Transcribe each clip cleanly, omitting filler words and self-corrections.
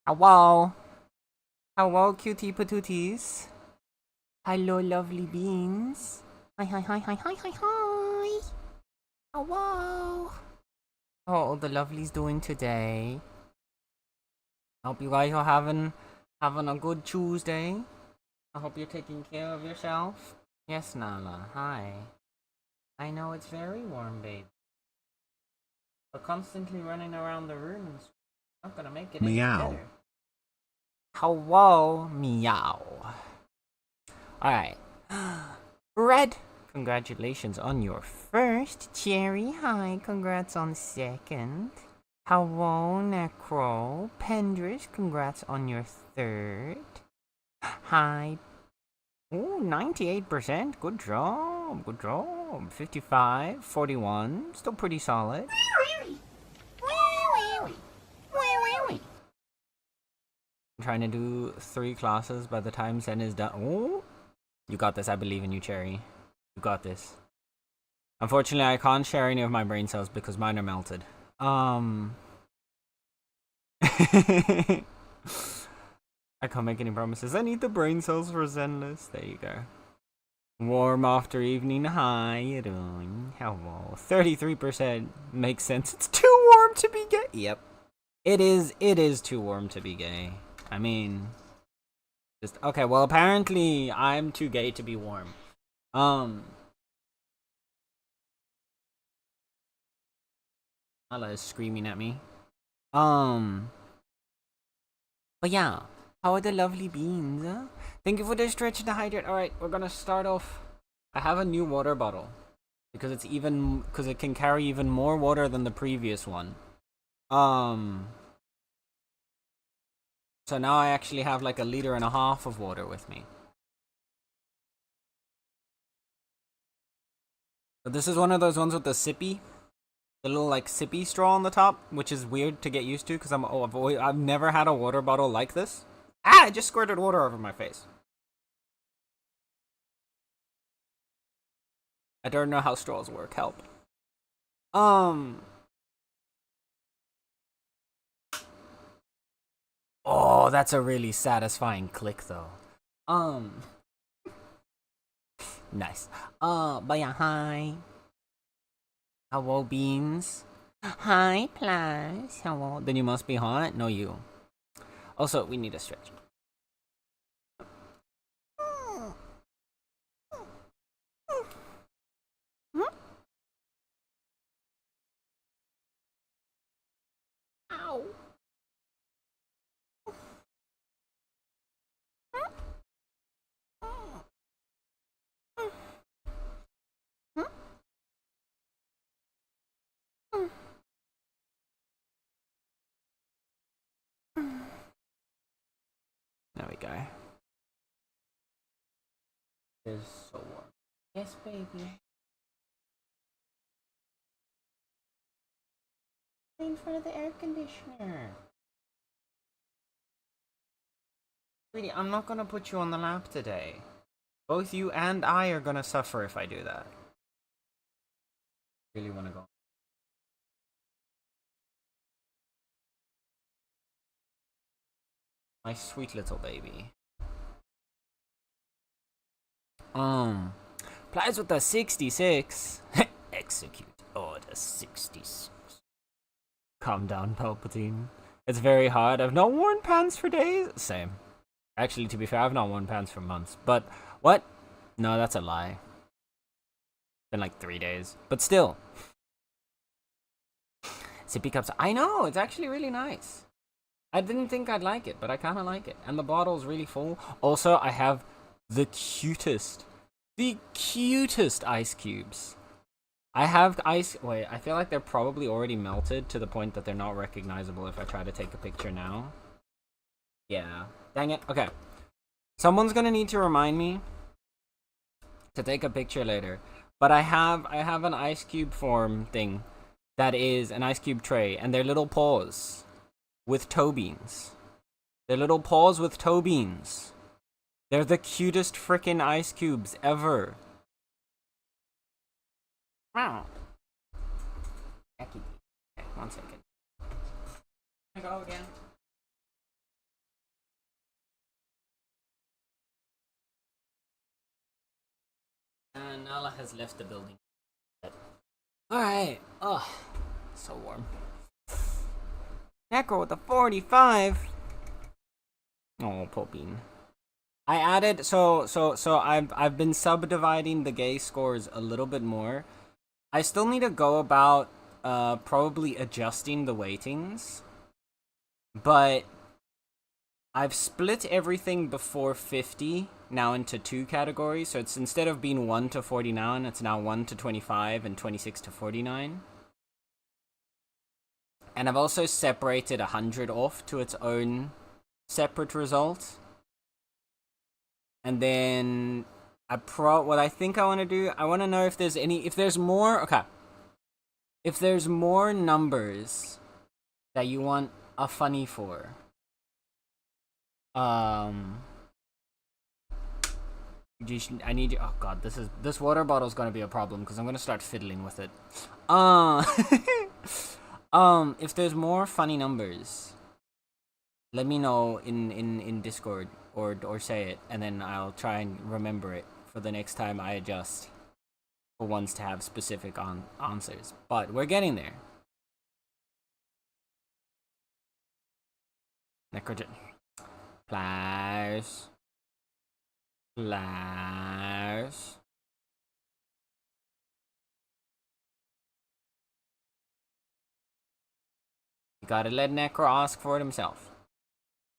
Hello. Hello, cutie patooties. Hello, lovely beans. Hi, hi, hi, hi, hi, hi, hi. Hello. How are all the lovelies doing today? Hope you guys are having a good Tuesday. I hope you're taking care of yourself. Yes, Nala. Hi. I know it's very warm, babe. But constantly running around the rooms not gonna make it any Meow. better. Hello, meow. Alright. Red, congratulations on your first. Cherry, hi, congrats on second. Hello, Necro. Pendris, congrats on your third. Hi. Ooh, 98%. Good job. Good job. 55, 41. Still pretty solid. I'm trying to do 3 classes by the time Zen is done. Ooh. You got this. I believe in you, Cherry. You got this. Unfortunately, I can't share any of my brain cells because mine are melted. I can't make any promises. I need the brain cells for Zenless. There you go. Warm after evening. Hi, you doing? Hello. 33% makes sense. It's too warm to be gay. Yep. It is too warm to be gay. I mean, just okay, well apparently I'm too gay to be warm. Allah is screaming at me. But yeah, how are the lovely beans? Thank you for the stretch to hydrate. Alright, we're gonna start off. I have a new water bottle. Because it can carry even more water than the previous one. So now I actually have like 1.5 liters of water with me. But this is one of those ones with the little like sippy straw on the top, which is weird to get used to because I've never had a water bottle like this. Ah, I just squirted water over my face. I don't know how straws work. Help. Oh, that's a really satisfying click though. Nice. But yeah, hi. Hello, beans. Hi, plus. Hello. Then you must be hot? No, you. Also, we need a stretch. Ow. There we go. It's so warm. Yes, baby. In front of the air conditioner. Sweetie, I'm not gonna put you on the lap today. Both you and I are gonna suffer if I do that. Really wanna go. My sweet little baby. Plies with the 66. Execute order 66. Calm down, Palpatine. It's very hot. I've not worn pants for days. Same. Actually, to be fair, I've not worn pants for months. But, what? No, that's a lie. Been like 3 days. But still. Sippy cups. I know, it's actually really nice. I didn't think I'd like it, but I kind of like it. And the bottle's really full. Also, I have the cutest ice cubes. I have ice. Wait, I feel like they're probably already melted to the point that they're not recognizable if I try to take a picture now. Yeah. Dang it. Okay. Someone's gonna need to remind me to take a picture later. But I have an ice cube form thing that is an ice cube tray, and they're little paws with toe beans. They're little paws with toe beans. They're the cutest freaking ice cubes ever. Wow. Okay, 1 second. I go again. Nala has left the building. Alright. Oh, so warm. Necro with a 45. Oh, poor Bean. I added so I've been subdividing the gay scores a little bit more. I still need to go about probably adjusting the weightings, but I've split everything before 50 now into 2 categories. So it's instead of being 1 to 49, it's now 1 to 25 and 26 to 49. And I've also separated 100 off to its own separate result. And then what I think I want to do, I want to know if there's more numbers that you want a funny for. I need you. Oh god, this water bottle's gonna be a problem because I'm gonna start fiddling with it. If there's more funny numbers, let me know in Discord or say it, and then I'll try and remember it for the next time I adjust for ones to have specific answers. But we're getting there. Necrogen. Flash. Flash. You gotta let Necro ask for it himself.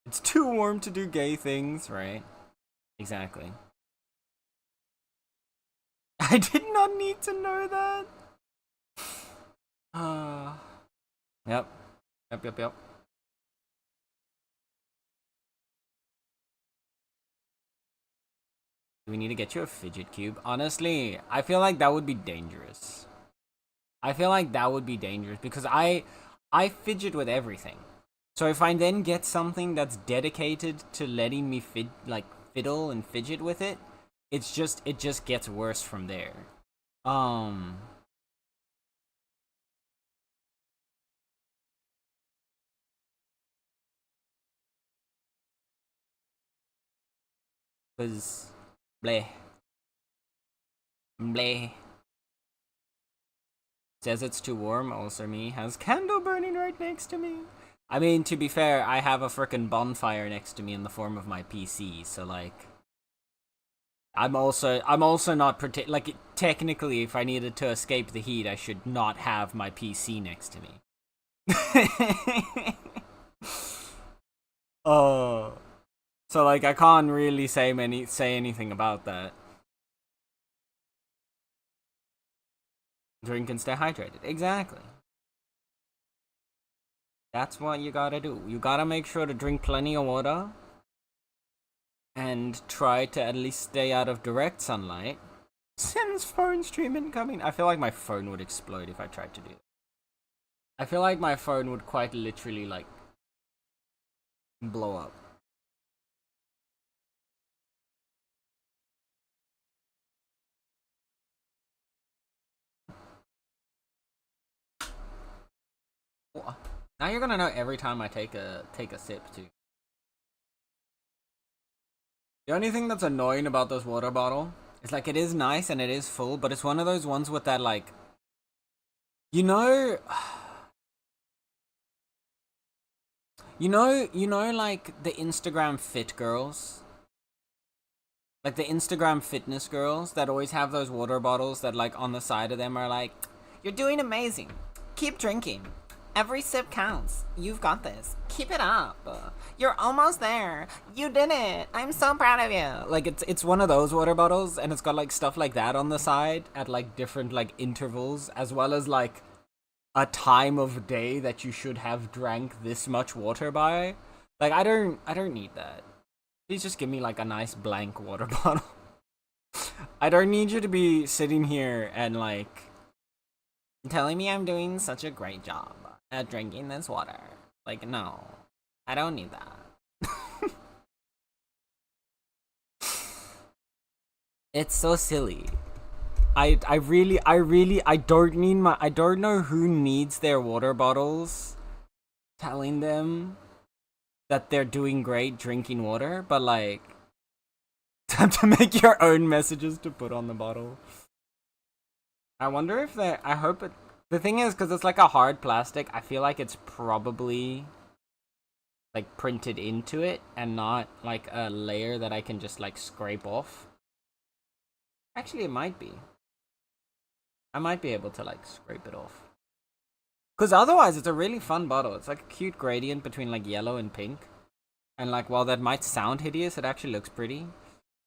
It's too warm to do gay things, right? Exactly. I did not need to know that. Yep. Do we need to get you a fidget cube? Honestly, I feel like that would be dangerous. Because I fidget with everything. So if I then get something that's dedicated to letting me fiddle and fidget with it, it just gets worse from there. Cause bleh. Says it's too warm, also me. Has candle burning right next to me. I mean, to be fair, I have a frickin' bonfire next to me in the form of my PC, so like I'm also not technically, if I needed to escape the heat, I should not have my PC next to me. Oh. So like I can't really say anything about that. Drink and stay hydrated. Exactly. That's what you gotta do. You gotta make sure to drink plenty of water and try to at least stay out of direct sunlight. Since phone stream incoming. I feel like my phone would explode if I tried to do that. I feel like my phone would quite literally like blow up. Now you're gonna know every time I take a sip too. The only thing that's annoying about this water bottle is like it is nice and it is full, but it's one of those ones with that like, you know like the Instagram fit girls, like the Instagram fitness girls that always have those water bottles that like on the side of them are like, "You're doing amazing. Keep drinking. Every sip counts. You've got this. Keep it up. You're almost there. You did it. I'm so proud of you." Like it's one of those water bottles, and it's got like stuff like that on the side at like different like intervals, as well as like a time of day that you should have drank this much water by. Like I don't need that. Please just give me like a nice blank water bottle. I don't need you to be sitting here and like telling me I'm doing such a great job at drinking this water. Like, no. I don't need that. It's so silly. I don't know who needs their water bottles telling them that they're doing great drinking water, but like have to make your own messages to put on the bottle. I wonder if they. I hope it. The thing is, because it's like a hard plastic, I feel like it's probably like printed into it and not like a layer that I can just like scrape off. Actually, it might be. I might be able to like scrape it off. Because otherwise, it's a really fun bottle. It's like a cute gradient between like yellow and pink. And like, while that might sound hideous, it actually looks pretty.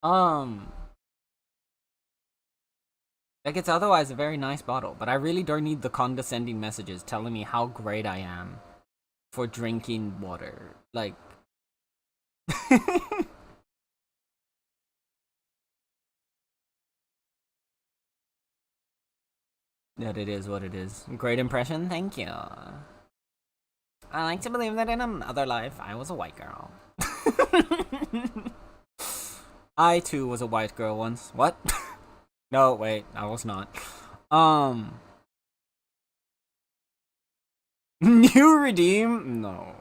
Like, it's otherwise a very nice bottle, but I really don't need the condescending messages telling me how great I am for drinking water. Like... That it is what it is. Great impression, thank you. I like to believe that in another life, I was a white girl. I, too, was a white girl once. What? No, wait, I was not. New redeem? No.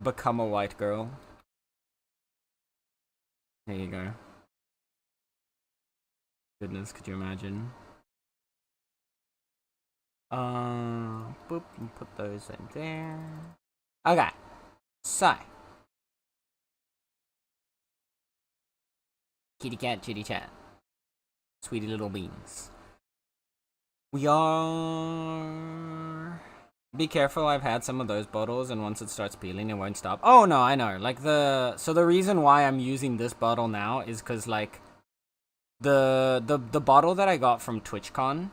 Become a white girl. There you go. Goodness, could you imagine? Boop, and put those in there. Okay, so. Kitty cat, chitty chat. Sweetie little beans. We are... Be careful, I've had some of those bottles, and once it starts peeling, it won't stop. Oh, no, I know. Like, So the reason why I'm using this bottle now is because, like, the bottle that I got from TwitchCon,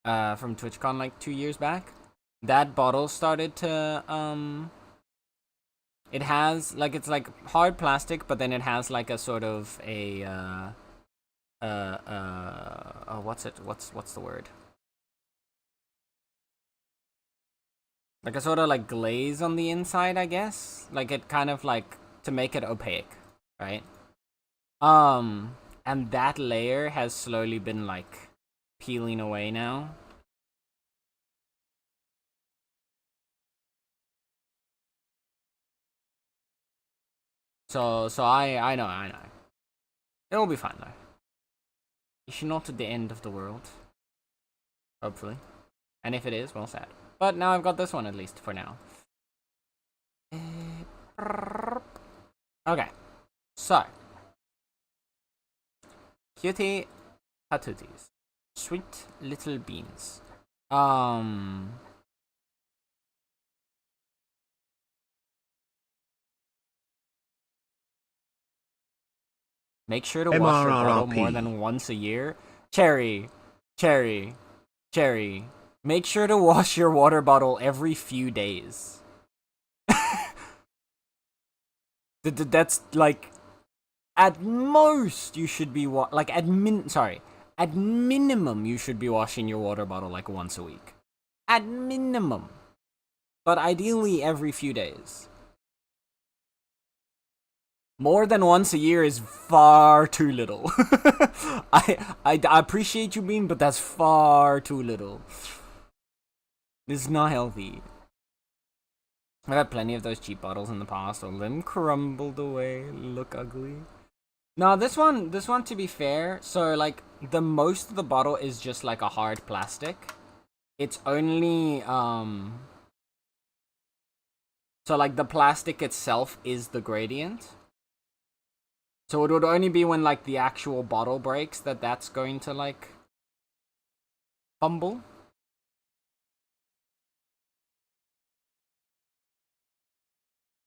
like, 2 years back, that bottle started to, it has, like, it's, like, hard plastic, but then it has, like, a sort of a, what's the word? Like a sort of like glaze on the inside, I guess. Like it kind of like to make it opaque, right? And that layer has slowly been like peeling away now. So I know. It'll be fine though. It's not the end of the world. Hopefully. And if it is, well, sad. But now I've got this one at least for now. Okay. So. Cutie patooties. Sweet little beans. Make sure to wash your bottle more than once a year. Cherry. Make sure to wash your water bottle every few days. That's like... At most, you should be at minimum, you should be washing your water bottle like once a week. At minimum. But ideally, every few days. More than once a year is far too little. I appreciate you, Bean, but that's far too little. This is not healthy. I've had plenty of those cheap bottles in the past. All of them crumbled away, look ugly. No, this one, to be fair, so, like, the most of the bottle is just, like, a hard plastic. It's only, so, like, the plastic itself is the gradient. So it would only be when, like, the actual bottle breaks that's going to, like, fumble.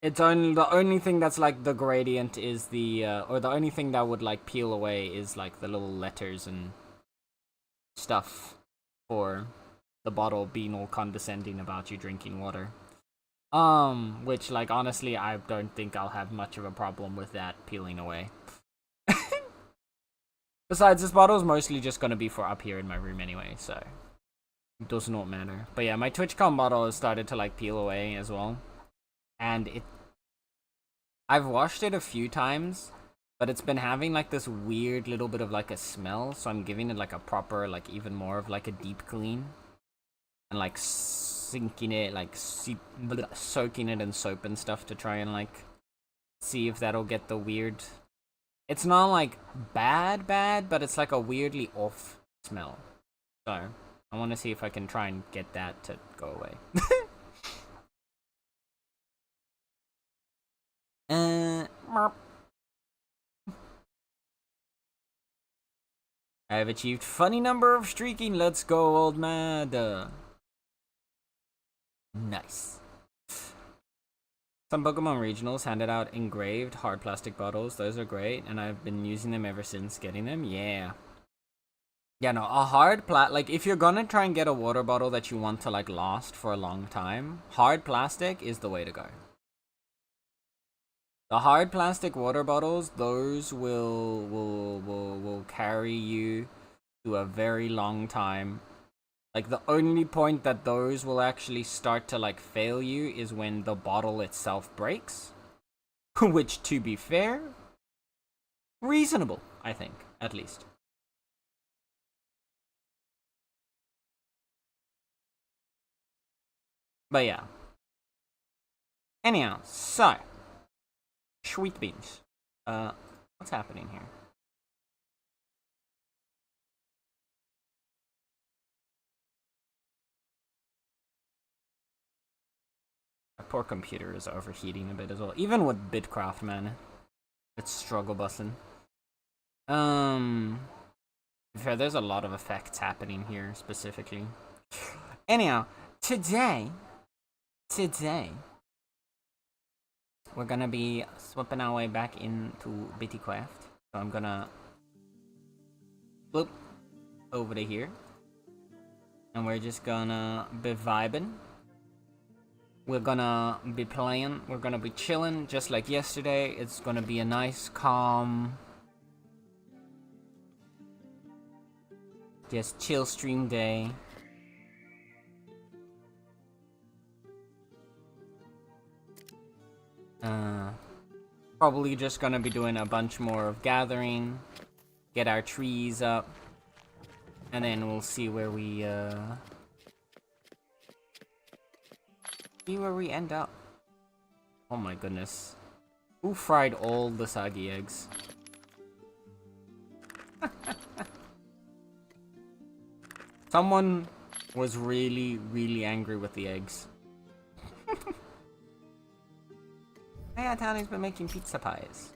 It's only the only thing that's like the gradient is the or the only thing that would like peel away is like the little letters and stuff for the bottle being all condescending about you drinking water. Which like honestly I don't think I'll have much of a problem with that peeling away. Besides, this bottle is mostly just gonna be for up here in my room anyway, so it does not matter. But yeah, my TwitchCon bottle has started to like peel away as well. And I've washed it a few times, but it's been having like this weird little bit of like a smell, so I'm giving it like a proper, like even more of like a deep clean. And like sinking it, like soaking it in soap and stuff to try and like See if that'll get the weird... It's not like bad, but it's like a weirdly off smell. So, I want to see if I can try and get that to go away. Merp. I have achieved funny number of streaking. Let's go, old man. Nice. Some Pokemon regionals handed out engraved hard plastic bottles. Those are great, and I've been using them ever since getting them. Yeah. Yeah, no, a hard like, if you're gonna try and get a water bottle that you want to, like, last for a long time, hard plastic is the way to go. The hard plastic water bottles, those will carry you to a very long time. Like, the only point that those will actually start to, like, fail you is when the bottle itself breaks. Which, to be fair, reasonable, I think, at least. But yeah. Anyhow, so. Sweet beans. What's happening here? My poor computer is overheating a bit as well. Even with Bitcraft, man. It's struggle busting. Fair, there's a lot of effects happening here, specifically. Anyhow, today, we're gonna be swapping our way back into Bitcraft. So I'm gonna flip over to here. And we're just gonna be vibing. We're gonna be playing. We're gonna be chilling, just like yesterday. It's gonna be a nice, calm, just chill stream day. Probably just gonna be doing a bunch more of gathering, get our trees up, and then we'll see where we end up. Oh my goodness. Who fried all the soggy eggs? Someone was really, really angry with the eggs. Hey, Tony's been making pizza pies.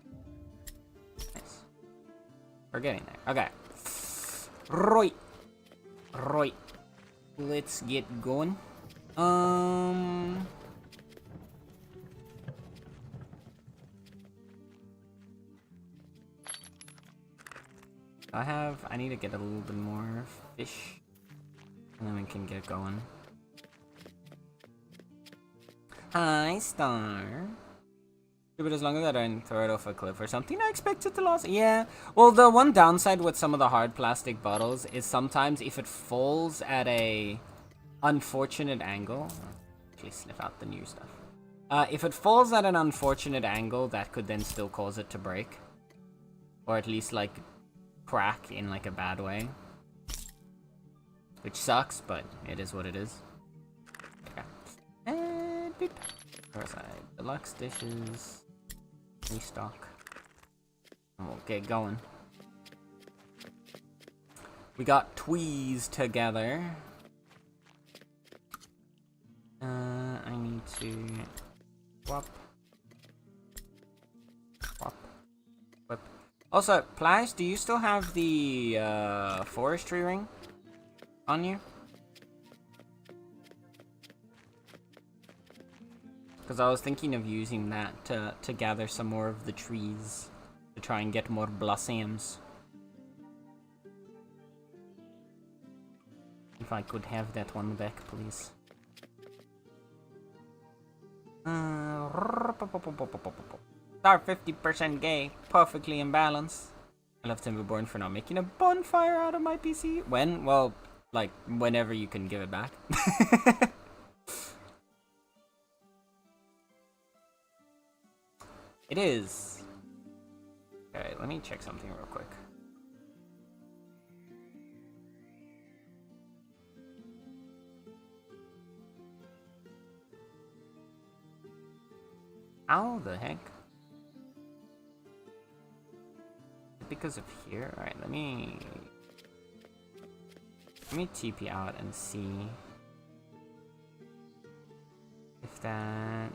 Nice. We're getting there. Okay. Right. Let's get going. I need to get a little bit more fish. And then we can get going. Hi, Star. But as long as I don't throw it off a cliff or something, I expect it to last. Yeah. Well, the one downside with some of the hard plastic bottles is sometimes if it falls at a unfortunate angle. Actually, sniff out the new stuff. If it falls at an unfortunate angle, that could then still cause it to break, or at least like crack in like a bad way, which sucks, but it is what it is. Okay. And beep. Side. Deluxe dishes. Restock. And we'll get going. We got tweez together. I need to swap. Whip. Also, Plash, do you still have the forestry ring on you? Because I was thinking of using that to gather some more of the trees to try and get more blossoms. If I could have that one back, please. Star 50% gay, perfectly imbalanced. I love Timberborn for not making a bonfire out of my PC. When? Well, like, whenever you can give it back. It is. Okay, let me check something real quick. How the heck? because of here? Alright, let me TP out and see if that...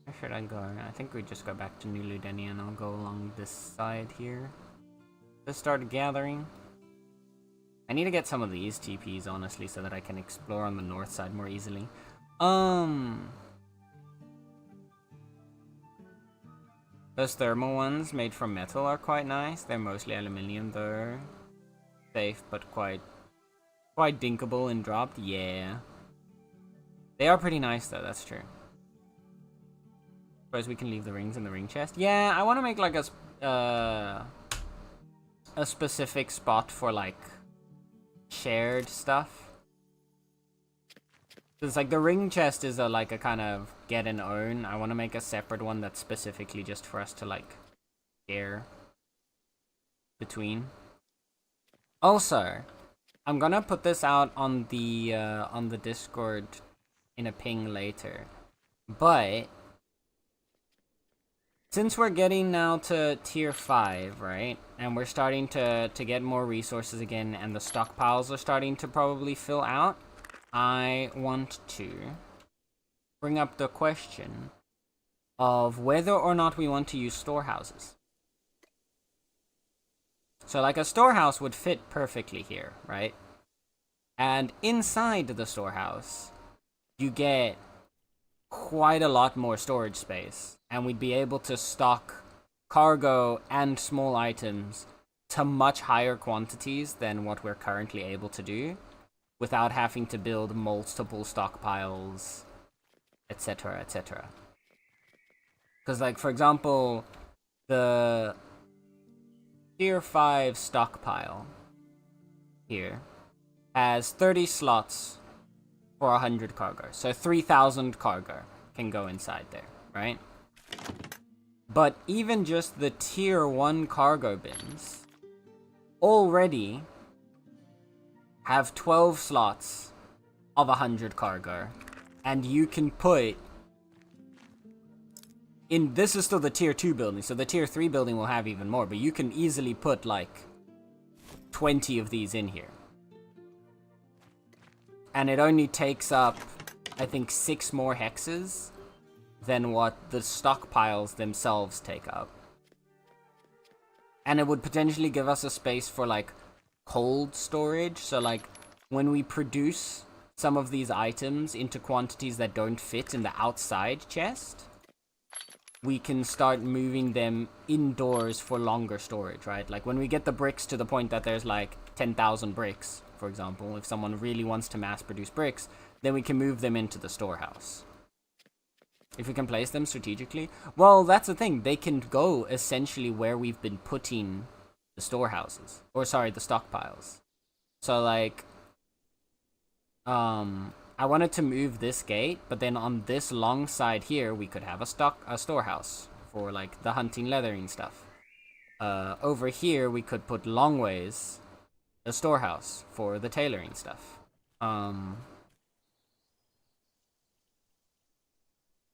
Where should I go? I think we just go back to New Ludenia and I'll go along this side here. Just start gathering. I need to get some of these TPs, honestly, so that I can explore on the north side more easily. Those thermal ones made from metal are quite nice. They're mostly aluminium, though. Safe, but quite dinkable and dropped. Yeah. They are pretty nice, though. That's true. Suppose we can leave the rings in the ring chest. Yeah, I want to make, like, a specific spot for, like, shared stuff. It's like the ring chest is like a kind of get and own. I want to make a separate one that's specifically just for us to like share between. Also, I'm gonna put this out on the Discord in a ping later, but since we're getting now to tier 5, right, and we're starting to get more resources again, and the stockpiles are starting to probably fill out, I want to bring up the question of whether or not we want to use storehouses. So like a storehouse would fit perfectly here, right? And inside the storehouse, you get quite a lot more storage space, and we'd be able to stock cargo and small items to much higher quantities than what we're currently able to do, without having to build multiple stockpiles, etc., etc. Because, like, for example, the tier 5 stockpile here has 30 slots for 100 cargo. So 3,000 cargo can go inside there, right? But even just the tier 1 cargo bins already have 12 slots of 100 cargo, and you can put in, this is still the tier 2 building, so the tier 3 building will have even more, but you can easily put like 20 of these in here. And it only takes up, I think, 6 more hexes than what the stockpiles themselves take up. And it would potentially give us a space for like cold storage, so like when we produce some of these items into quantities that don't fit in the outside chest, we can start moving them indoors for longer storage, right? Like when we get the bricks to the point that there's like 10,000 bricks, for example, if someone really wants to mass produce bricks, then we can move them into the storehouse. If we can place them strategically, well, that's the thing, they can go essentially where we've been putting the storehouses, or sorry, the stockpiles. So like, I wanted to move this gate, but then on this long side here, we could have a storehouse for like the hunting leathering stuff. Over here, we could put long ways a storehouse for the tailoring stuff.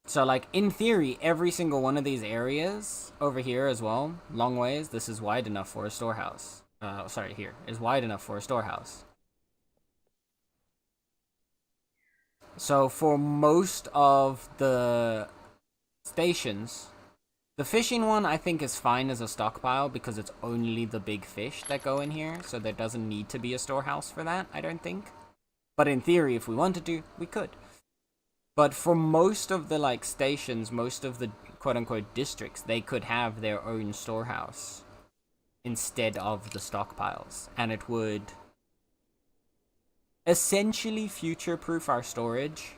So like in theory, every single one of these areas over here as well, long ways, this is wide enough for a storehouse. Sorry, here is wide enough for a storehouse. So for most of the stations, the fishing one I think is fine as a stockpile because it's only the big fish that go in here, so there doesn't need to be a storehouse for that, I don't think. But in theory, if we wanted to, we could. But for most of the like stations, most of the quote-unquote districts, they could have their own storehouse instead of the stockpiles, and it would essentially future-proof our storage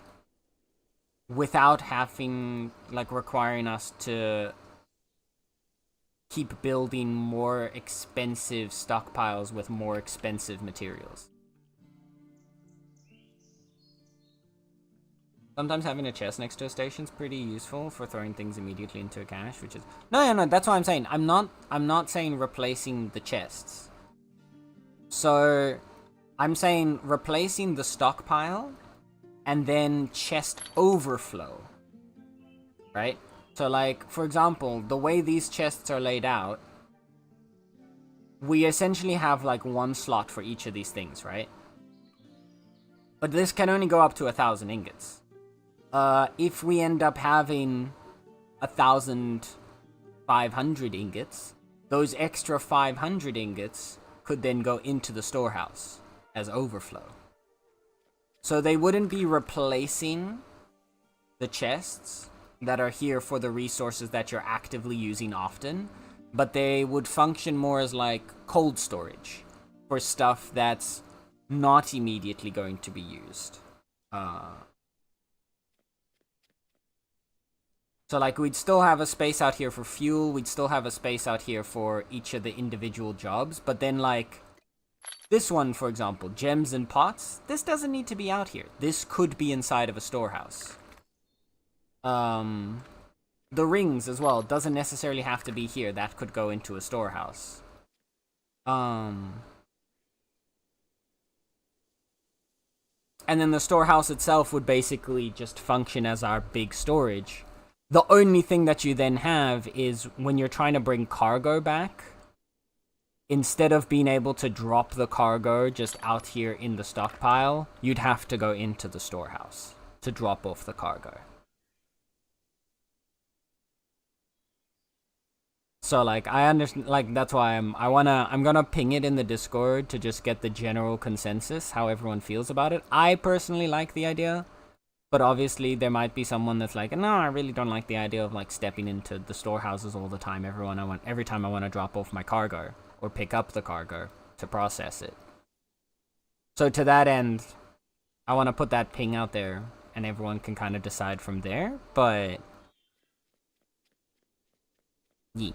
without having, like, requiring us to keep building more expensive stockpiles with more expensive materials. Sometimes having a chest next to a station is pretty useful for throwing things immediately into a cache, which is... No, that's what I'm saying. I'm not saying replacing the chests. So, I'm saying replacing the stockpile and then chest overflow, right? So like, for example, the way these chests are laid out, we essentially have like one slot for each of these things, right? But this can only go up to 1,000 ingots. If we end up having 1,500 ingots, those extra 500 ingots could then go into the storehouse as overflow. So they wouldn't be replacing the chests that are here for the resources that you're actively using often, but they would function more as like cold storage for stuff that's not immediately going to be used. So like we'd still have a space out here for fuel, we'd still have a space out here for each of the individual jobs, but then like this one, for example, gems and pots, this doesn't need to be out here. This could be inside of a storehouse. The rings as well doesn't necessarily have to be here. That could go into a storehouse. And then the storehouse itself would basically just function as our big storage. The only thing that you then have is when you're trying to bring cargo back, instead of being able to drop the cargo just out here in the stockpile, you'd have to go into the storehouse to drop off the cargo. So like I understand, like that's why I'm gonna ping it in the Discord to just get the general consensus how everyone feels about it. I personally like the idea, but obviously there might be someone that's like, no, I really don't like the idea of like stepping into the storehouses all the time. Every time I want to drop off my cargo or pick up the cargo to process it. So to that end, I want to put that ping out there and everyone can kind of decide from there, but yeet.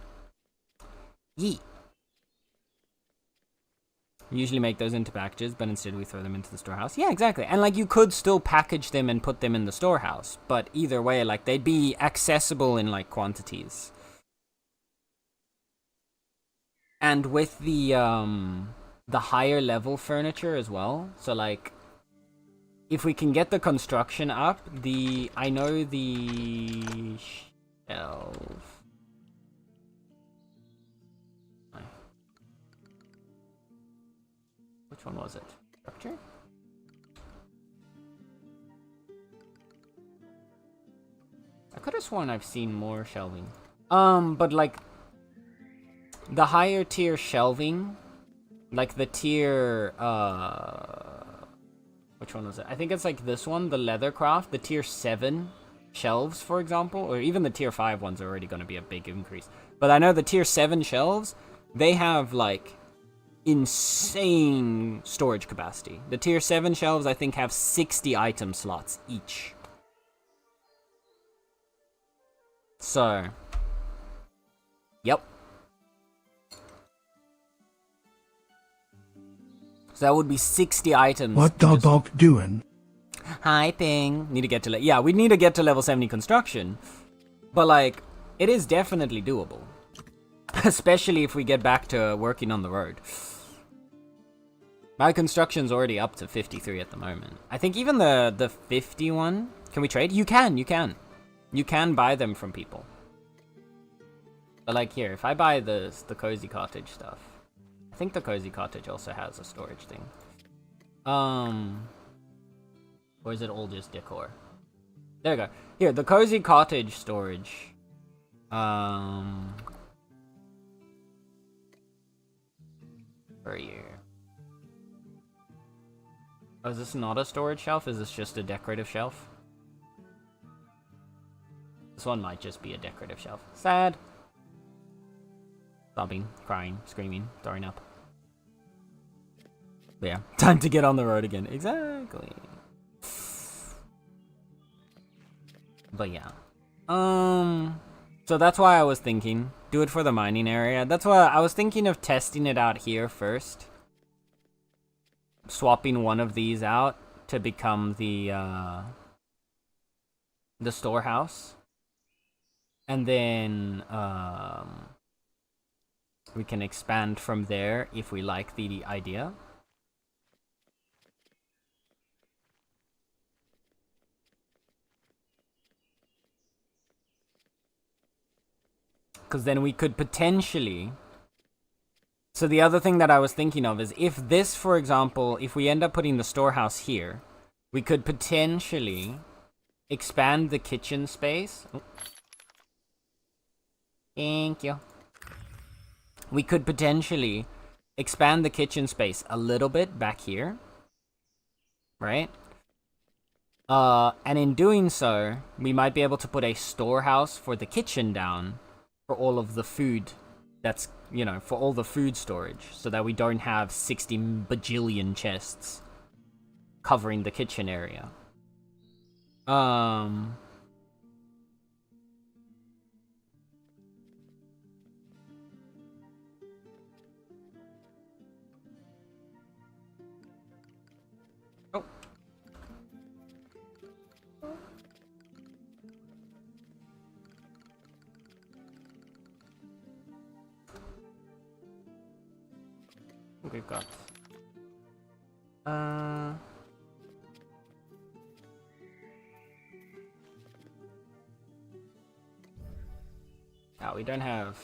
We usually make those into packages, but instead we throw them into the storehouse. Yeah, exactly. And like you could still package them and put them in the storehouse, but either way, like they'd be accessible in like quantities. And with the higher level furniture as well. So like if we can get the construction up, I know the shelf. Which one was it? Structure? I could have sworn I've seen more shelving. But like the higher tier shelving, like the tier which one was it? I think it's like this one, the Leathercraft, the tier 7 shelves, for example, or even the tier 5 ones are already going to be a big increase. But I know the tier 7 shelves, they have like insane storage capacity. The tier 7 shelves, I think, have 60 item slots each. So, yep. So that would be 60 items. What the dog doing? Hi, Ping. Need to get to yeah, we need to get to level 70 construction. But like, it is definitely doable. Especially if we get back to working on the road. My construction's already up to 53 at the moment. I think even the 50 one, can we trade? You can. You can buy them from people. But like here, if I buy the Cozy Cottage stuff, I think the Cozy Cottage also has a storage thing. Or is it all just decor? There we go. Here, the Cozy Cottage storage. Per year. Oh, is this not a storage shelf? Is this just a decorative shelf? This one might just be a decorative shelf. Sad. Sobbing, crying, screaming, throwing up. But yeah, time to get on the road again. Exactly. But yeah. So that's why I was thinking, do it for the mining area. That's why I was thinking of testing it out here first. Swapping one of these out to become the storehouse. And then, we can expand from there if we like the idea. Because then we could potentially... So the other thing that I was thinking of is if this, for example, if we end up putting the storehouse here, we could potentially expand the kitchen space. Oh. Thank you. We could potentially expand the kitchen space a little bit back here. Right? And in doing so, we might be able to put a storehouse for the kitchen down for all of the food that's, you know, for all the food storage, so that we don't have 60 bajillion chests covering the kitchen area. Oh. We've got we don't have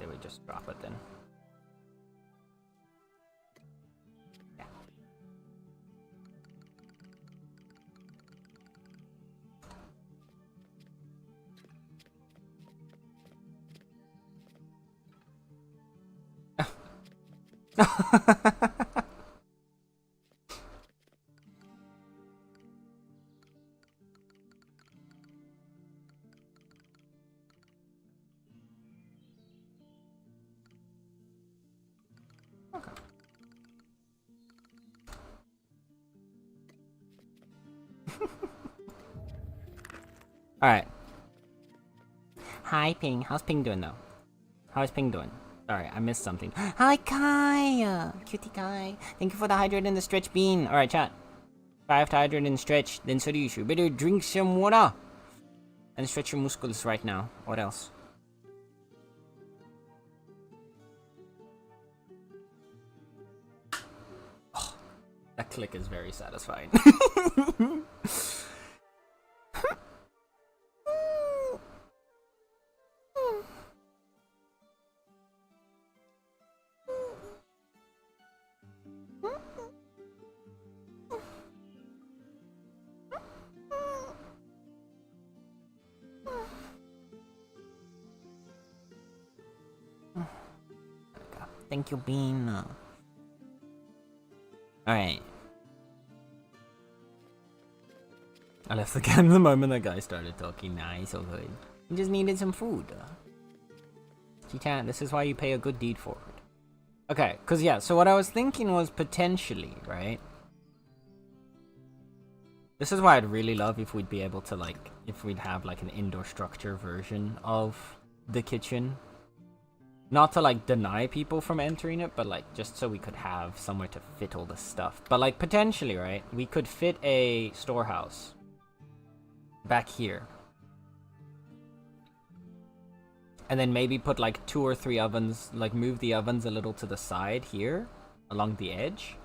did we just drop it then? Yeah. Alright. Hi, Ping. How's Ping doing, though? How's Ping doing? Sorry, I missed something. Hi, Kai! Cutie Kai. Thank you for the hydrate and the stretch bean. Alright, chat. If I have to hydrate and stretch, then so do you. You better drink some water. And stretch your muscles right now. What else? Oh, that click is very satisfying. Thank you, Bean. Alright. I left the game the moment that guy started talking. Nice, all good. He just needed some food. You can't. This is why you pay a good deed forward. Okay, because yeah, so what I was thinking was potentially, right? This is why I'd really love if we'd be able to, like, if we'd have, like, an indoor structure version of the kitchen. Not to, like, deny people from entering it, but, like, just so we could have somewhere to fit all this stuff. But, like, potentially, right? We could fit a storehouse back here. And then maybe put, like, 2 or 3 ovens, like, move the ovens a little to the side here, along the edge.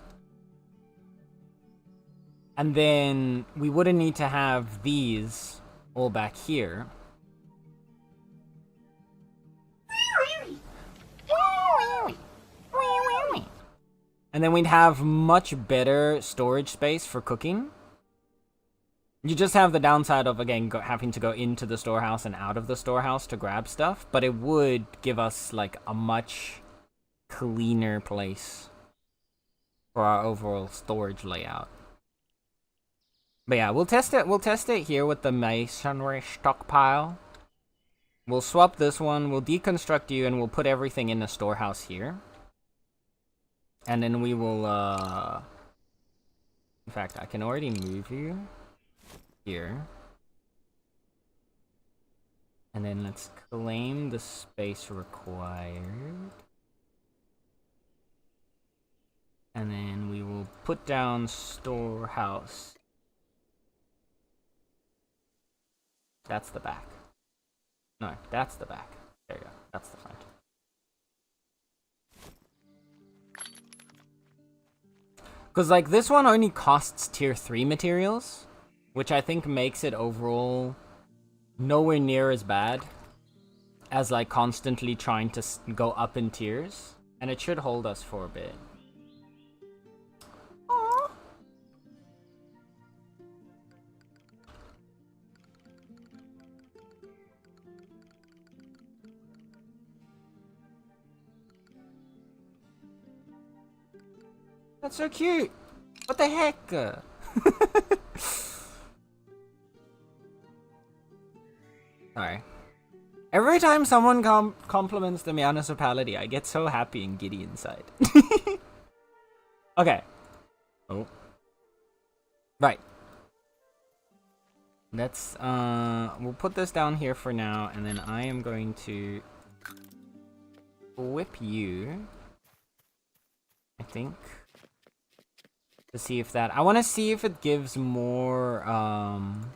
And then we wouldn't need to have these all back here. And then we'd have much better storage space for cooking. You just have the downside of, again, having to go into the storehouse and out of the storehouse to grab stuff, but it would give us, like, a much cleaner place for our overall storage layout. But yeah, we'll test it here with the masonry stockpile. We'll swap this one, we'll deconstruct you, and we'll put everything in the storehouse here. And then we will, in fact, I can already move you here. And then let's claim the space required. And then we will put down storehouse. That's the back. No, that's the back. There you go. That's the front. Because, like, this one only costs tier 3 materials, which I think makes it overall nowhere near as bad as, like, constantly trying to go up in tiers. And it should hold us for a bit. Aww. That's so cute. What the heck? Sorry. Every time someone compliments the Meownicipality, I get so happy and giddy inside. Okay. Oh. Right. Let's, we'll put this down here for now, and then I am going to whip you, I think, to see if that, I want to see if it gives more, I'm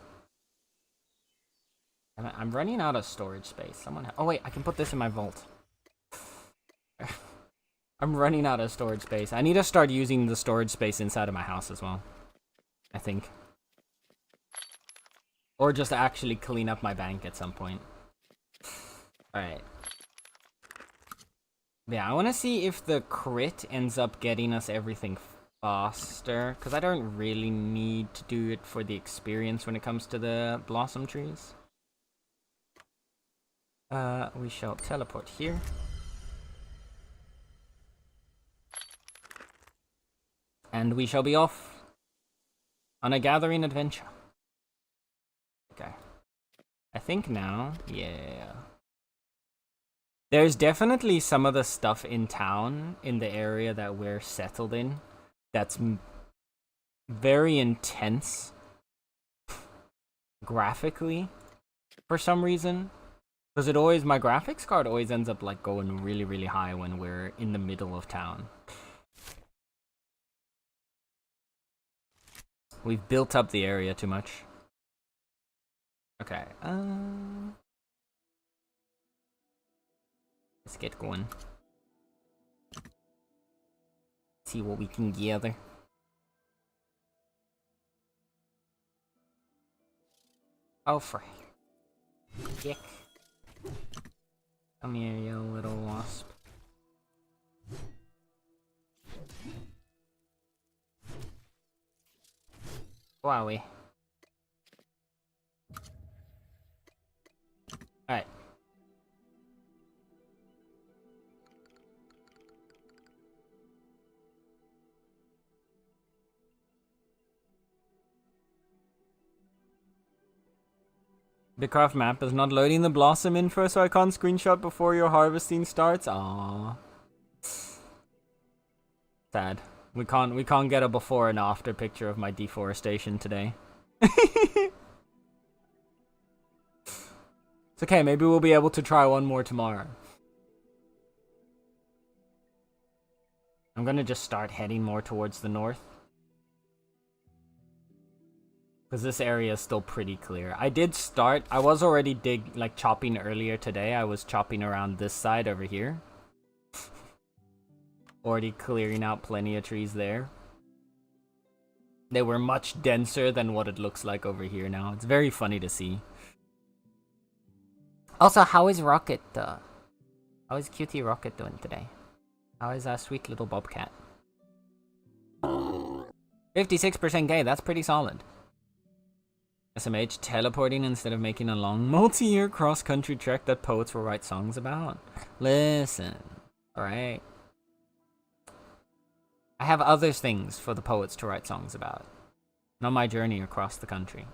running out of storage space. Someone, oh wait, I can put this in my vault. I'm running out of storage space. I need to start using the storage space inside of my house as well, I think. Or just actually clean up my bank at some point. Alright. Yeah, I want to see if the crit ends up getting us everything faster, because I don't really need to do it for the experience when it comes to the blossom trees. We shall teleport here. And we shall be off on a gathering adventure. Okay. I think now, yeah. There's definitely some of the stuff in town, in the area that we're settled in, that's very intense graphically for some reason. Because it always, my graphics card always ends up like going really, really high when we're in the middle of town. We've built up the area too much. Okay, let's get going. See what we can gather. Oh, for heck. Come here, you little wasp. Wowie. Alright. Bitcraft map is not loading the blossom info, so I can't screenshot before your harvesting starts. Aww. Sad. We can't get a before and after picture of my deforestation today. It's okay, maybe we'll be able to try one more tomorrow. I'm gonna just start heading more towards the north. Because this area is still pretty clear. I was already chopping earlier today. I was chopping around this side over here. Already clearing out plenty of trees there. They were much denser than what it looks like over here now. It's very funny to see. Also, how is Rocket, how is Cutie Rocket doing today? How is our sweet little bobcat? 56% gay, that's pretty solid. SMH teleporting instead of making a long multi-year cross-country trek that poets will write songs about. Listen, alright? I have other things for the poets to write songs about. Not my journey across the country.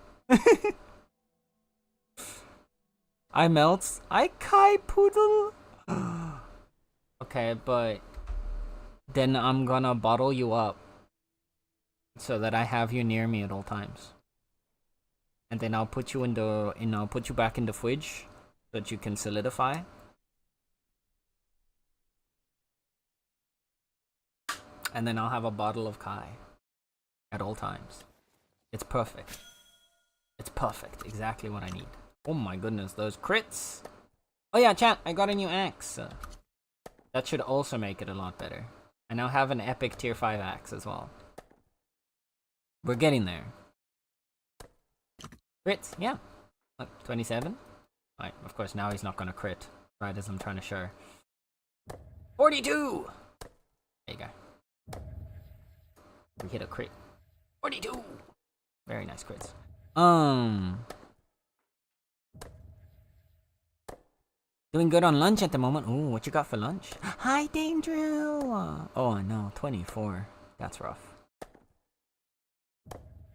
I melt. I kai poodle. Okay, but then I'm gonna bottle you up so that I have you near me at all times. And then I'll put you I'll put you back in the fridge so that you can solidify. And then I'll have a bottle of Kai at all times. It's perfect. It's perfect. Exactly what I need. Oh my goodness, those crits. Oh yeah, chat, I got a new axe. That should also make it a lot better. I now have an epic tier 5 axe as well. We're getting there. Crits, yeah. Look, 27. Right, of course now he's not gonna crit. Right as I'm trying to show. 42! There you go. We hit a crit. 42! Very nice crits. Doing good on lunch at the moment. Ooh, what you got for lunch? Hi, Dame Drill! Oh no, 24. That's rough.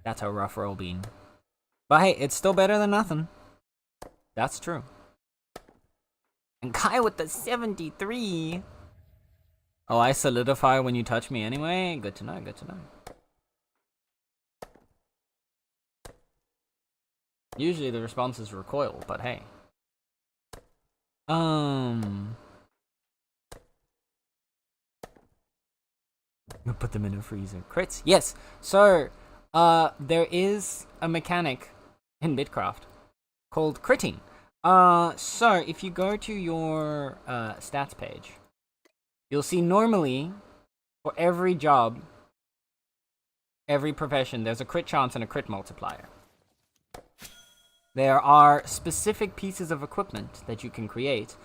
That's a rough roll bean. But hey, it's still better than nothing. That's true. And Kai with the 73! Oh, I solidify when you touch me anyway? Good to know, good to know. Usually the response is recoil, but hey. Put them in a freezer. Crits? Yes! So, there is a mechanic in Bitcraft called critting. So if you go to your stats page, you'll see normally for every job, every profession, there's a crit chance and a crit multiplier. There are specific pieces of equipment that you can create,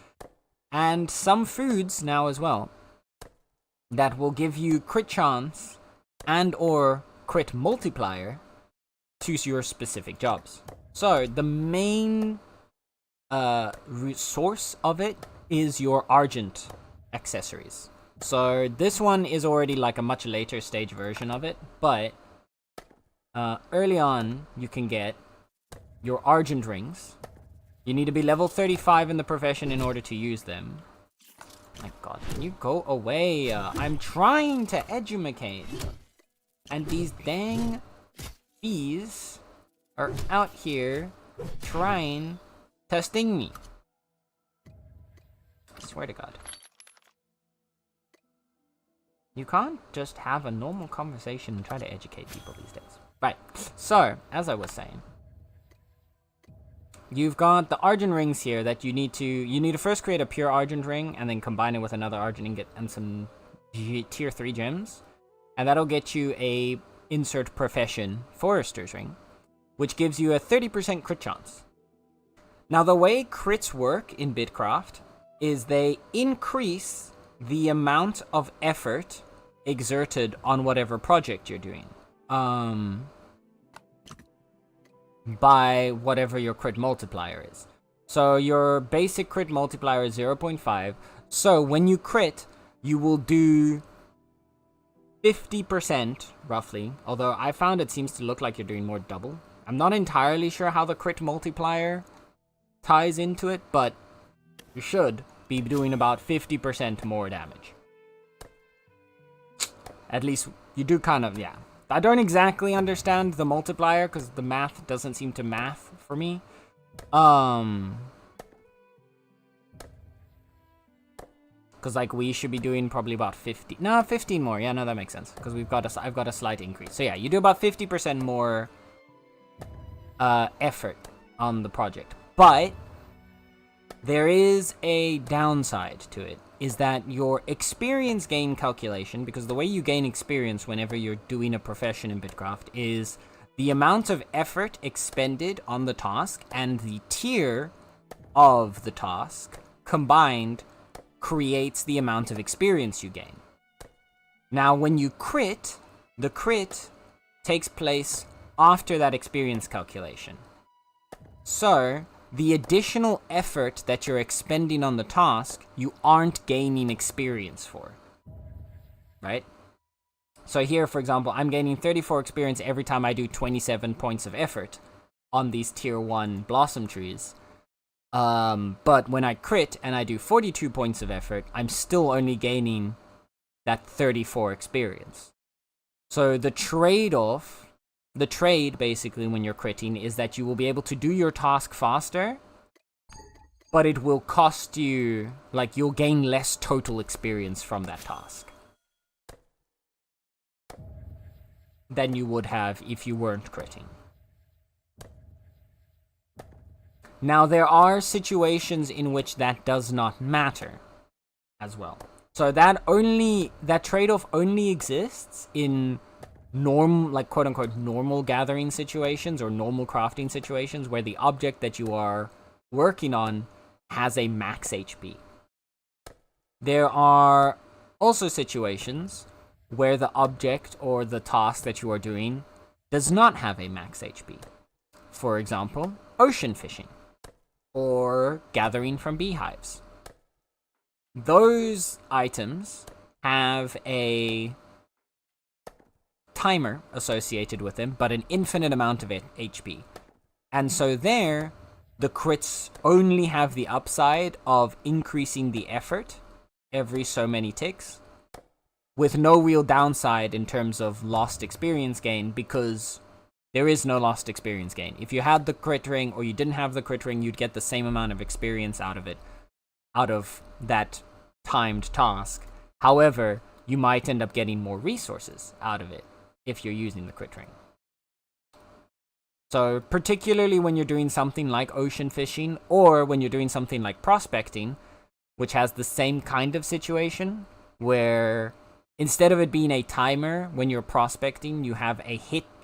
and some foods now as well, that will give you crit chance and or crit multiplier to your specific jobs. So the main source of it is your Argent accessories. So this one is already like a much later stage version of it, but early on you can get your Argent rings. You need to be level 35 in the profession in order to use them. My god, can you go away? I'm trying to edumacate. And these dang bees are out here trying to sting me. I swear to god. You can't just have a normal conversation and try to educate people these days. Right, so, as I was saying, you've got the Argent rings here that you need to first create a pure Argent ring and then combine it with another Argent ingot and some tier 3 gems. And that'll get you a insert profession Forester's ring, which gives you a 30% crit chance. Now the way crits work in Bitcraft is they increase the amount of effort exerted on whatever project you're doing. By whatever your crit multiplier is. So your basic crit multiplier is 0.5. So when you crit, you will do 50% roughly. Although I found it seems to look like you're doing more double. I'm not entirely sure how the crit multiplier ties into it, but you should be doing about 50% more damage. At least you do kind of, yeah. I don't exactly understand the multiplier because the math doesn't seem to math for me. Because like we should be doing probably about 50. No, 15 more. Yeah, no, that makes sense. Because I've got a slight increase. So yeah, you do about 50% more effort on the project. But there is a downside to it. Is that your experience gain calculation, because the way you gain experience whenever you're doing a profession in Bitcraft is the amount of effort expended on the task and the tier of the task combined creates the amount of experience you gain. Now, when you crit, the crit takes place after that experience calculation. So, the additional effort that you're expending on the task, you aren't gaining experience for. Right? So here, for example, I'm gaining 34 experience every time I do 27 points of effort on these tier 1 blossom trees. But when I crit and I do 42 points of effort, I'm still only gaining that 34 experience. So the trade basically when you're critting is that you will be able to do your task faster, but it will cost you, like, you'll gain less total experience from that task than you would have if you weren't critting. Now, there are situations in which that does not matter as well. So that trade-off only exists in quote-unquote normal gathering situations or normal crafting situations where the object that you are working on has a max HP. There are also situations where the object or the task that you are doing does not have a max HP. For example, ocean fishing or gathering from beehives. Those items have a timer associated with them, but an infinite amount of HP. And so there, the crits only have the upside of increasing the effort every so many ticks, with no real downside in terms of lost experience gain, because there is no lost experience gain. If you had the crit ring or you didn't have the crit ring, you'd get the same amount of experience out of it, out of that timed task. However, you might end up getting more resources out of it if you're using the crit ring. So particularly when you're doing something like ocean fishing, or when you're doing something like prospecting, which has the same kind of situation, where instead of it being a timer, when you're prospecting, you have a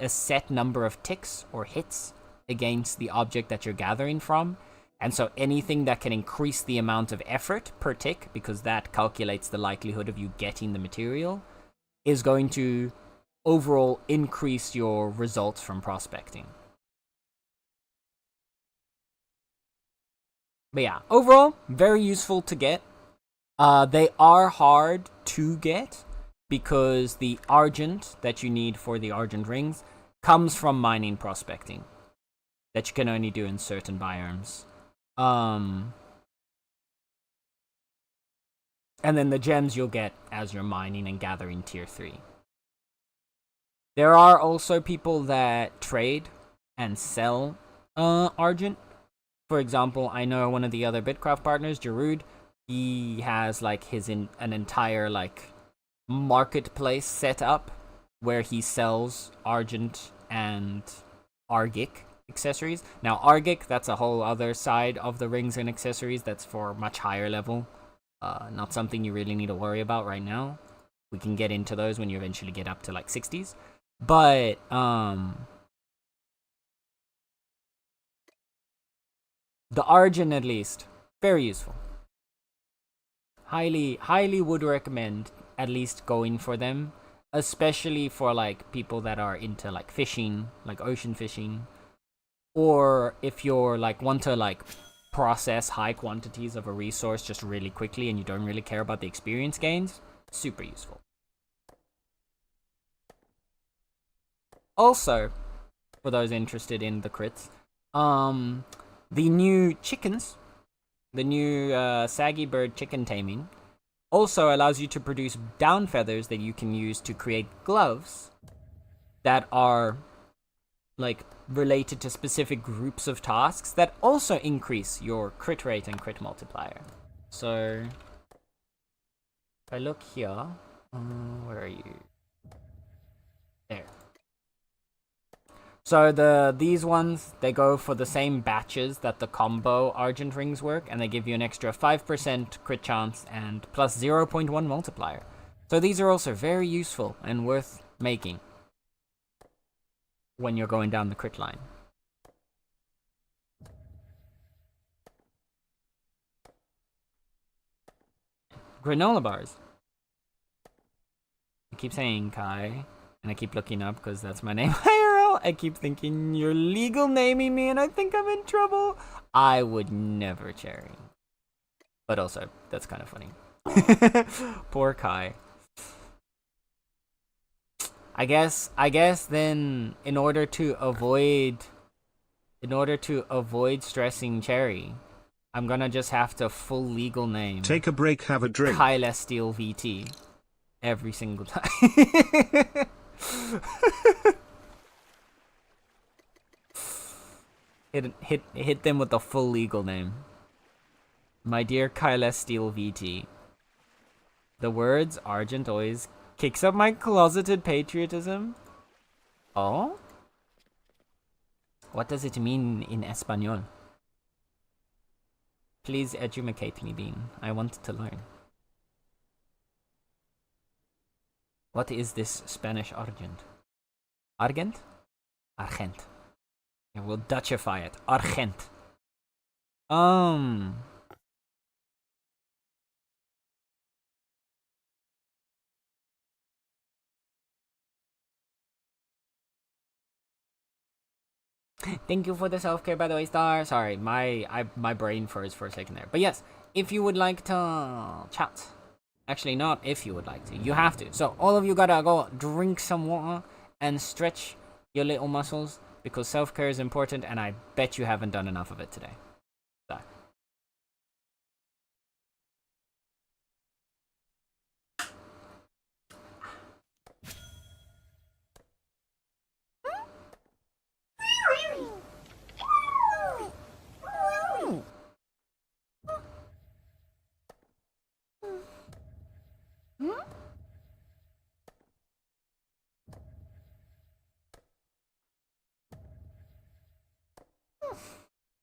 set number of ticks or hits against the object that you're gathering from. And so anything that can increase the amount of effort per tick, because that calculates the likelihood of you getting the material, is going to overall increase your results from prospecting. But yeah, overall, very useful to get. They are hard to get, because the argent that you need for the argent rings comes from mining prospecting, that you can only do in certain biomes. And then the gems you'll get as you're mining and gathering tier 3. There are also people that trade and sell argent. For example, I know one of the other Bitcraft partners, Jarud, he has like an entire like marketplace set up where he sells argent and argic accessories. Now argic, that's a whole other side of the rings and accessories that's for much higher level. Not something you really need to worry about right now. We can get into those when you eventually get up to like 60s. But the argent, at least, very useful. Highly would recommend at least going for them, especially for like people that are into like fishing, like ocean fishing, or if you're like want to like process high quantities of a resource just really quickly and you don't really care about the experience gains. Super useful. Also, for those interested in the crits, the new chickens, the new saggy bird chicken taming, also allows you to produce down feathers that you can use to create gloves that are like related to specific groups of tasks that also increase your crit rate and crit multiplier. So if I look here, where are you? There. So these ones, they go for the same batches that the combo Argent rings work, and they give you an extra 5% crit chance and plus 0.1 multiplier. So these are also very useful and worth making when you're going down the crit line. Granola bars. I keep saying Kai, and I keep looking up because that's my name. IRL, Meow. I keep thinking you're legal naming me and I think I'm in trouble. I would never, Cherry. But also, that's kind of funny. Poor Kai. I guess then in order to avoid stressing Cherry, I'm gonna just have to full legal name. Take a break, have a drink. Kyla Steele VT. Every single time. hit them with the full legal name. My dear Kyla Steele VT. The words Argent always kicks up my closeted patriotism. Oh? What does it mean in Espanol? Please educate me, Bean. I want to learn. What is this Spanish Argent? Argent? Argent. I will Dutchify it. Argent. Thank you for the self-care, by the way, Star. Sorry, my brain froze for a second there. But yes, if you would like to chat. Actually, not if you would like to. You have to. So, all of you gotta go drink some water and stretch your little muscles because self-care is important and I bet you haven't done enough of it today. So.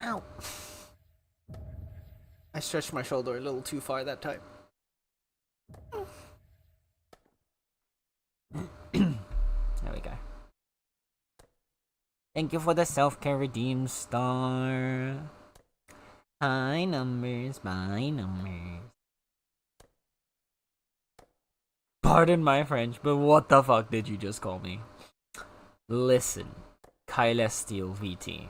Ow. I stretched my shoulder a little too far that time. There we go. Thank you for the self-care redeem star. High numbers, my numbers. Pardon my French, but what the fuck did you just call me? Listen, Kyla Steele VT.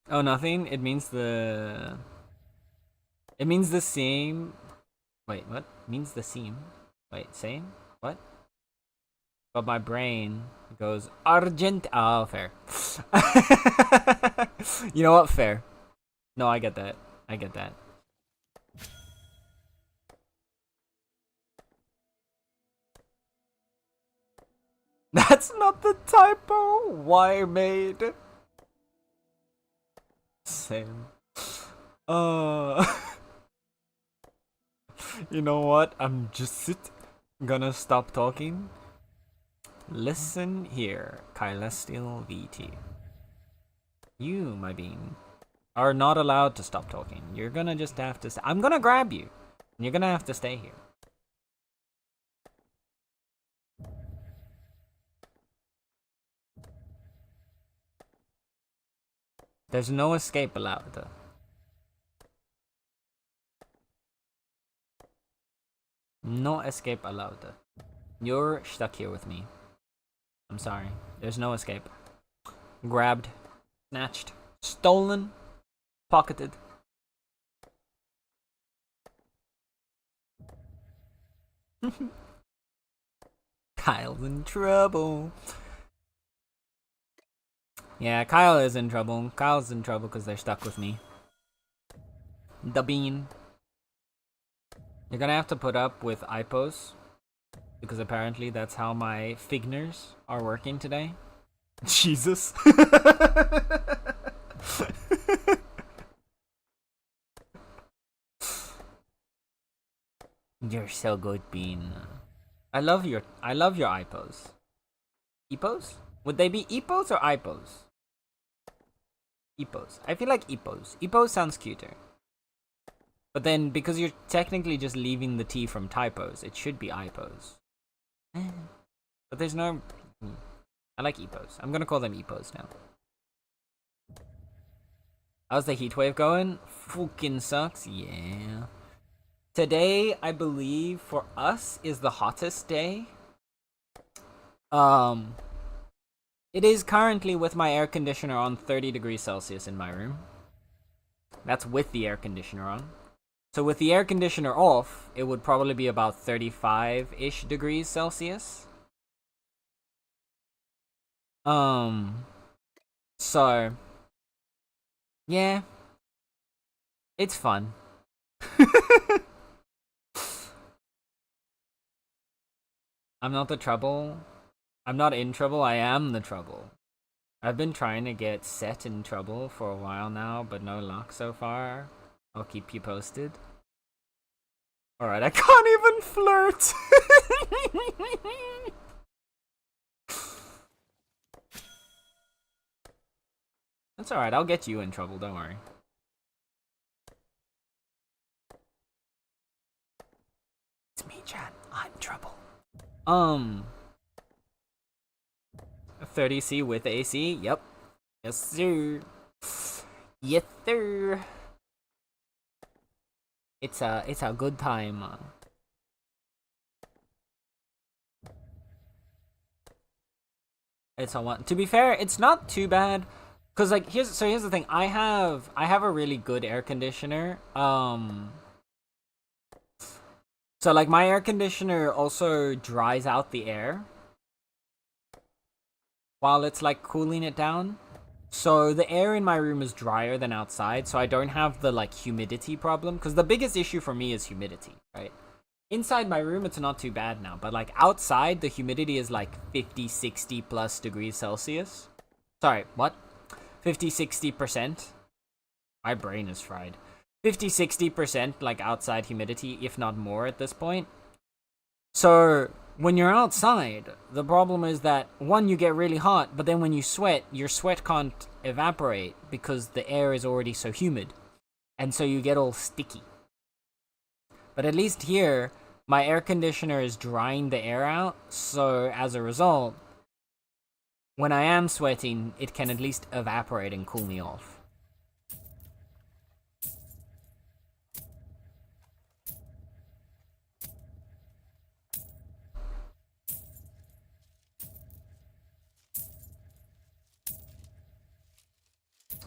Oh, nothing? It means the same. Wait, what? Means the same. Wait, same? What? But my brain goes Argent. Oh, fair. You know what? Fair. No, I get that. I get that. That's not the typo Wire made. Same. You know what? I'm just gonna stop talking. Listen here, Kyla Steele VT. You, my bean, are not allowed to stop talking. You're gonna just have to. I'm gonna grab you. You're gonna have to stay here. There's no escape allowed, though. No escape allowed. You're stuck here with me. I'm sorry. There's no escape. Grabbed, snatched, stolen, pocketed. Kyle's in trouble. Yeah, Kyle is in trouble. Kyle's in trouble because they're stuck with me. The bean. You're gonna have to put up with IPOs. Because apparently that's how my figures are working today. Jesus. You're so good, Bean. I love your IPOs. EPOs? Would they be EPOs or IPOs? EPOs. I feel like EPOs. EPOs sounds cuter. But then, because you're technically just leaving the T from typos, it should be IPOs. But there's no... I like EPOs. I'm gonna call them EPOs now. How's the heat wave going? Fucking sucks. Yeah. Today, I believe, for us, is the hottest day. Um, it is currently with my air conditioner on 30 degrees Celsius in my room. That's with the air conditioner on. So with the air conditioner off, it would probably be about 35-ish degrees Celsius. So, yeah, it's fun. I'm not the trouble. I'm not in trouble, I am the trouble. I've been trying to get set in trouble for a while now, but no luck so far. I'll keep you posted. Alright, I can't even flirt! That's alright, I'll get you in trouble, don't worry. It's me, chat. I'm trouble. 30C with AC? Yep. Yes, sir. Yes, sir. It's a good time. It's a one. To be fair, it's not too bad. Cause like here's the thing. I have a really good air conditioner. So like my air conditioner also dries out the air while it's like cooling it down. So the air in my room is drier than outside, so I don't have the like humidity problem. Cause the biggest issue for me is humidity, right? Inside my room, it's not too bad now, but like outside, the humidity is like 50, 60 plus degrees Celsius. Sorry, what? 50, 60%. My brain is fried. 50, 60% like outside humidity, if not more at this point. So when you're outside, the problem is that one, you get really hot, but then when you sweat, your sweat can't evaporate because the air is already so humid. And so you get all sticky. But at least here, my air conditioner is drying the air out, so as a result, when I am sweating, it can at least evaporate and cool me off.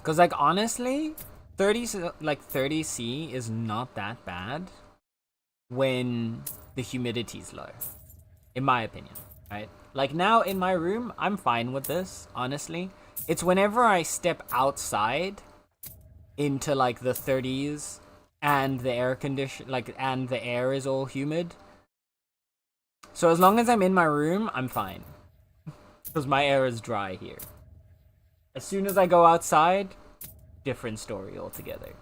Cause like honestly, 30C is not that bad when the humidity's low, in my opinion, right? Like now in my room, I'm fine with this, honestly. It's whenever I step outside into like the 30s and the air condition, like, and the air is all humid. So as long as I'm in my room, I'm fine. Because my air is dry here. As soon as I go outside, different story altogether.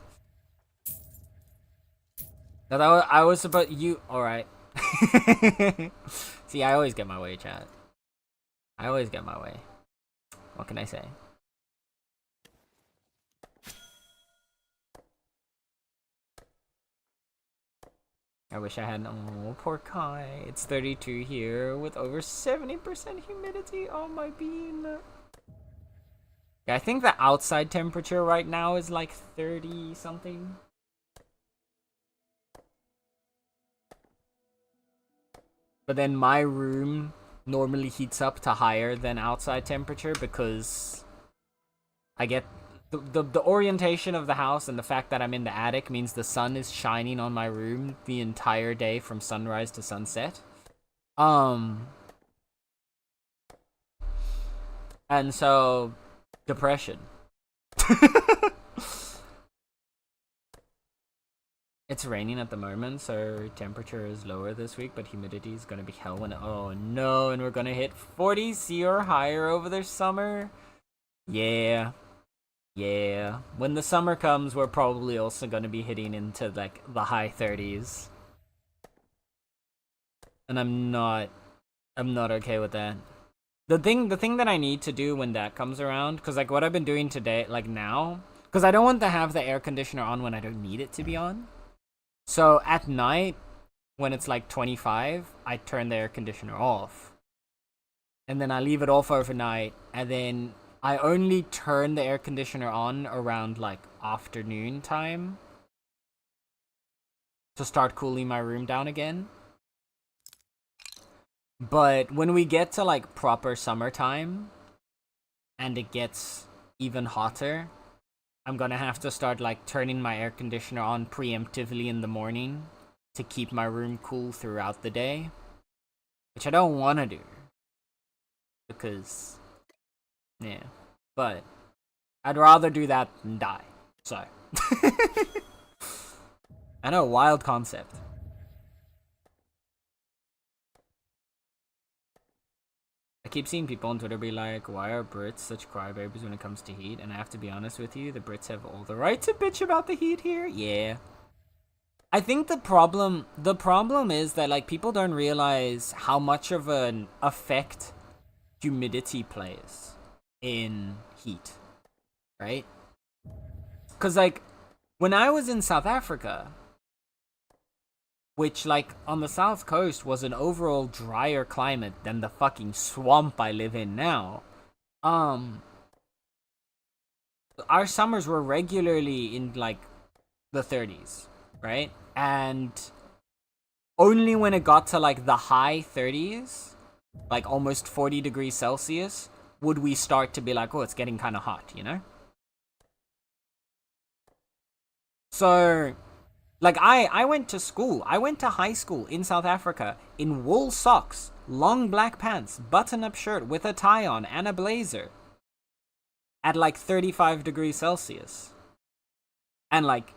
Now I was supposed you. All right. See, I always get my way, chat. I always get my way. What can I say? I wish I had. Oh, poor Kai. It's 32 here with over 70% humidity on my bean. Yeah, I think the outside temperature right now is like 30 something. But then my room normally heats up to higher than outside temperature because I get the orientation of the house and the fact that I'm in the attic means the sun is shining on my room the entire day from sunrise to sunset. And so depression. It's raining at the moment, so temperature is lower this week, but humidity is gonna be hell when oh no, and we're gonna hit 40C or higher over the summer. Yeah. Yeah. When the summer comes, we're probably also gonna be hitting into like the high 30s. And I'm not okay with that. The thing that I need to do when that comes around, because like what I've been doing today, like now, because I don't want to have the air conditioner on when I don't need it to be on. So at night, when it's like 25, I turn the air conditioner off. And then I leave it off overnight, and then I only turn the air conditioner on around like afternoon time. to start cooling my room down again. But when we get to like proper summertime and it gets even hotter, I'm gonna have to start like turning my air conditioner on preemptively in the morning to keep my room cool throughout the day, which I don't want to do because, yeah, but I'd rather do that than die. So, I know, wild concept. I keep seeing people on Twitter be like, why are Brits such crybabies when it comes to heat? And I have to be honest with you, the Brits have all the right to bitch about the heat here. Yeah. I think the problem is that like people don't realize how much of an effect humidity plays in heat, right? Because like when I was in South Africa, which like on the south coast was an overall drier climate than the fucking swamp I live in now, our summers were regularly in like the 30s, right? And only when it got to like the high 30s, like almost 40 degrees Celsius, would we start to be like, oh, it's getting kind of hot, you know? So, like, I went to school. I went to high school in South Africa in wool socks, long black pants, button-up shirt with a tie on, and a blazer. At like 35 degrees Celsius. And like,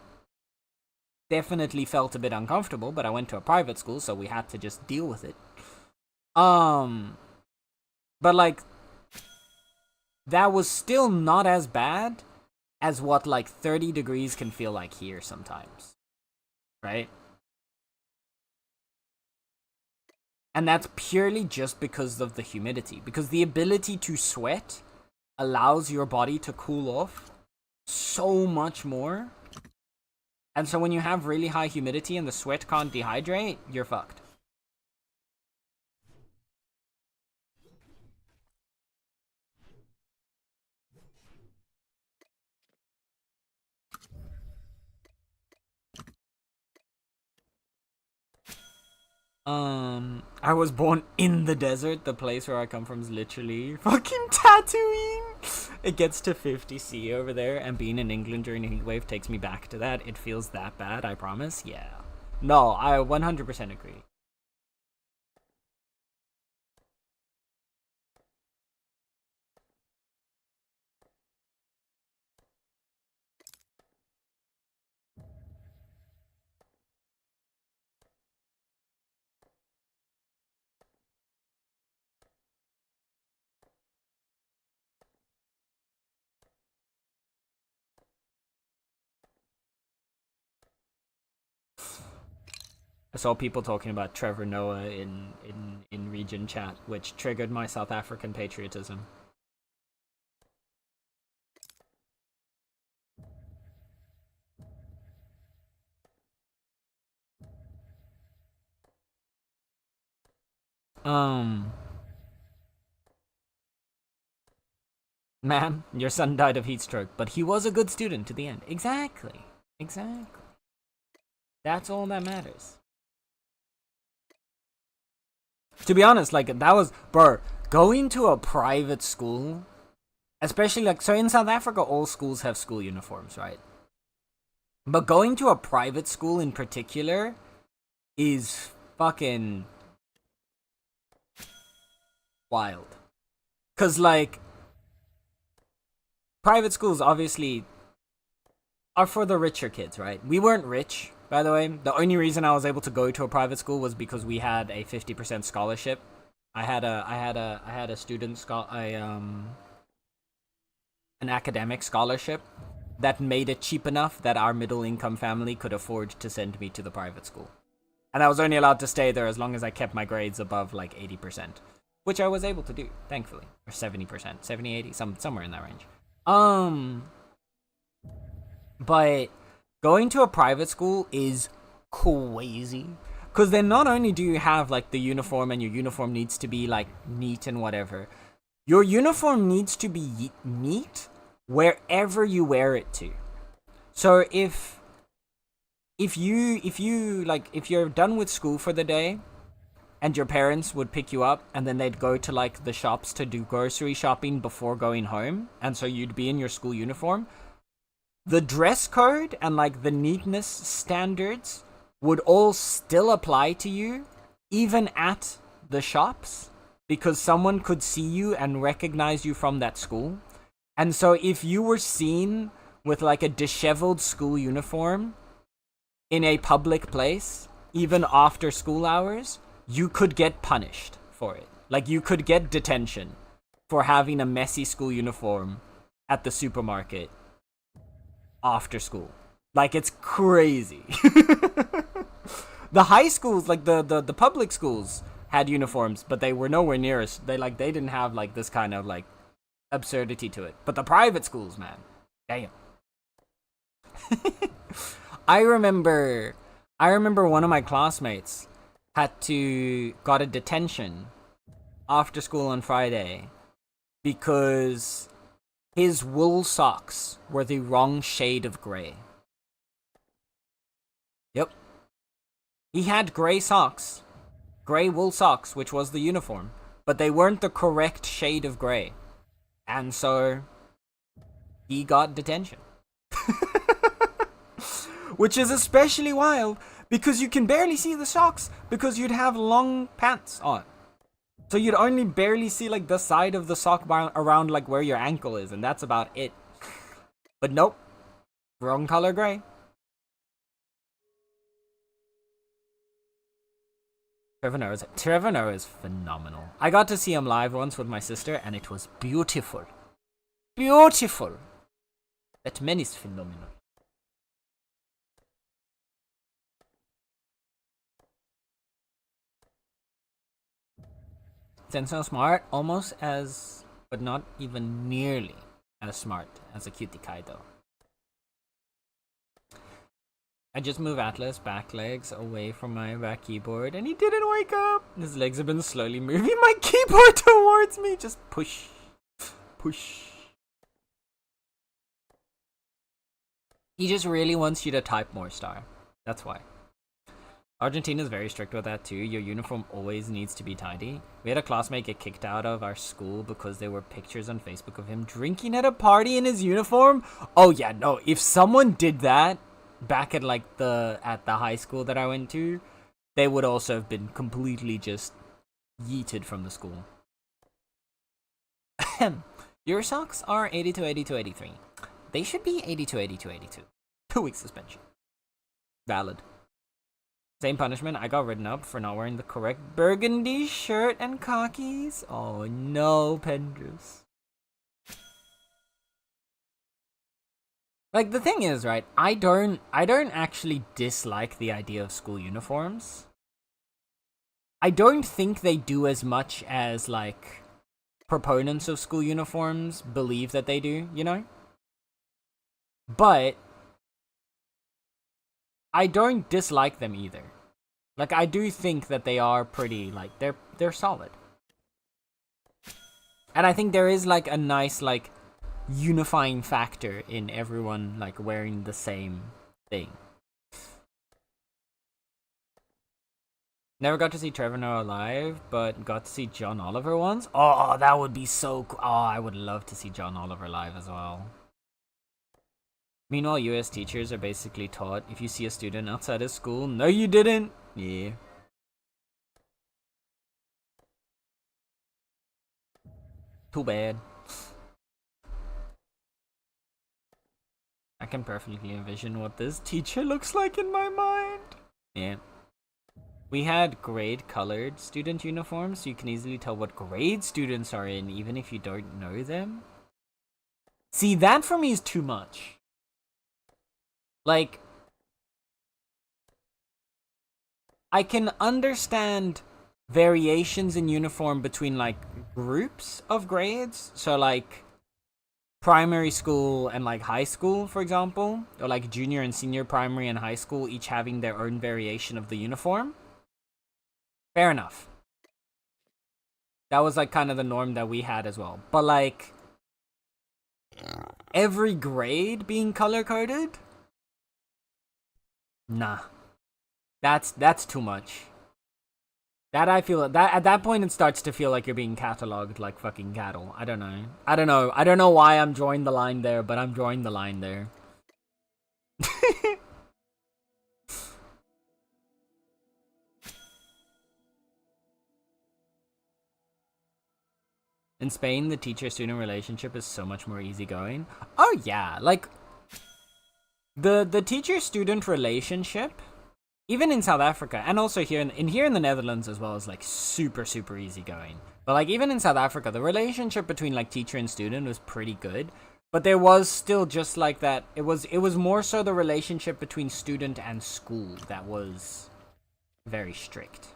definitely felt a bit uncomfortable, but I went to a private school, so we had to just deal with it. But like, that was still not as bad as what like 30 degrees can feel like here sometimes. Right? And that's purely just because of the humidity. Because the ability to sweat allows your body to cool off so much more. And so when you have really high humidity and the sweat can't dehydrate, you're fucked. I was born in the desert. The place where I come from is literally fucking Tatooine. It gets to 50°C over there, and being in England during a heat wave takes me back to that. It feels that bad, I promise. Yeah. No, I 100% agree. I saw people talking about Trevor Noah in region chat, which triggered my South African patriotism. Man, your son died of heat stroke, but he was a good student to the end. Exactly. Exactly. That's all that matters. To be honest, like, that was, bro, going to a private school, especially, like, so in South Africa, all schools have school uniforms, right? But going to a private school in particular is fucking wild. Because, like, private schools obviously are for the richer kids, right? We weren't rich, by the way. The only reason I was able to go to a private school was because we had a 50% scholarship. I had a student an academic scholarship that made it cheap enough that our middle income family could afford to send me to the private school. And I was only allowed to stay there as long as I kept my grades above like 80%, which I was able to do, thankfully. Or 70%, 70, 80, somewhere in that range. But going to a private school is crazy. Because then not only do you have like the uniform, and your uniform needs to be like neat and whatever, your uniform needs to be neat wherever you wear it to. So if if you're done with school for the day, and your parents would pick you up, and then they'd go to like the shops to do grocery shopping before going home, and so you'd be in your school uniform, the dress code and like the neatness standards would all still apply to you, even at the shops, because someone could see you and recognize you from that school. And so if you were seen with like a disheveled school uniform in a public place, even after school hours, you could get punished for it. Like, you could get detention for having a messy school uniform at the supermarket after school. Like, it's crazy. The high schools, like the public schools, had uniforms, but they were nowhere near us. They didn't have like this kind of like absurdity to it. But the private schools, man, damn. I remember one of my classmates got a detention after school on Friday because his wool socks were the wrong shade of gray. Yep. He had gray socks. Gray wool socks, which was the uniform. But they weren't the correct shade of gray. And so he got detention. Which is especially wild because you can barely see the socks because you'd have long pants on. So you'd only barely see like the side of the sock around like where your ankle is, and that's about it. But nope. Wrong color gray. Trevor Noah is phenomenal. I got to see him live once with my sister, and it was beautiful. Beautiful. That man is phenomenal. Senso smart, almost as, but not even nearly as smart as a cutie Kaido. I just moved Atlas' back legs away from my back keyboard, and he didn't wake up. His legs have been slowly moving my keyboard towards me. Just push. Push. He just really wants you to type more, Star. That's why. Argentina is very strict with that too. Your uniform always needs to be tidy. We had a classmate get kicked out of our school because there were pictures on Facebook of him drinking at a party in his uniform. Oh yeah, no. If someone did that back at like the high school that I went to, they would also have been completely just yeeted from the school. Your socks are 82, 82, 83. They should be 82, 82, 82. 2 weeks suspension. Valid. Same punishment, I got written up for not wearing the correct burgundy shirt and khakis. Oh no, Pendrus. Like, the thing is, right, I don't actually dislike the idea of school uniforms. I don't think they do as much as, like, proponents of school uniforms believe that they do, you know? But I don't dislike them either. Like, I do think that they are pretty, like, they're solid. And I think there is, like, a nice, like, unifying factor in everyone, like, wearing the same thing. Never got to see Trevor Noah live, but got to see John Oliver once. Oh, that would be so cool. Oh, I would love to see John Oliver live as well. Meanwhile, US teachers are basically taught, if you see a student outside of school, no you didn't. Yeah. Too bad. I can perfectly envision what this teacher looks like in my mind. Yeah. We had grade-colored student uniforms, so you can easily tell what grade students are in, even if you don't know them. See, that for me is too much. Like, I can understand variations in uniform between, like, groups of grades. So, like, primary school and, like, high school, for example. Or, like, junior and senior primary and high school, each having their own variation of the uniform. Fair enough. That was, like, kind of the norm that we had as well. But, like, every grade being color-coded? Nah. That's too much. That I feel that at that point it starts to feel like you're being cataloged like fucking cattle. I don't know. I don't know why I'm drawing the line there, but I'm drawing the line there. In Spain, the teacher-student relationship is so much more easygoing. Oh yeah, like the teacher-student relationship, even in South Africa, and also here in the Netherlands as well, is like super easygoing. But like even in South Africa, the relationship between like teacher and student was pretty good. But there was still just like that. It was more so the relationship between student and school that was very strict.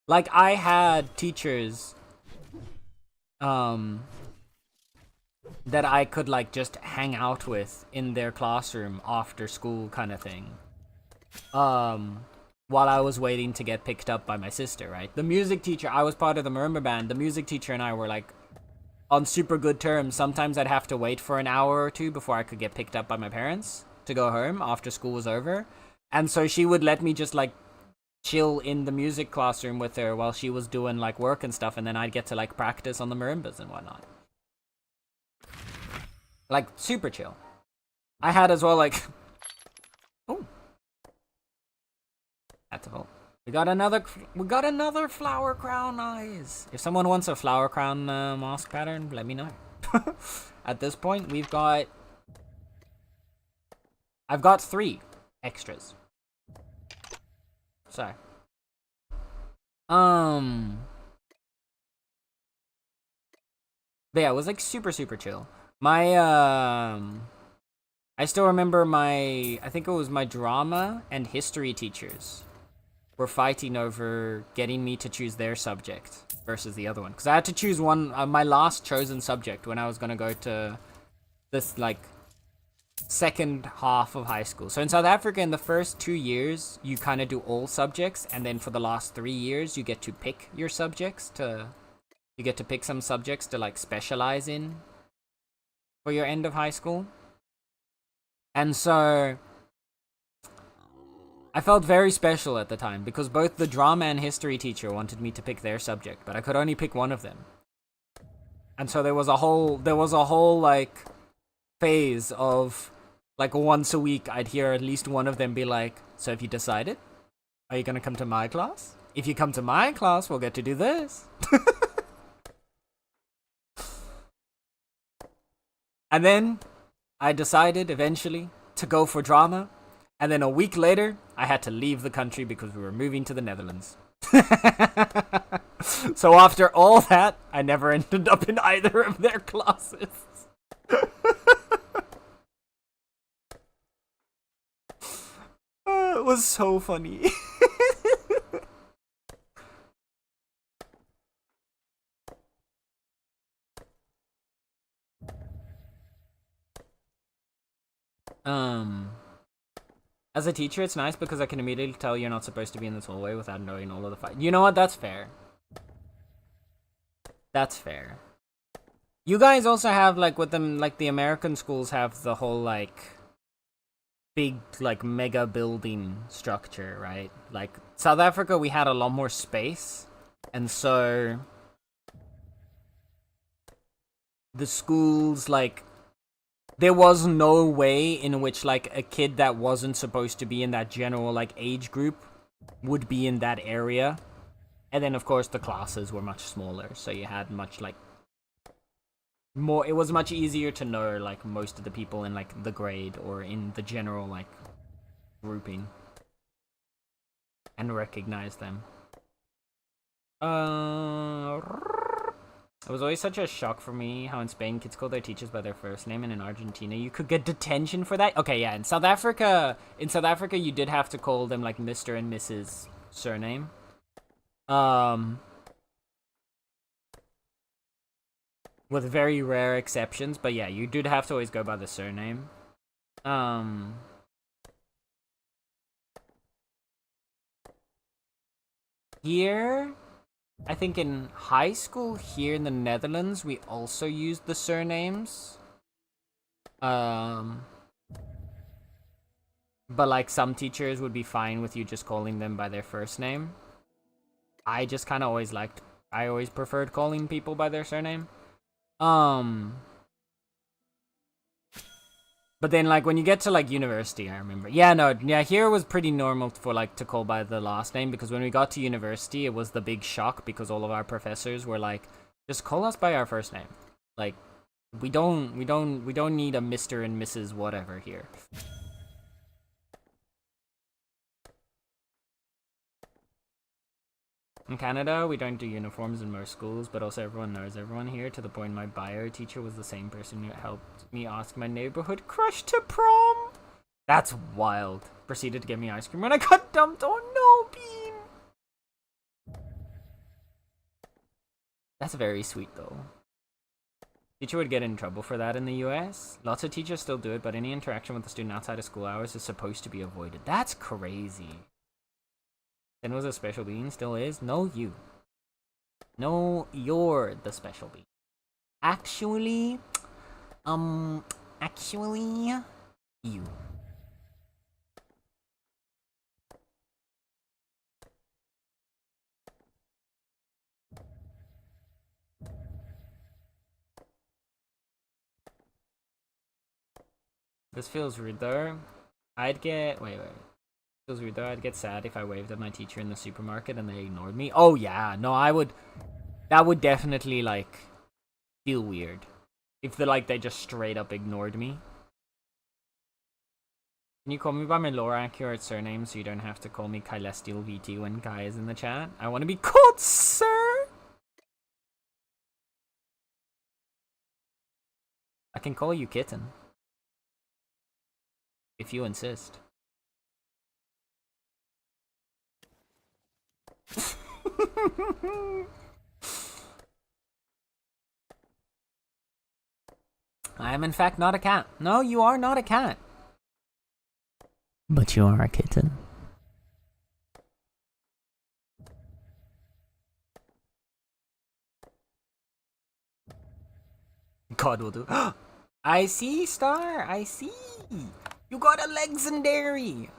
Like I had teachers that I could like just hang out with in their classroom after school kind of thing. While I was waiting to get picked up by my sister, right? The music teacher, I was part of the marimba band. The music teacher and I were like on super good terms. Sometimes I'd have to wait for an hour or two before I could get picked up by my parents to go home after school was over. And so she would let me just like chill in the music classroom with her while she was doing like work and stuff, and then I'd get to like practice on the marimbas and whatnot. Like super chill. I had as well like oh, that's a vote. We got another flower crown eyes. If someone wants a flower crown mask pattern, let me know. At this point, I've got 3 extras. So, but yeah, it was like super chill. My I still remember I think it was my drama and history teachers were fighting over getting me to choose their subject versus the other one. Because I had to choose one, my last chosen subject when I was going to go to this, like, second half of high school. So in South Africa, in the first 2 years, you kind of do all subjects. And then for the last 3 years, you get to pick your subjects you get to pick some subjects to, like, specialize in for your end of high school. And so I felt very special at the time because both the drama and history teacher wanted me to pick their subject, but I could only pick one of them. And so there was a whole like phase of like once a week I'd hear at least one of them be like, "So have you decided? Are you going to come to my class? If you come to my class, we'll get to do this." And then I decided eventually to go for drama. And then a week later, I had to leave the country because we were moving to the Netherlands. So after all that, I never ended up in either of their classes. It was so funny. As a teacher, it's nice because I can immediately tell you're not supposed to be in this hallway without knowing all of the fight. You know what? That's fair. That's fair. You guys also have, like, with them, like, the American schools have the whole, like, big, like, mega building structure, right? Like, South Africa, we had a lot more space. And so the schools, like, there was no way in which, like, a kid that wasn't supposed to be in that general, like, age group would be in that area. And then, of course, the classes were much smaller, so you had much, like, more... It was much easier to know, like, most of the people in, like, the grade or in the general, like, grouping. And recognize them. It was always such a shock for me how in Spain kids call their teachers by their first name, and in Argentina you could get detention for that. Okay, yeah, in South Africa you did have to call them like Mr. and Mrs. surname. With very rare exceptions, but yeah, you did have to always go by the surname. Here, I think in high school here in the Netherlands, we also used the surnames. But like some teachers would be fine with you just calling them by their first name. I just kind of always I always preferred calling people by their surname. But then, like, when you get to, like, university, I remember. Yeah, no, yeah, here it was pretty normal for, like, to call by the last name, because when we got to university, it was the big shock, because all of our professors were like, just call us by our first name. Like, we don't need a Mr. and Mrs. whatever here. In Canada, we don't do uniforms in most schools, but also everyone knows everyone here, to the point my bio teacher was the same person who helped me ask my neighborhood crush to prom. That's wild. Proceeded to give me ice cream when I got dumped. Oh no, Bean! That's very sweet, though. Teacher would get in trouble for that in the US. Lots of teachers still do it, but any interaction with the student outside of school hours is supposed to be avoided. That's crazy. Then was a special bean, still is. No, you. No, you're the special bean. Actually, you. This feels rude though. Wait. Feels weird though. I'd get sad if I waved at my teacher in the supermarket and they ignored me. Oh yeah, no, I would. That would definitely like feel weird if they just straight up ignored me. Can you call me by my lore accurate surname so you don't have to call me Kylestial VT when Kai is in the chat? I want to be called Sir. I can call you Kitten if you insist. I am in fact not a cat. No, you are not a cat. But you are a kitten. God will do. I see, Star. I see. You got a legendary.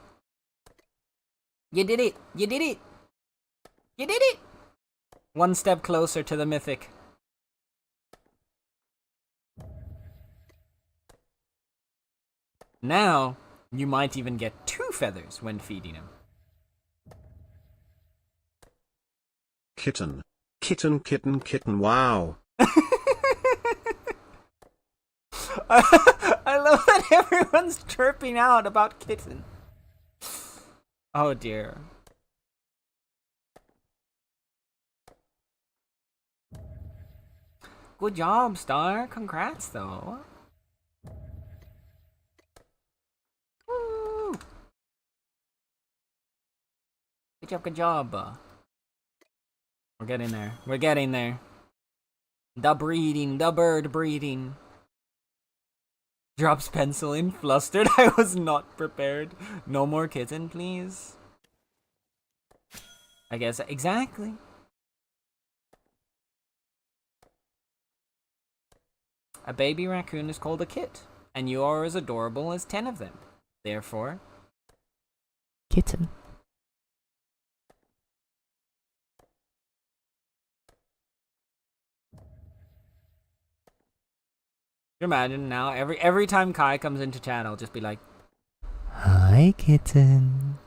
You did it. You did it. You did it. One step closer to the mythic. Now, you might even get 2 feathers when feeding him. Kitten. Kitten, kitten, kitten, wow. I love that everyone's chirping out about Kitten. Oh dear. Good job, Star. Congrats, though. Woo. Good job. We're getting there. We're getting there. The breeding, the bird breeding. Drops pencil in, flustered. I was not prepared. No more kitten, please. I guess, exactly. A baby raccoon is called a kit, and you are as adorable as 10 of them. Therefore, kitten. Imagine now, every time Kai comes into chat, I'll just be like, "Hi, kitten."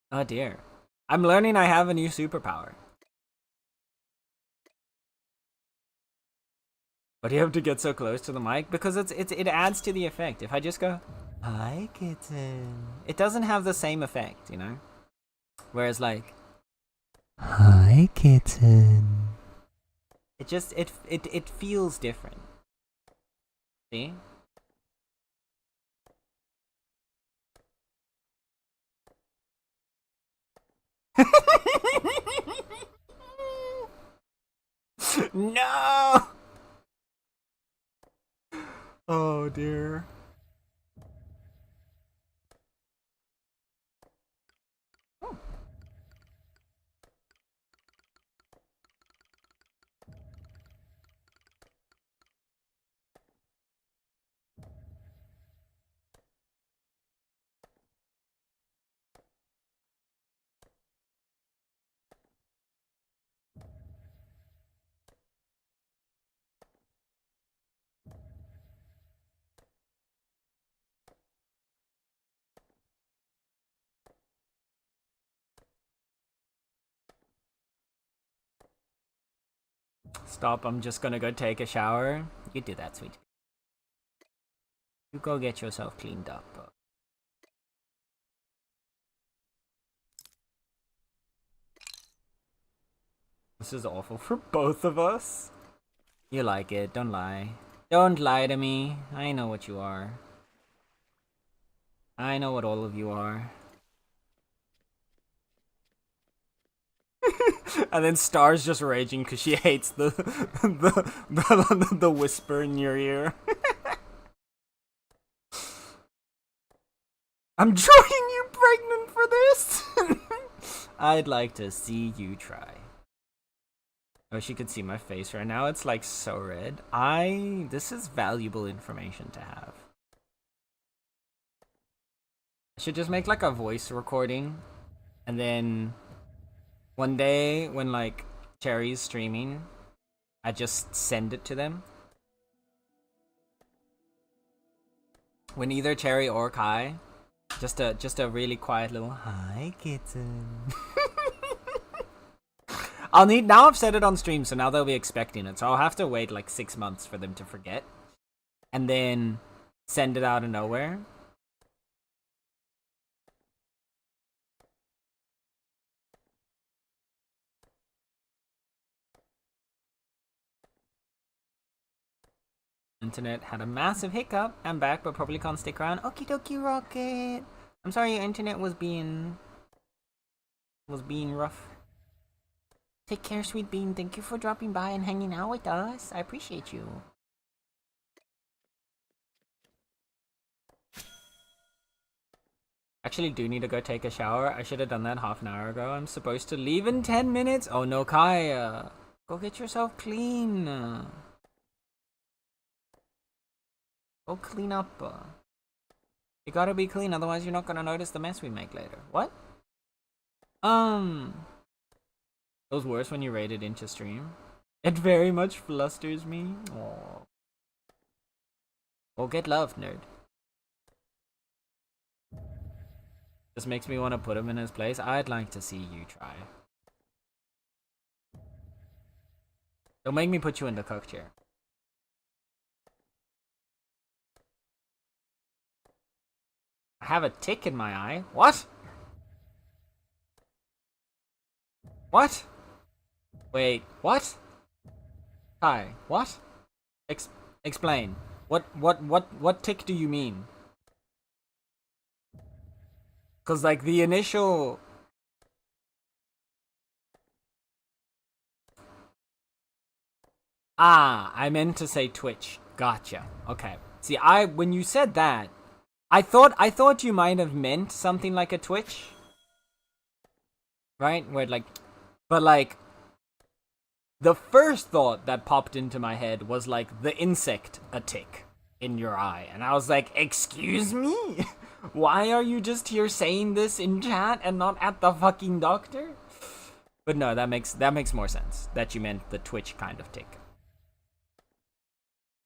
Oh dear. I'm learning I have a new superpower. But you have to get so close to the mic because it adds to the effect. If I just go, "Hi, kitten," it doesn't have the same effect, you know? Whereas like, "Hi, kitten," it just it feels different. See? No! Oh dear. Stop, I'm just gonna go take a shower. You do that, sweet. You go get yourself cleaned up. This is awful for both of us. You like it, don't lie. Don't lie to me. I know what you are. I know what all of you are. And then Star's just raging because she hates the whisper in your ear. I'm drawing you pregnant for this. I'd like to see you try. I wish you could see my face right now. It's like so red. This is valuable information to have. I should just make like a voice recording, and then one day when like Cherry's streaming, I just send it to them. When either Cherry or Kai, just a really quiet little hi kitten. Now I've said it on stream, so now they'll be expecting it. So I'll have to wait like 6 months for them to forget, and then send it out of nowhere. Internet had a massive hiccup. I'm back, but probably can't stick around. Okie dokie, Rocket. I'm sorry your internet was being rough. Take care, sweet bean. Thank you for dropping by and hanging out with us. I appreciate you. Actually do need to go take a shower. I should have done that half an hour ago. I'm supposed to leave in 10 minutes. Oh no, Kai. Go get yourself clean. Go clean up. You gotta be clean, otherwise you're not gonna notice the mess we make later. What? It was worse when you raided into stream. It very much flusters me. Aww. Well, get love, nerd. This makes me want to put him in his place. I'd like to see you try. Don't make me put you in the cook chair. I have a tick in my eye. What? What? Wait, what? Hi, what? Explain. What tick do you mean? Cause like the initial... Ah, I meant to say Twitch. Gotcha. Okay. See, when you said that, I thought you might have meant something like a Twitch. Right? Where like, but like, the first thought that popped into my head was like the insect a tick in your eye. And I was like, excuse me? Why are you just here saying this in chat and not at the fucking doctor? But no, that makes more sense. That you meant the Twitch kind of tick.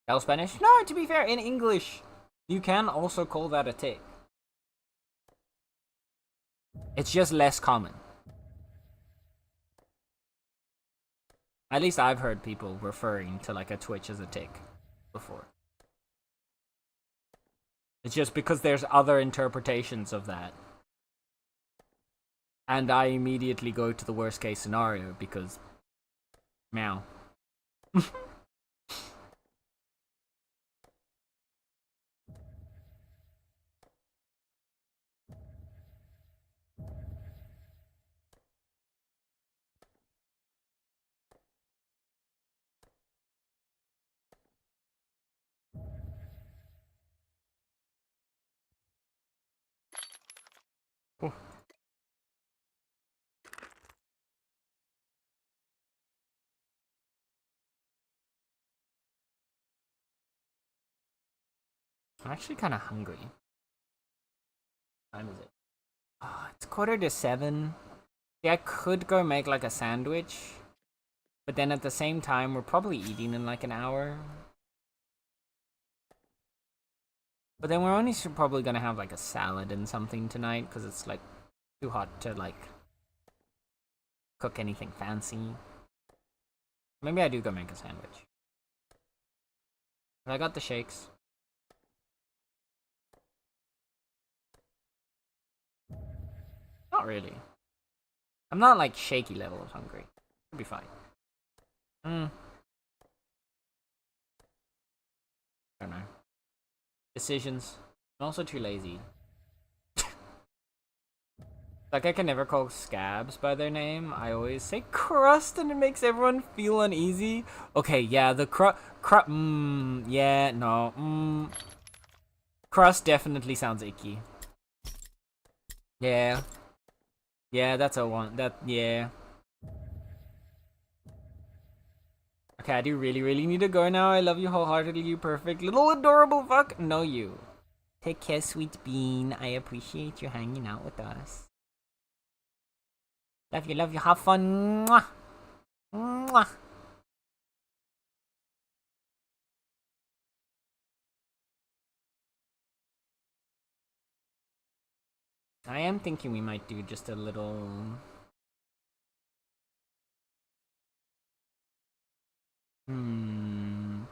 El Spanish? No, to be fair, in English, you can also call that a tick. It's just less common. At least I've heard people referring to like a twitch as a tick before. It's just because there's other interpretations of that. And I immediately go to the worst case scenario because... meow. Oh. I'm actually kind of hungry. What time is it? Oh, it's 7:15. Yeah, I could go make like a sandwich, but then at the same time, we're probably eating in like an hour. But then we're only probably gonna have like a salad and something tonight because it's like too hot to like cook anything fancy. Maybe I do go make a sandwich. But I got the shakes. Not really. I'm not like shaky level of hungry. It'll be fine. Don't know. Decisions. I'm also too lazy. Like, I can never call scabs by their name. I always say crust and it makes everyone feel uneasy. Okay, yeah, the yeah, no, crust definitely sounds icky. Yeah. Yeah, that's a one. Yeah. Okay, I do really need to go now. I love you wholeheartedly, you perfect little adorable fuck. No, you. Take care, sweet bean. I appreciate you hanging out with us. Love you, have fun. Mwah. Mwah. I am thinking we might do just a little... Hmm.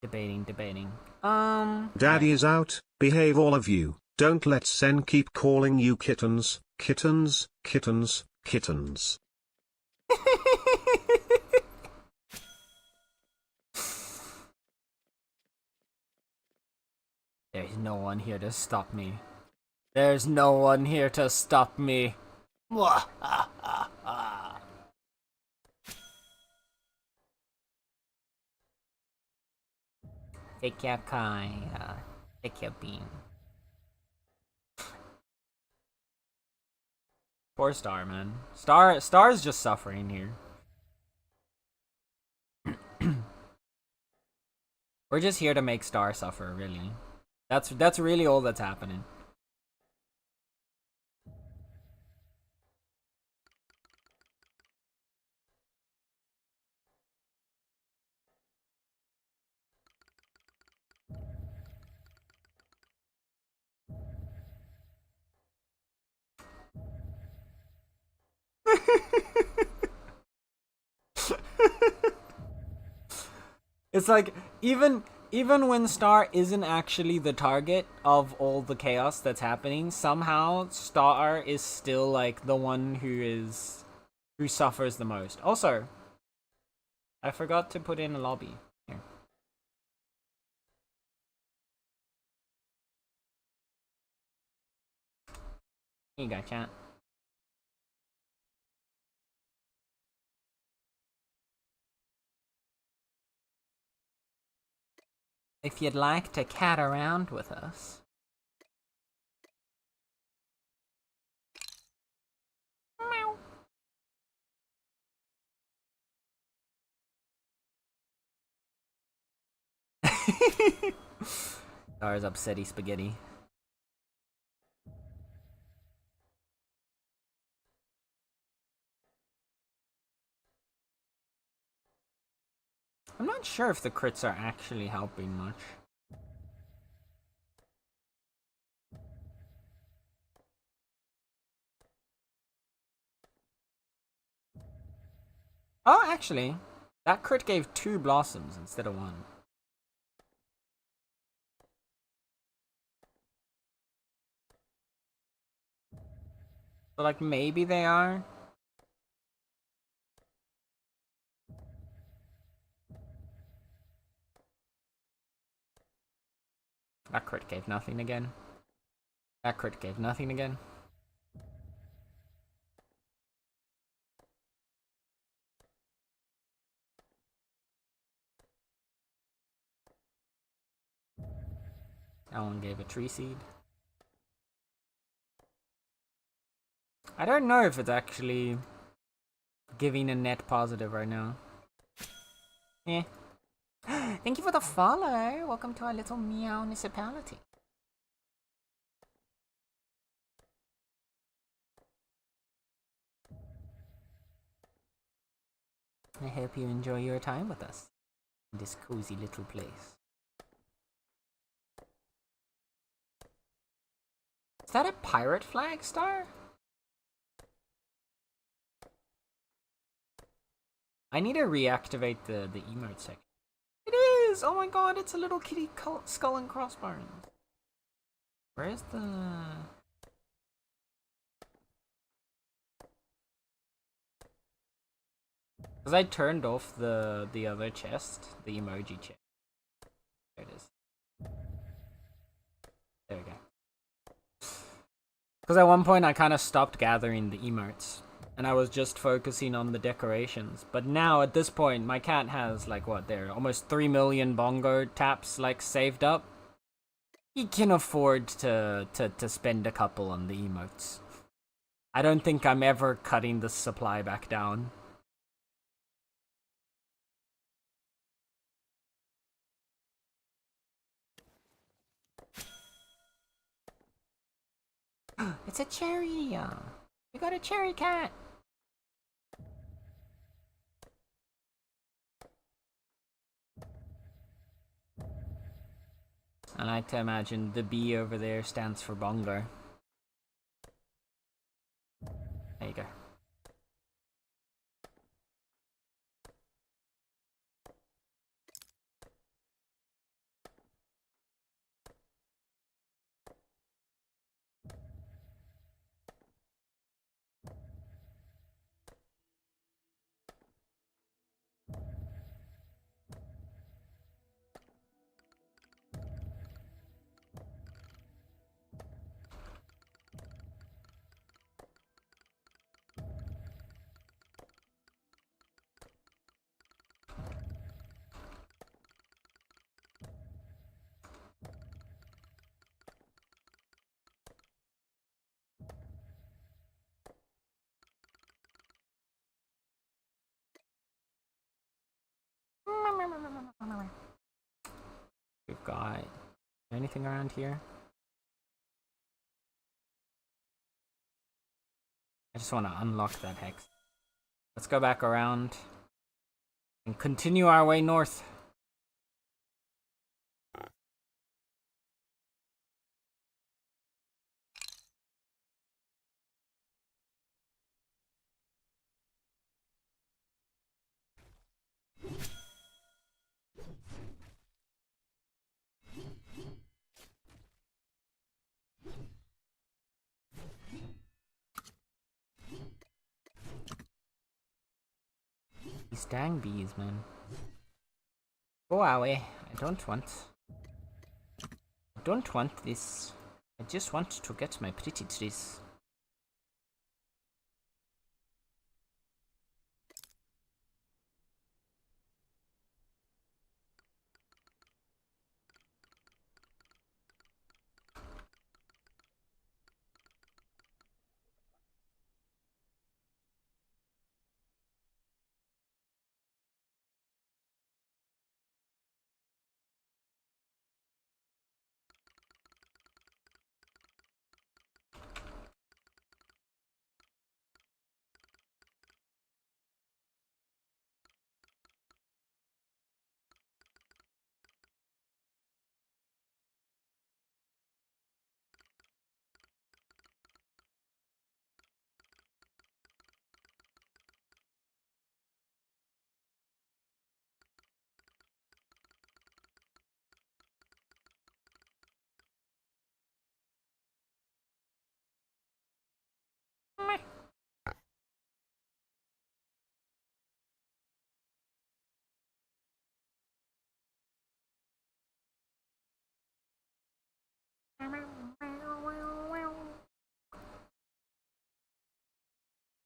Debating. Daddy is out, behave all of you. Don't let Sen keep calling you kittens, kittens, kittens, kittens. There's no one here to stop me. There's no one here to stop me. Take your Kai. Take your bean. Poor Star, man. Star's just suffering here. We're just here to make Star suffer, really. That's really all that's happening. It's like even when Star isn't actually the target of all the chaos that's happening, somehow Star is still like the one who suffers the most. Also, I forgot to put in a lobby. Here. Here you go, chat. If you'd like to cat around with us. Meow. Star's upsetty spaghetti. I'm not sure if the crits are actually helping much. Oh, actually, that crit gave 2 blossoms instead of 1. So, like, maybe they are. That crit gave nothing again. That crit gave nothing again. That one gave a tree seed. I don't know if it's actually giving a net positive right now. Eh. Thank you for the follow. Welcome to our little Meownicipality. I hope you enjoy your time with us in this cozy little place. Is that a pirate flag star? I need to reactivate the emote section. It is! Oh my god, it's a little kitty skull and crossbones. Where's the... Because I turned off the other chest, the emoji chest. There it is. There we go. Because at one point I kind of stopped gathering the emotes. And I was just focusing on the decorations. But now, at this point, my cat has, like, what, there? Almost 3 million bongo taps, like, saved up. He can afford to spend a couple on the emotes. I don't think I'm ever cutting the supply back down. It's a cherry! You got a cherry cat! I like to imagine the B over there stands for bongo. There you go. We've got anything around here? I just want to unlock that hex. Let's go back around and continue our way north. These dang bees, man. Go away. I don't want this. I just want to get my pretty trees.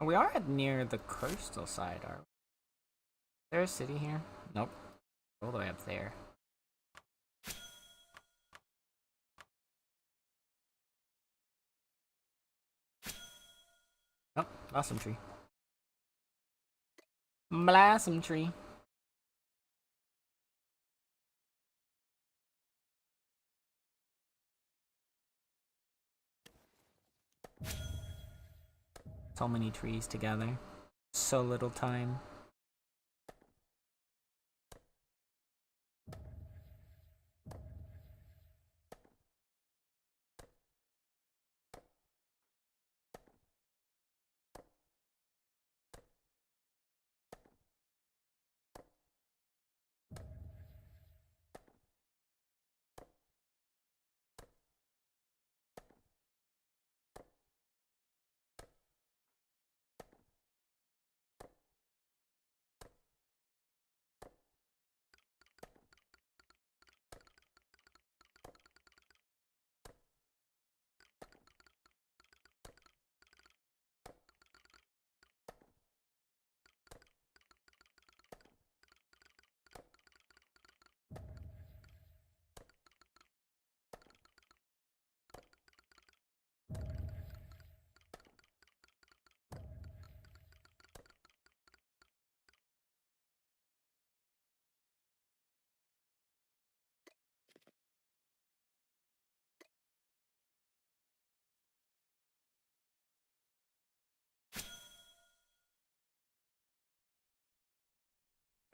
We are at near the coastal side, are we? Is there a city here? Nope. All the way up there. Oh, blossom tree. Blossom tree. So many trees together. So little time.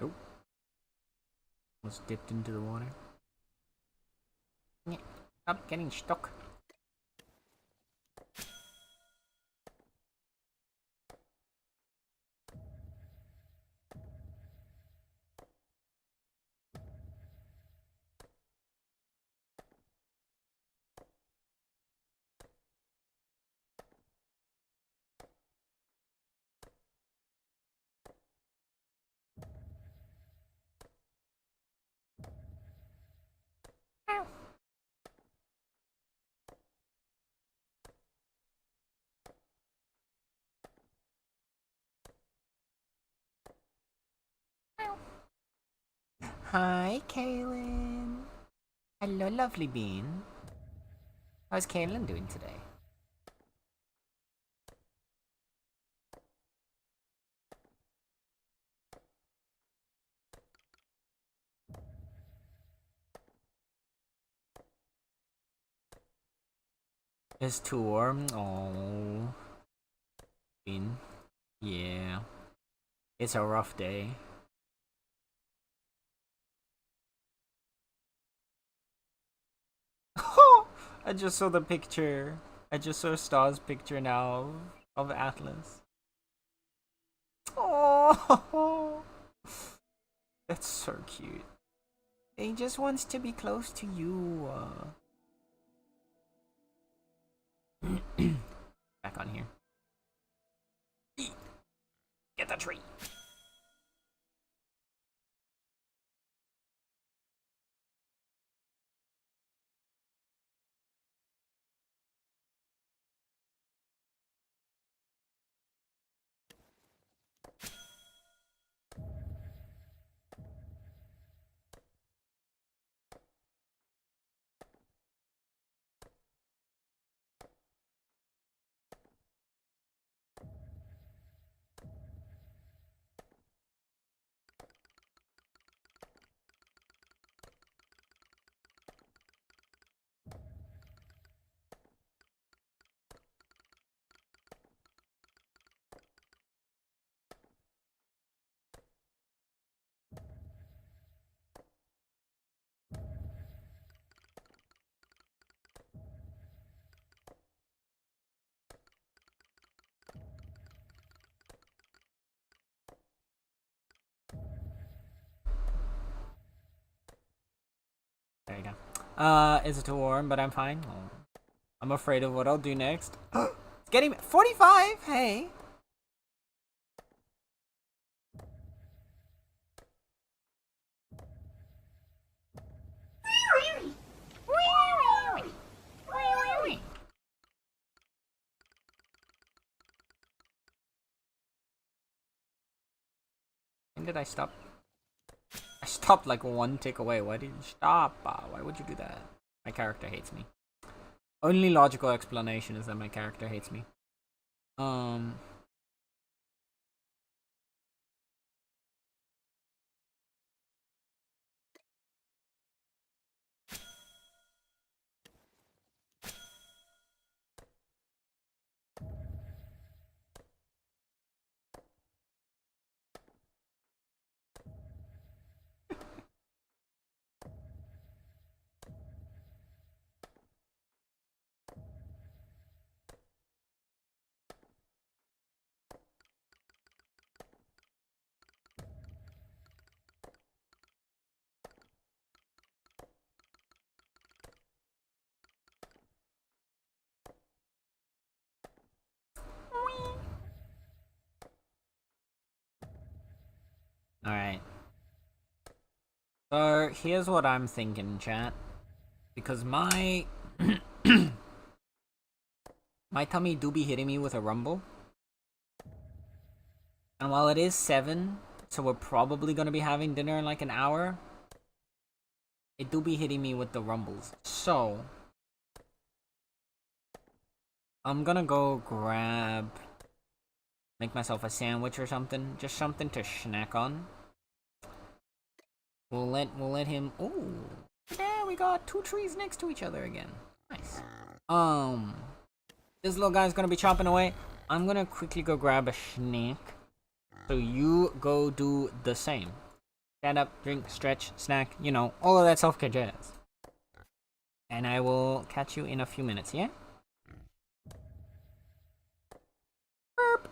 Oh. Almost dipped into the water. Stop getting stuck. Hi, Kaylin. Hello, lovely bean. How's Kaylin doing today? It's too warm. Oh, bean. Yeah, it's a rough day. I just saw the picture. I just saw Star's picture now of Atlas. Oh, that's so cute. He just wants to be close to you. Back on here. Get the tree. There you go. It's too warm, but I'm fine. Oh, I'm afraid of what I'll do next. It's getting 45. Hey. did I stop? I stopped like one tick away. Why did you stop? Why would you do that? My character hates me. Only logical explanation is that my character hates me. Alright. So, here's what I'm thinking, chat. Because my... my tummy do be hitting me with a rumble. And while it is 7, so we're probably gonna be having dinner in like an hour, it do be hitting me with the rumbles. So... I'm gonna go grab... make myself a sandwich or something. Just something to snack on. We'll let him... Ooh. Yeah, we got 2 trees next to each other again. Nice. This little guy's gonna be chopping away. I'm gonna quickly go grab a snack. So you go do the same. Stand up, drink, stretch, snack, you know, all of that self-care jazz. And I will catch you in a few minutes, yeah? Burp.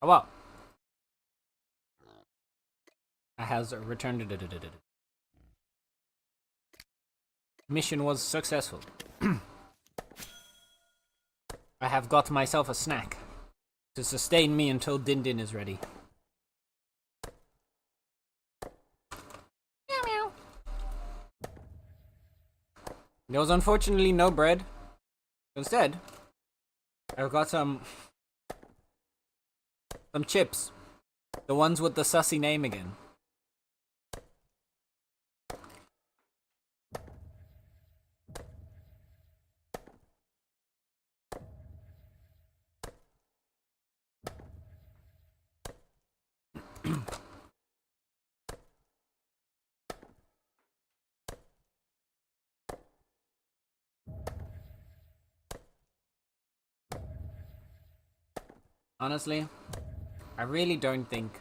Oh well. I has returned. Mission was successful. I have got myself a snack to sustain me until Din Din is ready. Meow meow. There was unfortunately no bread. Instead, I've got some chips. The ones with the sussy name again. Honestly, I really don't think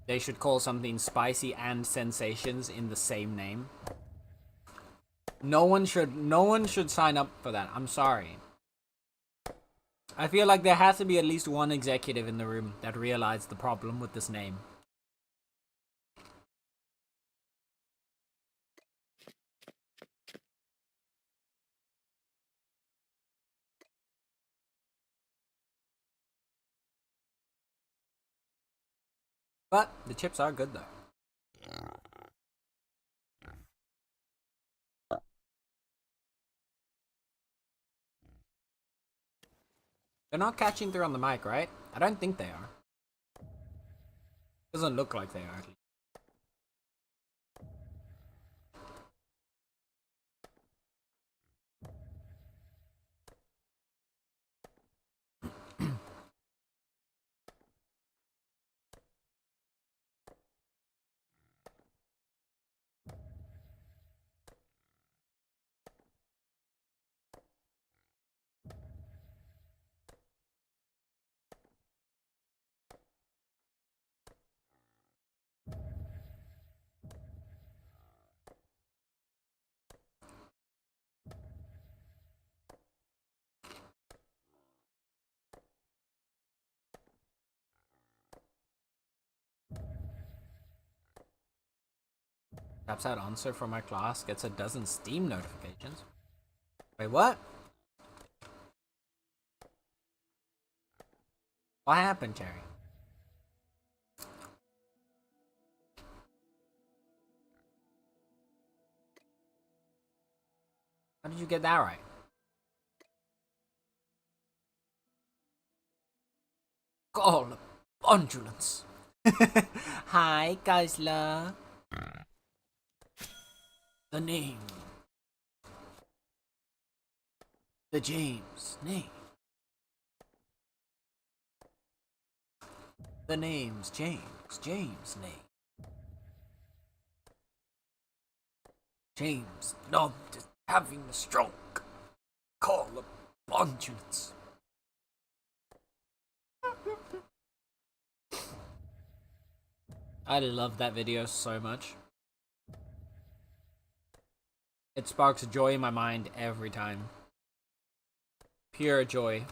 they should call something spicy and sensations in the same name. No one should sign up for that. I'm sorry. I feel like there has to be at least one executive in the room that realized the problem with this name. But the chips are good though. They're not catching through on the mic, right? I don't think they are. Doesn't look like they are, at least. Taps out answer from my class, gets a dozen Steam notifications. Wait, what? What happened, Cherry? How did you get that right? Call ambulance. Hi, Geisler. The name. The James name. The name's James. James name. James numbed is having a stroke. Call ambulance. I love that video so much. It sparks joy in my mind every time. Pure joy.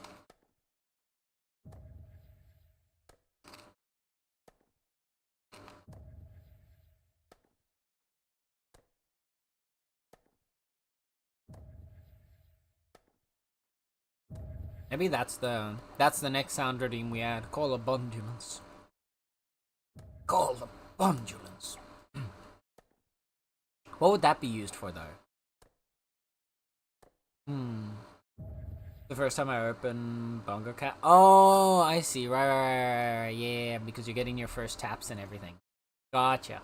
Maybe that's the next sound redeem we add. Call abundance. Call abundance. What would that be used for though? The first time I open Bongo Cat. Oh, I see. Right. Yeah, because you're getting your first taps and everything. Gotcha.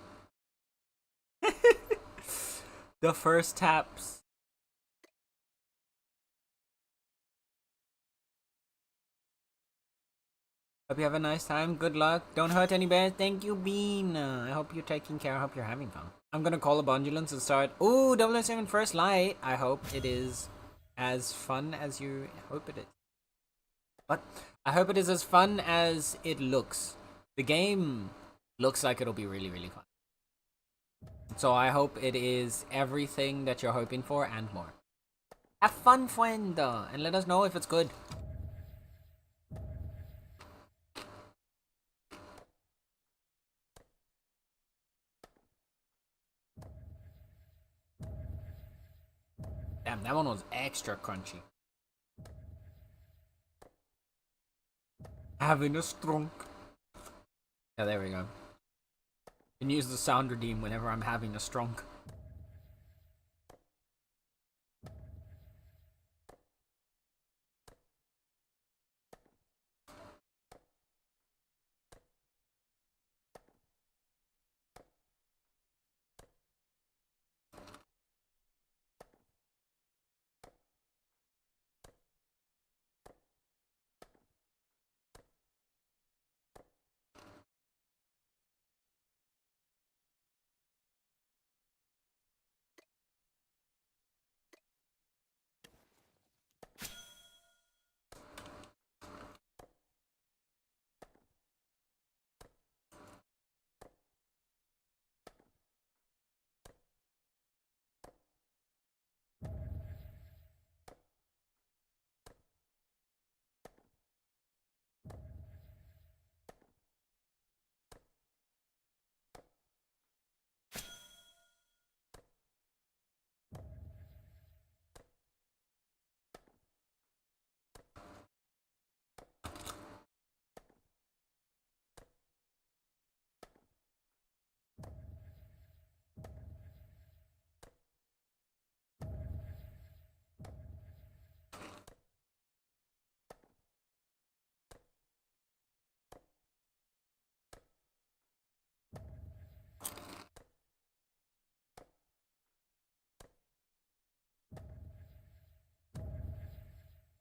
The first taps. Hope you have a nice time. Good luck. Don't hurt any bears. Thank you, Bean. I hope you're taking care. I hope you're having fun. I'm gonna call a ambulance and start. Ooh, 007 First Light. I hope it is as fun as you hope it is. But I hope it is as fun as it looks. The game looks like it'll be really, really fun. So I hope it is everything that you're hoping for and more. Have fun, friend, and let us know if it's good. Damn, that one was extra crunchy. Having a strunk. Yeah, there we go. And use the sound redeem whenever I'm having a strunk.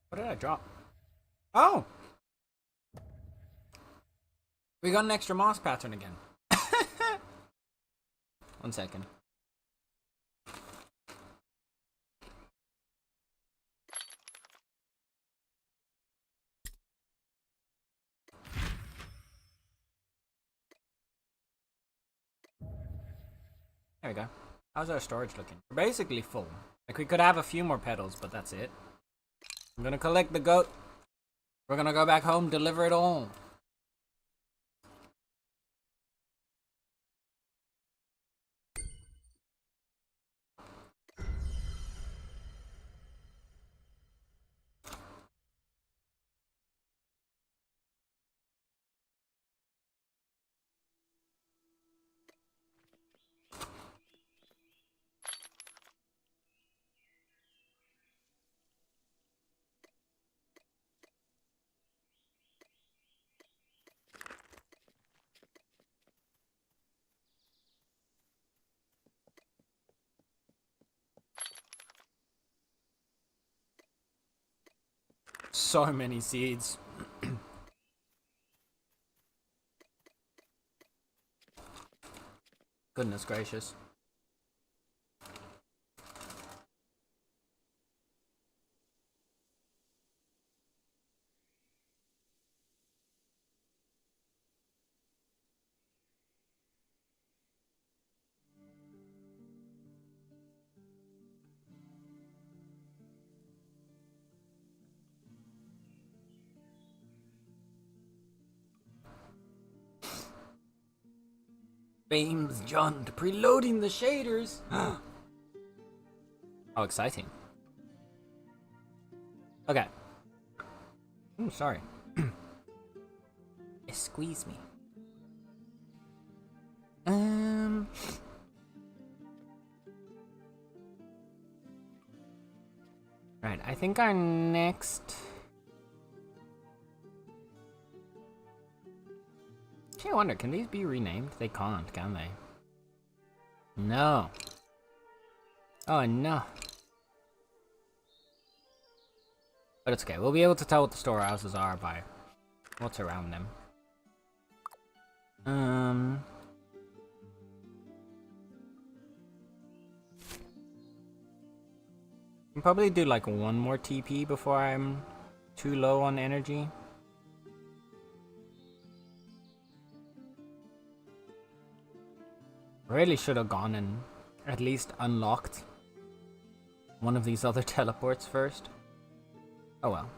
What did I drop? Oh! We got an extra moss pattern again. 1 second. There we go. How's our storage looking? We're basically full. Like, we could have a few more petals, but that's it. I'm gonna collect the goat. We're gonna go back home, deliver it all. So many seeds. Goodness gracious. Beams John preloading the shaders. How exciting. Okay. Oh, sorry. Squeeze me. Right, I think our next... Actually, I wonder, can these be renamed? They can't, can they? No. Oh, no. But it's okay. We'll be able to tell what the storehouses are by what's around them. I'll probably do like one more TP before I'm too low on energy. Really should have gone and at least unlocked one of these other teleports first. Oh well.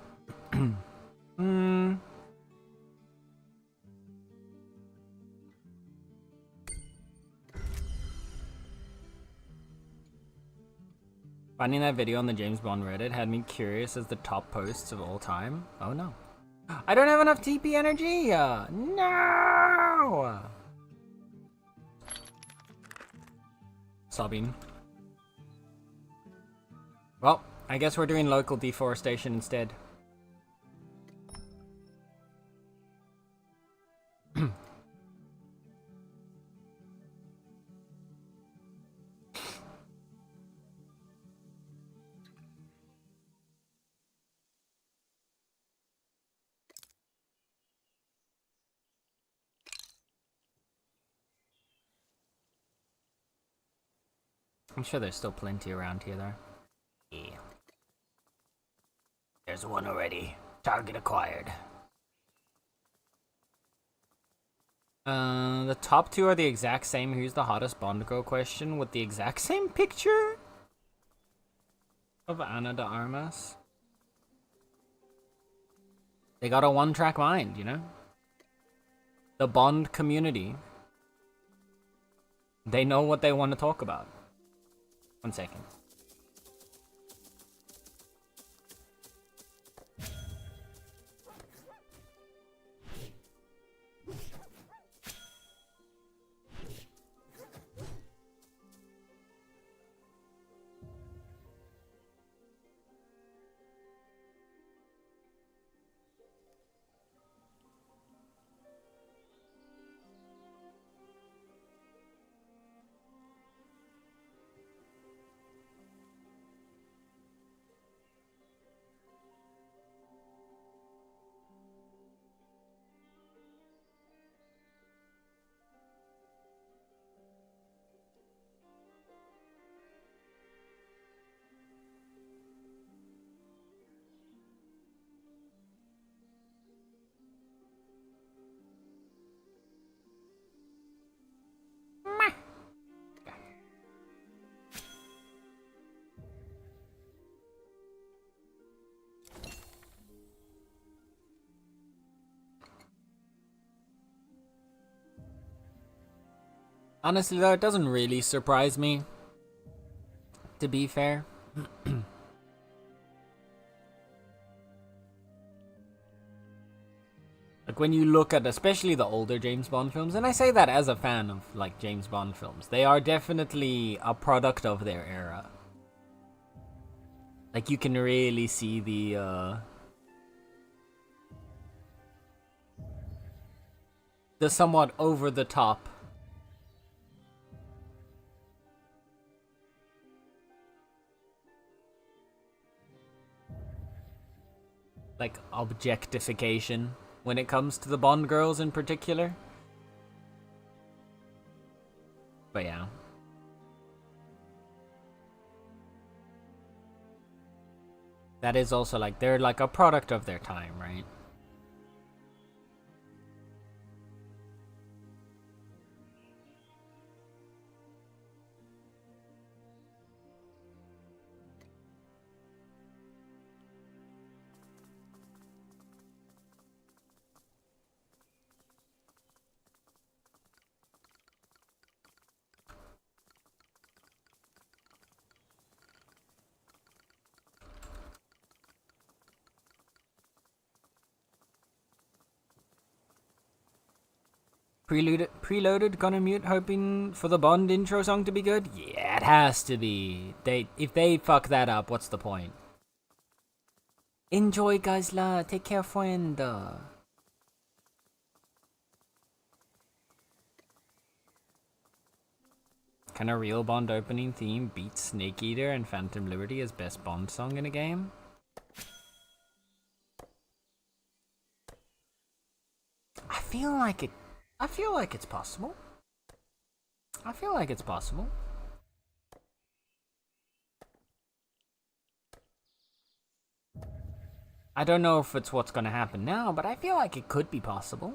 Finding that video on the James Bond Reddit had me curious as the top posts of all time. Oh no. I don't have enough TP energy! No! Sobbing. Well, I guess we're doing local deforestation instead. I'm sure there's still plenty around here, though. Yeah. There's one already. Target acquired. The top two are the exact same who's the hottest Bond girl question with the exact same picture of Ana de Armas. They got a one-track mind, you know? The Bond community. They know what they want to talk about. 1 second. Honestly though, it doesn't really surprise me, to be fair. Like when you look at especially the older James Bond films, and I say that as a fan of like James Bond films, they are definitely a product of their era. Like you can really see the somewhat over the top like objectification when it comes to the Bond girls in particular. But yeah. That is also like, they're like a product of their time, right? Preloaded, gonna mute, hoping for the Bond intro song to be good? Yeah, it has to be. If they fuck that up, what's the point? Enjoy, guys, la. Take care, friend. Can a real Bond opening theme beat Snake Eater and Phantom Liberty as best Bond song in a game? I feel like it's possible. I feel like it's possible. I don't know if it's what's gonna happen now, but I feel like it could be possible.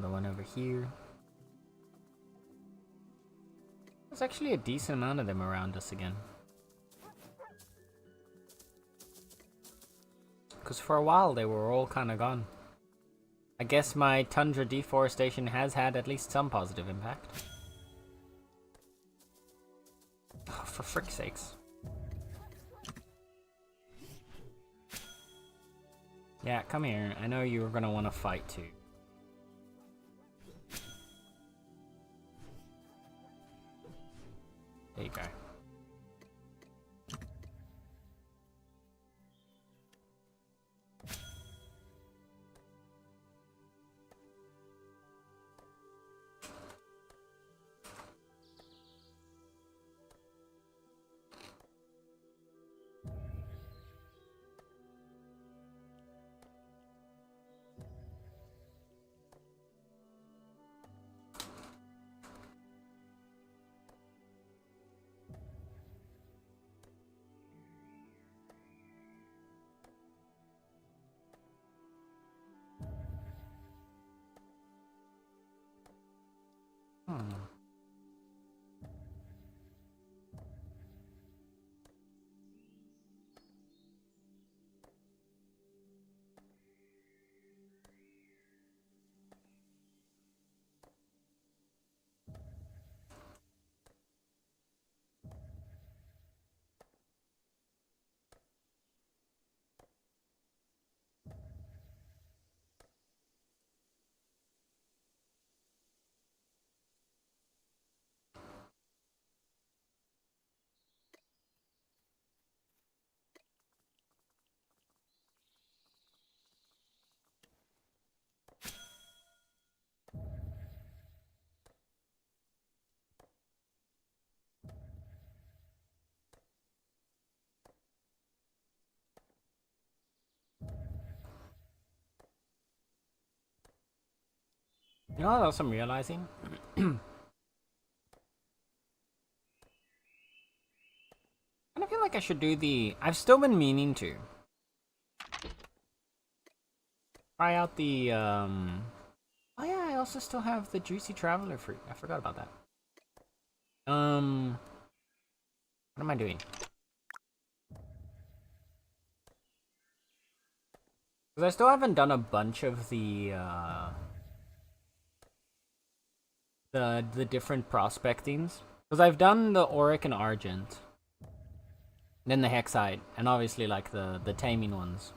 another one over here. There's actually a decent amount of them around us again. Because for a while they were all kind of gone. I guess my tundra deforestation has had at least some positive impact. Oh, for frick's sakes. Yeah, come here. I know you were gonna want to fight too. There you go. You know what else I'm realizing? I kind of feel like I should do the... I've still been meaning to try out the, Oh yeah, I also still have the Juicy Traveler fruit. I forgot about that. What am I doing? Because I still haven't done a bunch of the different prospectings. Because I've done the Auric and Argent. Then the Hexite, and obviously like the taming ones.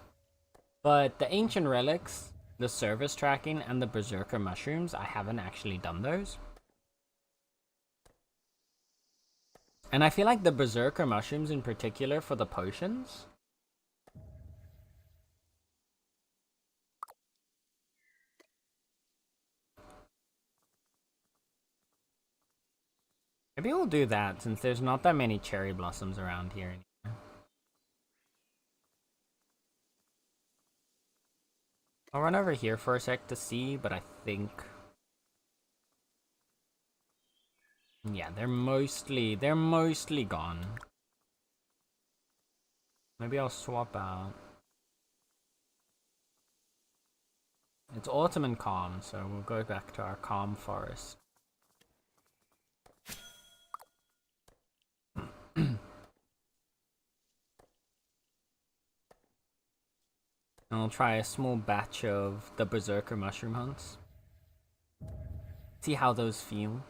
But the Ancient Relics, the Service Tracking, and the Berserker Mushrooms, I haven't actually done those. And I feel like the Berserker Mushrooms in particular for the potions. Maybe we'll do that since there's not that many cherry blossoms around here anymore. I'll run over here for a sec to see, but I think... yeah, they're mostly gone. Maybe I'll swap out. It's autumn and calm, so we'll go back to our calm forest. And I'll try a small batch of the Berserker Mushroom Hunts. See how those feel.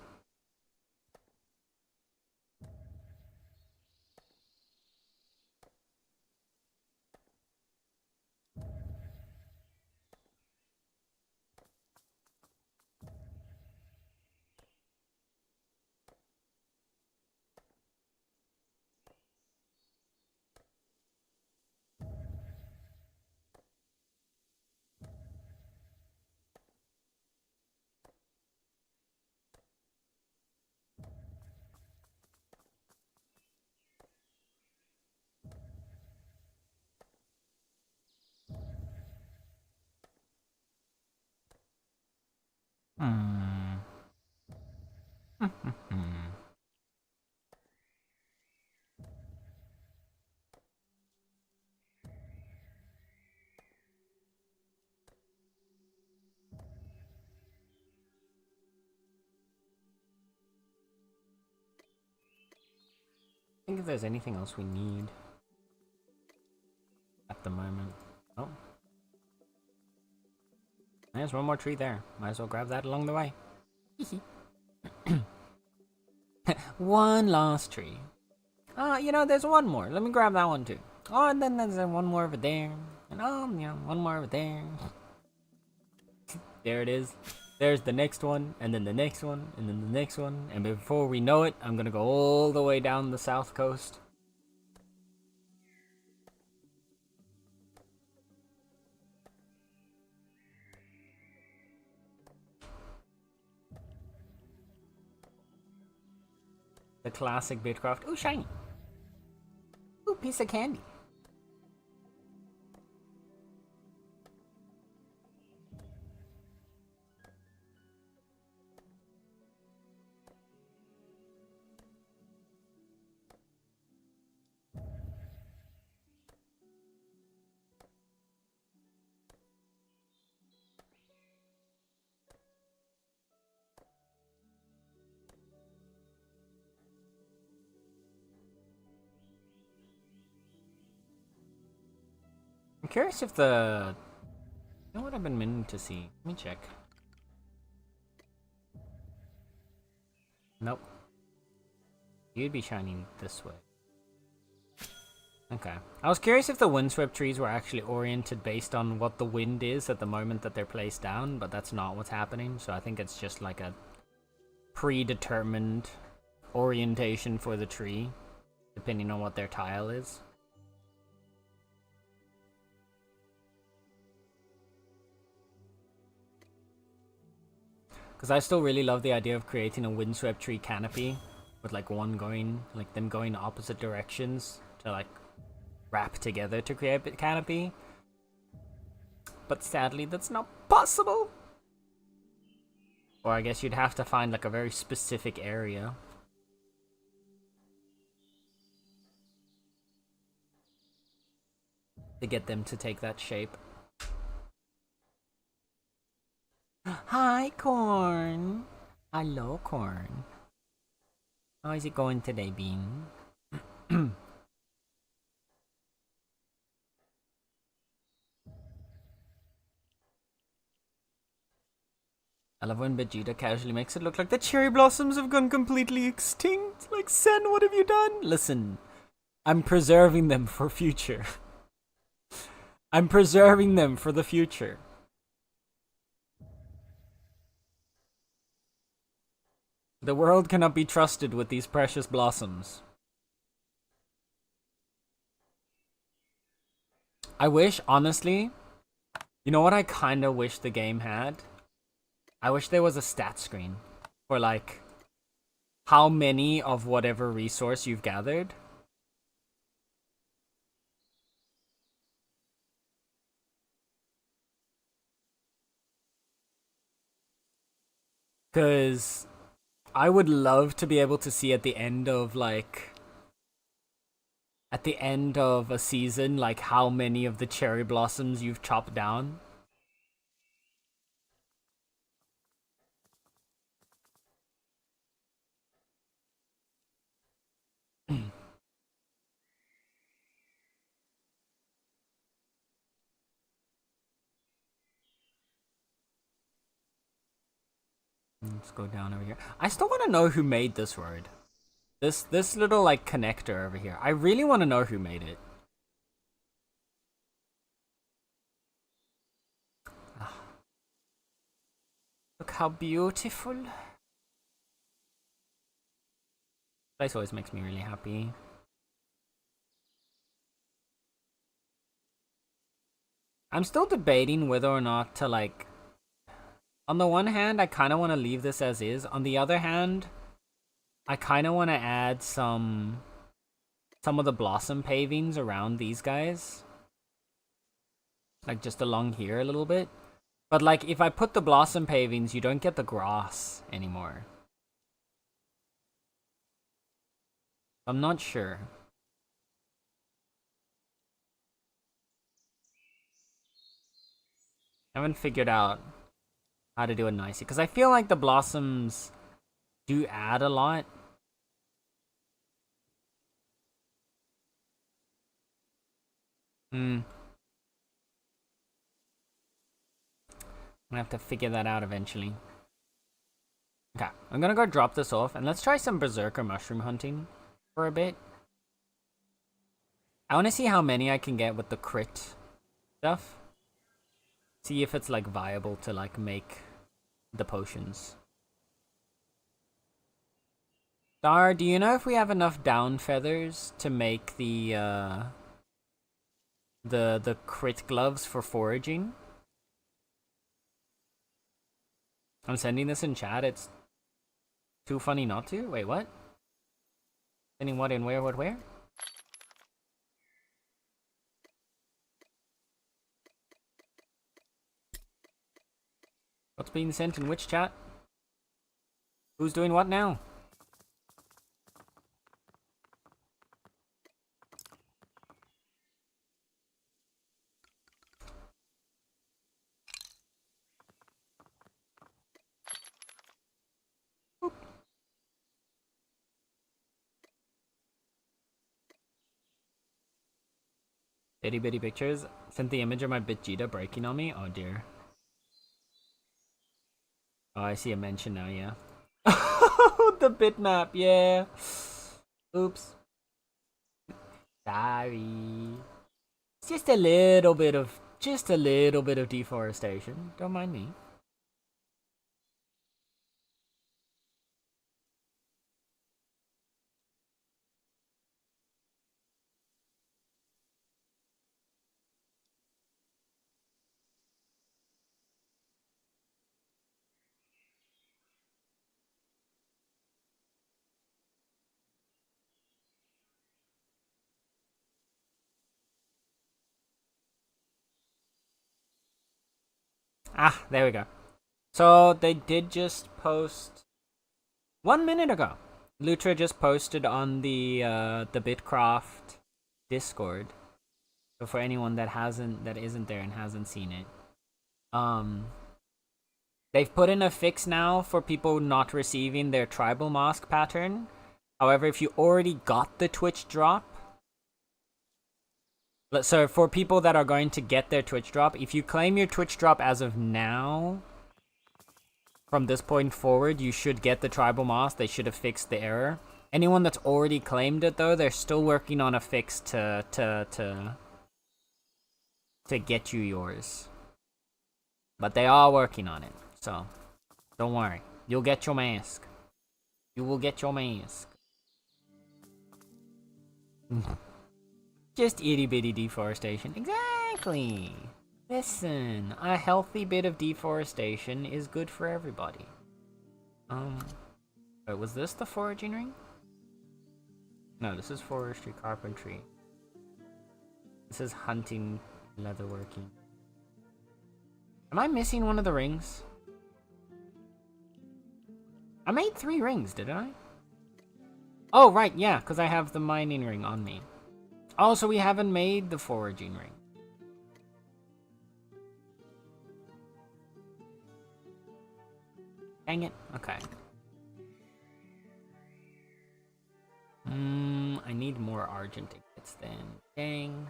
think if there's anything else we need at the moment. Oh. There's one more tree there. Might as well grab that along the way. One last tree. You know, there's one more. Let me grab that one too. Oh, and then there's one more over there. And one more over there. There it is. There's the next one, and then the next one, and then the next one. And before we know it, I'm gonna go all the way down the south coast. The classic Bitcraft. Ooh, shiny. Ooh, piece of candy. I'm curious if the... You know what I've been meaning to see? Let me check. Nope. You'd be shining this way. Okay. I was curious if the windswept trees were actually oriented based on what the wind is at the moment that they're placed down, but that's not what's happening, so I think it's just like a predetermined orientation for the tree, depending on what their tile is. Because I still really love the idea of creating a windswept tree canopy with like one going, like them going opposite directions to like wrap together to create a canopy. But sadly, that's not possible. Or I guess you'd have to find like a very specific area. To get them to take that shape. Hi, Corn. Hello, Corn. How is it going today, Bean? I love when Vegeta casually makes it look like the cherry blossoms have gone completely extinct. Like, Sen, what have you done? Listen, I'm preserving them for future. I'm preserving them for the future. The world cannot be trusted with these precious blossoms. I wish, honestly, you know what I kinda wish the game had? I wish there was a stat screen for like how many of whatever resource you've gathered. Because I would love to be able to see at the end of like... At the end of a season, like how many of the cherry blossoms you've chopped down. Let's go down over here. I still want to know who made this road. This little like connector over here. I really want to know who made it. Look how beautiful. Place always makes me really happy. I'm still debating whether or not to like... On the one hand, I kind of want to leave this as is. On the other hand, I kind of want to add some of the blossom pavings around these guys. Like just along here a little bit. But like if I put the blossom pavings, you don't get the grass anymore. I'm not sure. I haven't figured out how to do it nicely. Because I feel like the blossoms do add a lot. I'm gonna have to figure that out eventually. Okay, I'm gonna go drop this off, and let's try some berserker mushroom hunting for a bit. I want to see how many I can get with the crit stuff. See if it's like viable to like make the potions. Star, do you know if we have enough down feathers to make the crit gloves for foraging? I'm sending this in chat. It's too funny not to. Wait, what? Sending what in where? What where? What's being sent in which chat? Who's doing what now? Itty bitty pictures. Sent the image of my Bitjita breaking on me. Oh dear. Oh, I see a mention now, yeah. The bitmap, yeah. Oops. Sorry. It's just a little bit of deforestation. Don't mind me. Ah, there we go. So they did just post 1 minute ago. Lutra just posted on the Bitcraft Discord. So for anyone that isn't there and hasn't seen it, they've put in a fix now for people not receiving their tribal mask pattern. However, if you already got the Twitch drop, so for people that are going to get their Twitch drop, if you claim your Twitch drop as of now, from this point forward, you should get the tribal mask. They should have fixed the error. Anyone that's already claimed it, though, they're still working on a fix to get you yours. But they are working on it, so don't worry. You'll get your mask. You will get your mask. Just itty bitty deforestation. Exactly. Listen, a healthy bit of deforestation is good for everybody. Wait, was this the foraging ring? No, this is forestry, carpentry. This is hunting, leatherworking. Am I missing one of the rings? I made 3 rings, didn't I? Oh, right, yeah, because I have the mining ring on me. Oh, so we haven't made the foraging ring. Dang it. Okay. I need more argent tickets then. Dang.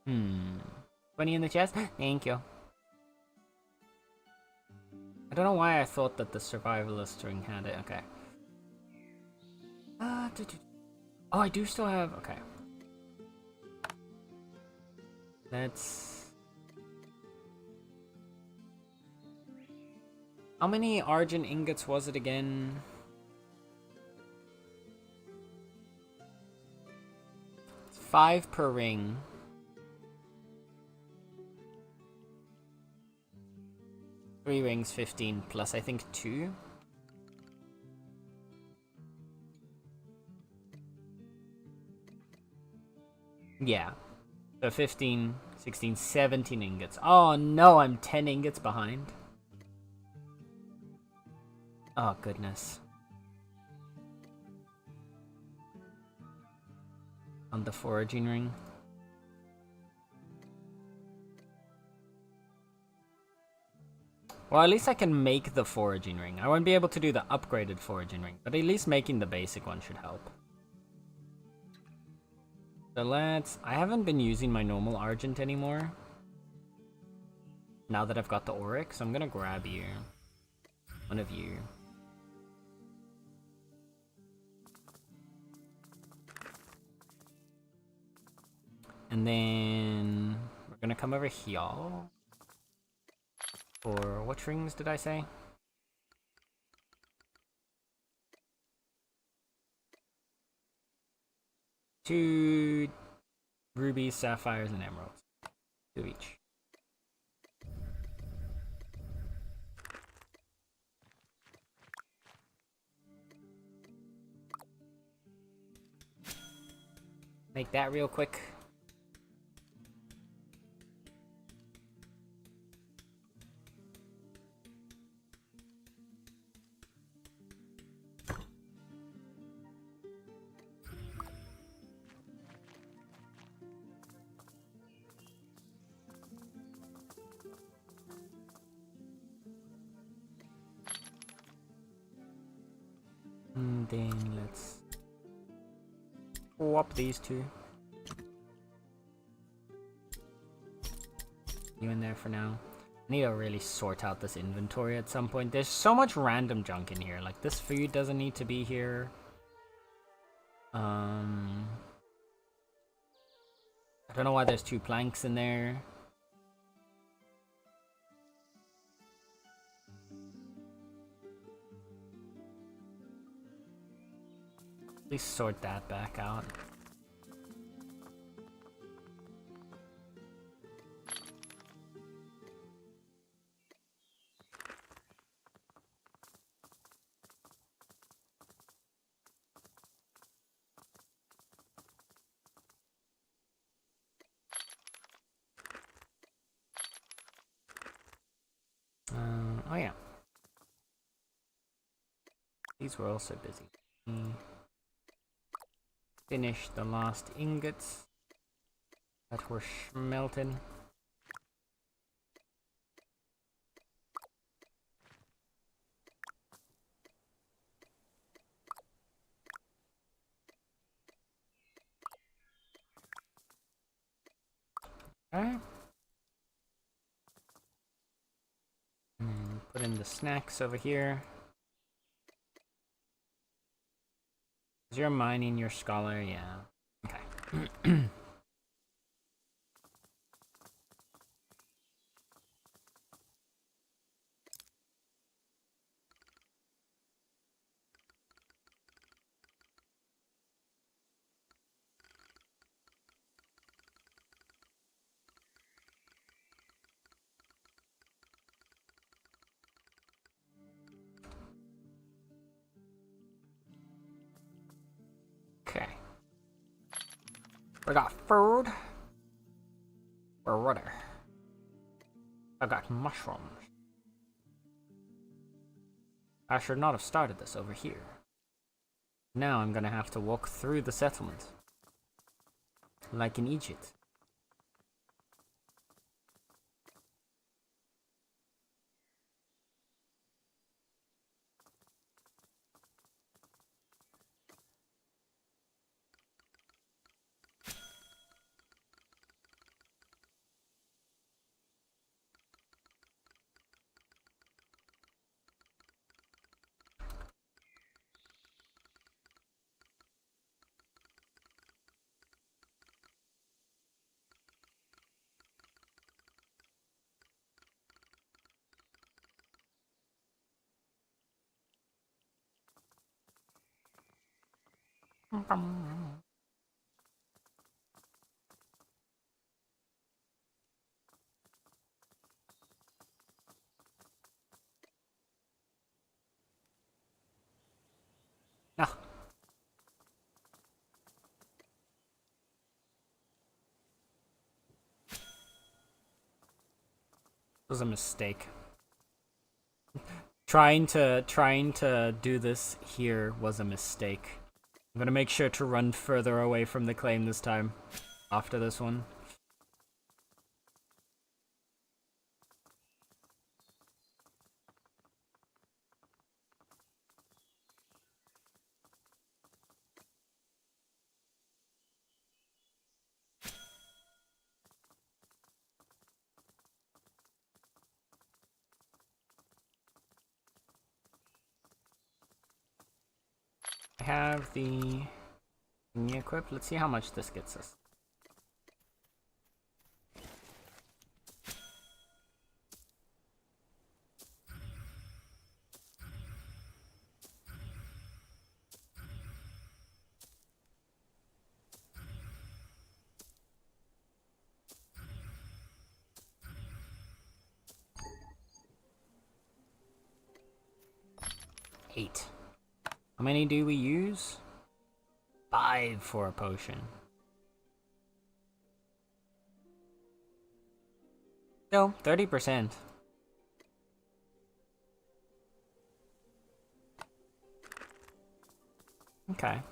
20 in the chest? Thank you. I don't know why I thought that the survivalist ring had it. Okay. Oh, I do still have... Okay. Let's... How many argent ingots was it again? 5 per ring. Three rings, 15 plus I think 2. Yeah. So 15, 16, 17 ingots. Oh no, I'm 10 ingots behind. Oh goodness. On the foraging ring. Well, at least I can make the foraging ring. I won't be able to do the upgraded foraging ring, but at least making the basic one should help. So let's... I haven't been using my normal Argent anymore. Now that I've got the Oryx, I'm gonna grab you. One of you. And then... we're gonna come over here. Or what rings did I say? 2 rubies, sapphires, and emeralds. 2 each. Make that real quick. And then let's swap these 2. You in there for now. I need to really sort out this inventory at some point. There's so much random junk in here. Like, this food doesn't need to be here. I don't know why there's 2 planks in there. Please sort that back out. Oh yeah. These were also busy. Finish the last ingots that were smelting. Alright. Put in the snacks over here. Is you're mining your scholar? Yeah. Okay. Okay. We got food. Or water. I got mushrooms. I should not have started this over here. Now I'm gonna have to walk through the settlement. Like in Egypt. Ah, was a mistake. Trying to do this here was a mistake. I'm gonna make sure to run further away from the claim this time. After this one. I have the thingy equipped. Let's see how much this gets us. Eight. How many do we use? 5 for a potion. No, 30%. Okay.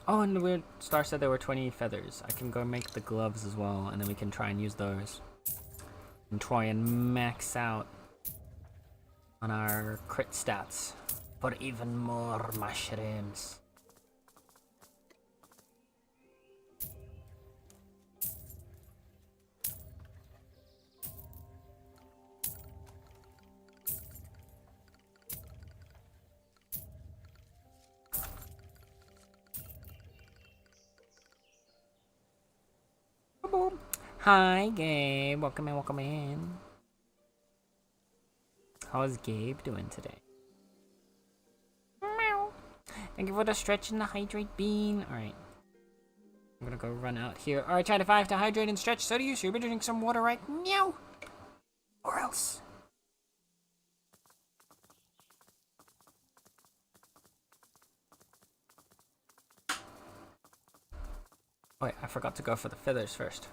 Oh, and the weird star said there were 20 feathers. I can go make the gloves as well, and then we can try and use those. And try and max out on our crit stats for even more mushrooms. Boom. Hi, Gabe. Welcome in, welcome in. How's Gabe doing today? Meow. Thank you for the stretch and the hydrate bean. Alright. I'm gonna go run out here. Alright, chat, if I have to hydrate and stretch, so do you. So you better drink some water right now. Or else. Wait, I forgot to go for the feathers first.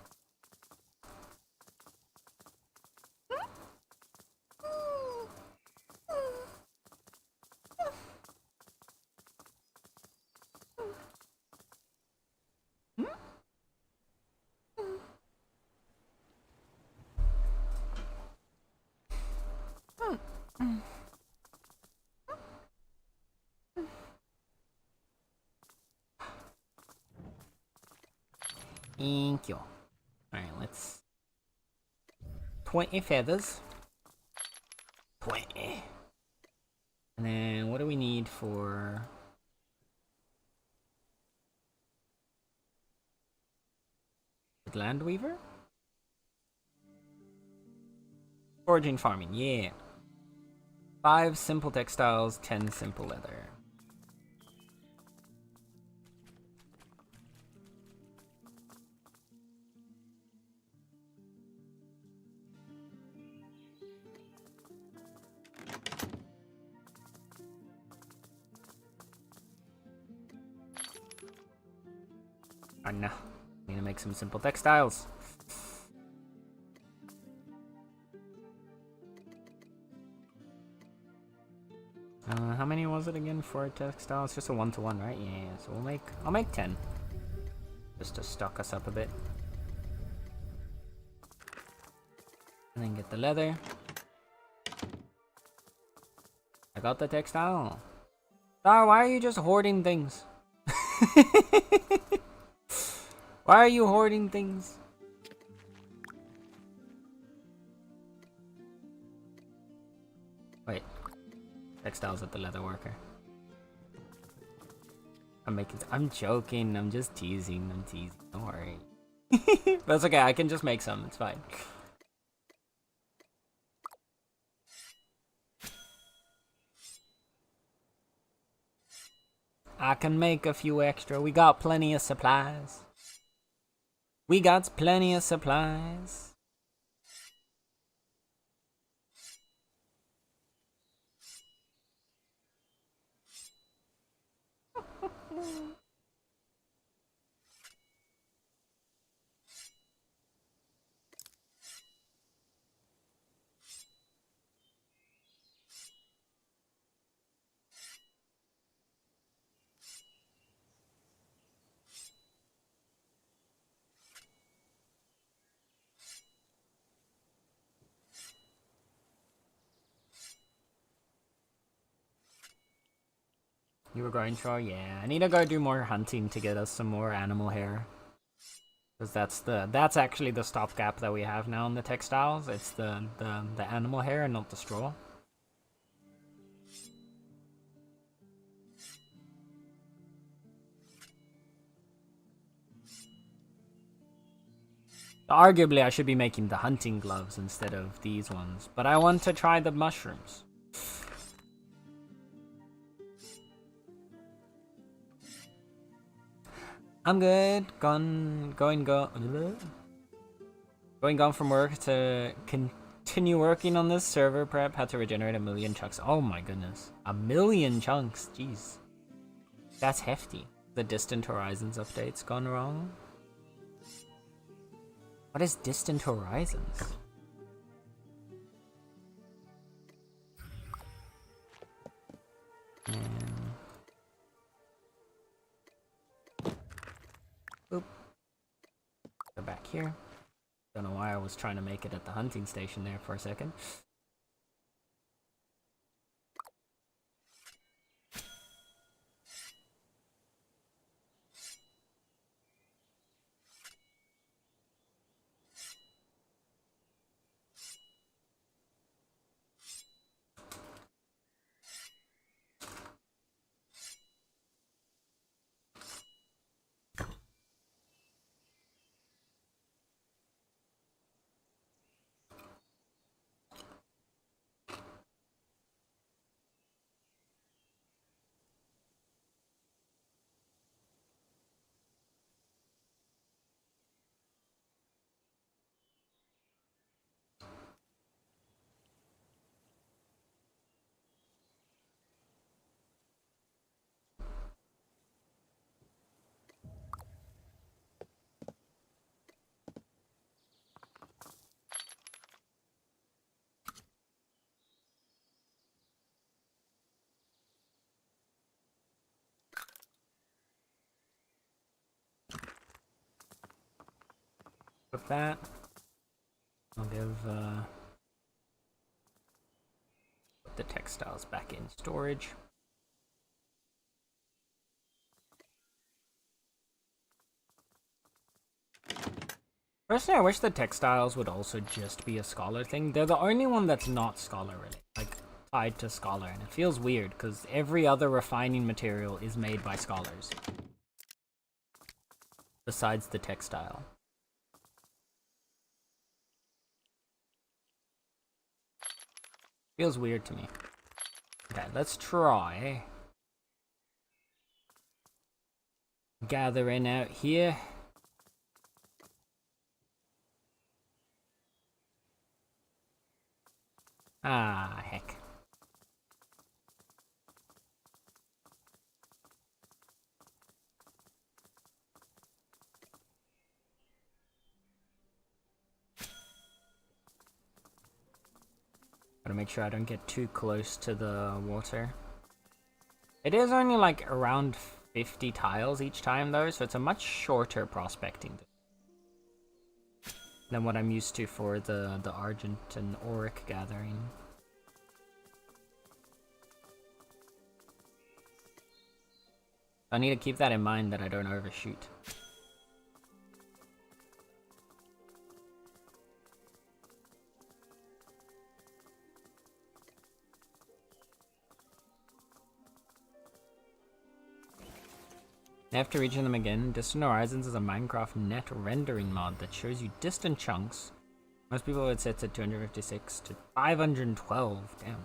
Thank you. Alright, let's... 20 feathers. 20. And then what do we need for... Landweaver? Foraging farming, yeah. 5 simple textiles, 10 simple leather. Oh no. I'm gonna make some simple textiles. How many was it again for textiles? Just a 1-to-1, right? Yeah, so I'll make 10. Just to stock us up a bit. And then get the leather. I got the textile. Star, why are you just hoarding things? Why are you hoarding things? Wait. Textiles at the leather worker. I'm joking. I'm just teasing. I'm teasing. Don't worry. That's okay. I can just make some. It's fine. I can make a few extra. We got plenty of supplies. We got plenty of supplies. You were going for, yeah. I need to go do more hunting to get us some more animal hair. Because that's actually the stopgap that we have now in the textiles. It's the animal hair and not the straw. Arguably, I should be making the hunting gloves instead of these ones, but I want to try the mushrooms. I'm good. Going gone from work to continue working on this server prep. Had to regenerate 1,000,000 chunks. Oh my goodness, 1,000,000 chunks. Jeez, that's hefty. The Distant Horizons update's gone wrong. What is Distant Horizons? Oop. Go back here. Don't know why I was trying to make it at the hunting station there for a second. With that, I'll give put the textiles back in storage. Personally, I wish the textiles would also just be a scholar thing. They're the only one that's not scholar really, like tied to scholar, and it feels weird because every other refining material is made by scholars besides the textile. Feels weird to me. Okay, let's try gathering out here. Ah, heck. Gotta make sure I don't get too close to the water. It is only like around 50 tiles each time though, so it's a much shorter prospecting than what I'm used to for the Argent and Auric gathering. I need to keep that in mind that I don't overshoot. After reaching them again, Distant Horizons is a Minecraft net rendering mod that shows you distant chunks. Most people would say it's at 256 to 512, damn.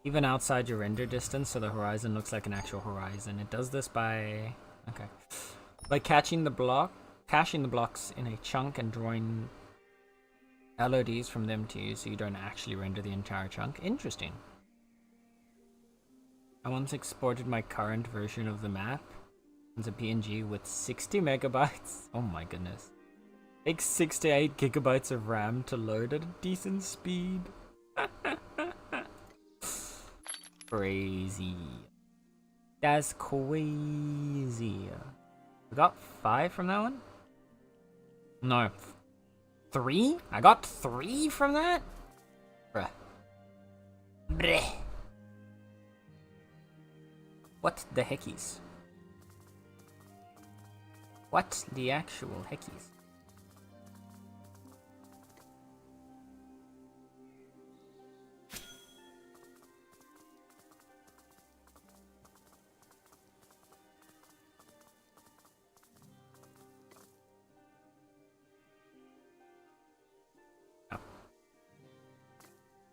Even outside your render distance, so the horizon looks like an actual horizon. It does this by... okay. By caching the blocks in a chunk and drawing LODs from them to you, so you don't actually render the entire chunk. Interesting. I once exported my current version of the map as a PNG with 60 megabytes. Oh my goodness. Takes 6 to 8 gigabytes of RAM to load at a decent speed. Crazy. That's crazy. We got 5 from that one? No. 3? I got 3 from that? Bruh. Bleh. What the heckies? What the actual heckies?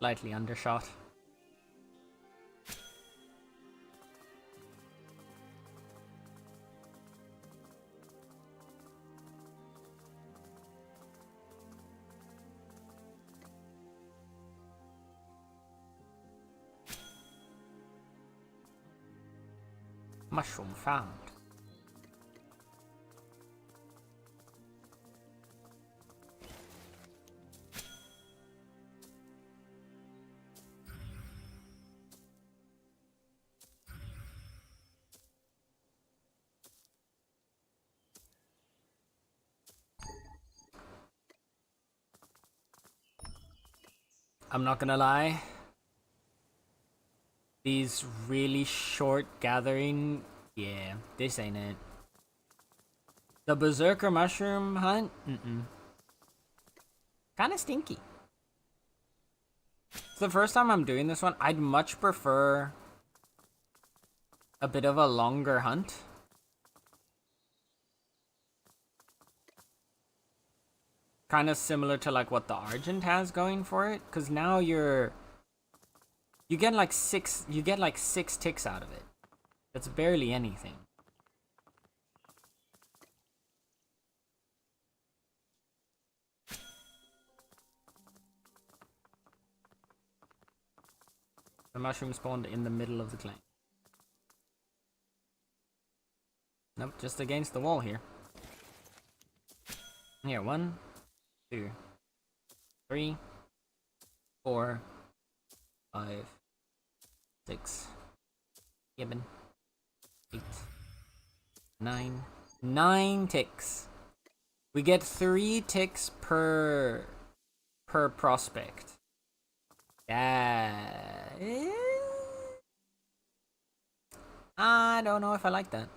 Slightly undershot. Mushroom found. I'm not gonna lie. These really short gathering, yeah, this ain't it. The Berserker Mushroom hunt? Kinda stinky. It's the first time I'm doing this one. I'd much prefer a bit of a longer hunt. Kind of similar to like what the Argent has going for it. Because now you get like six ticks out of it. That's barely anything. The mushroom spawned in the middle of the claim. Nope, just against the wall here. Here, 1, 2, 3, 4, 5, 6, 7, 8, 9. 9 ticks. We get 3 ticks per prospect. Yeah. I don't know if I like that.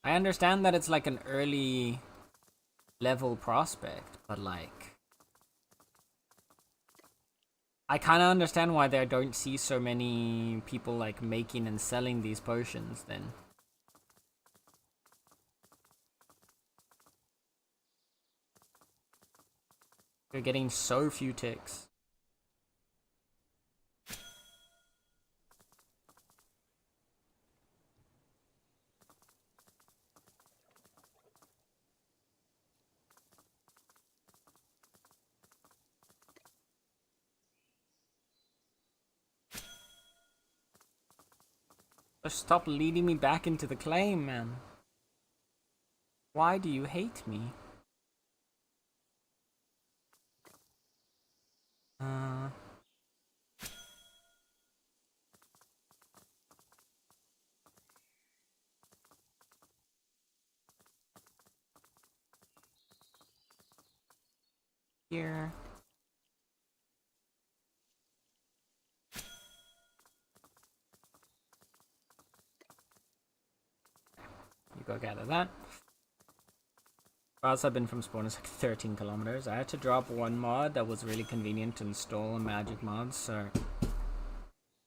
I understand that it's like an early level prospect, but like I kind of understand why they don't see so many people like making and selling these potions then. They're getting so few ticks. Just stop leading me back into the claim, man. Why do you hate me? Here. You go gather that. Routes I've been from spawn is like 13 kilometers. I had to drop one mod that was really convenient to install a magic mod, so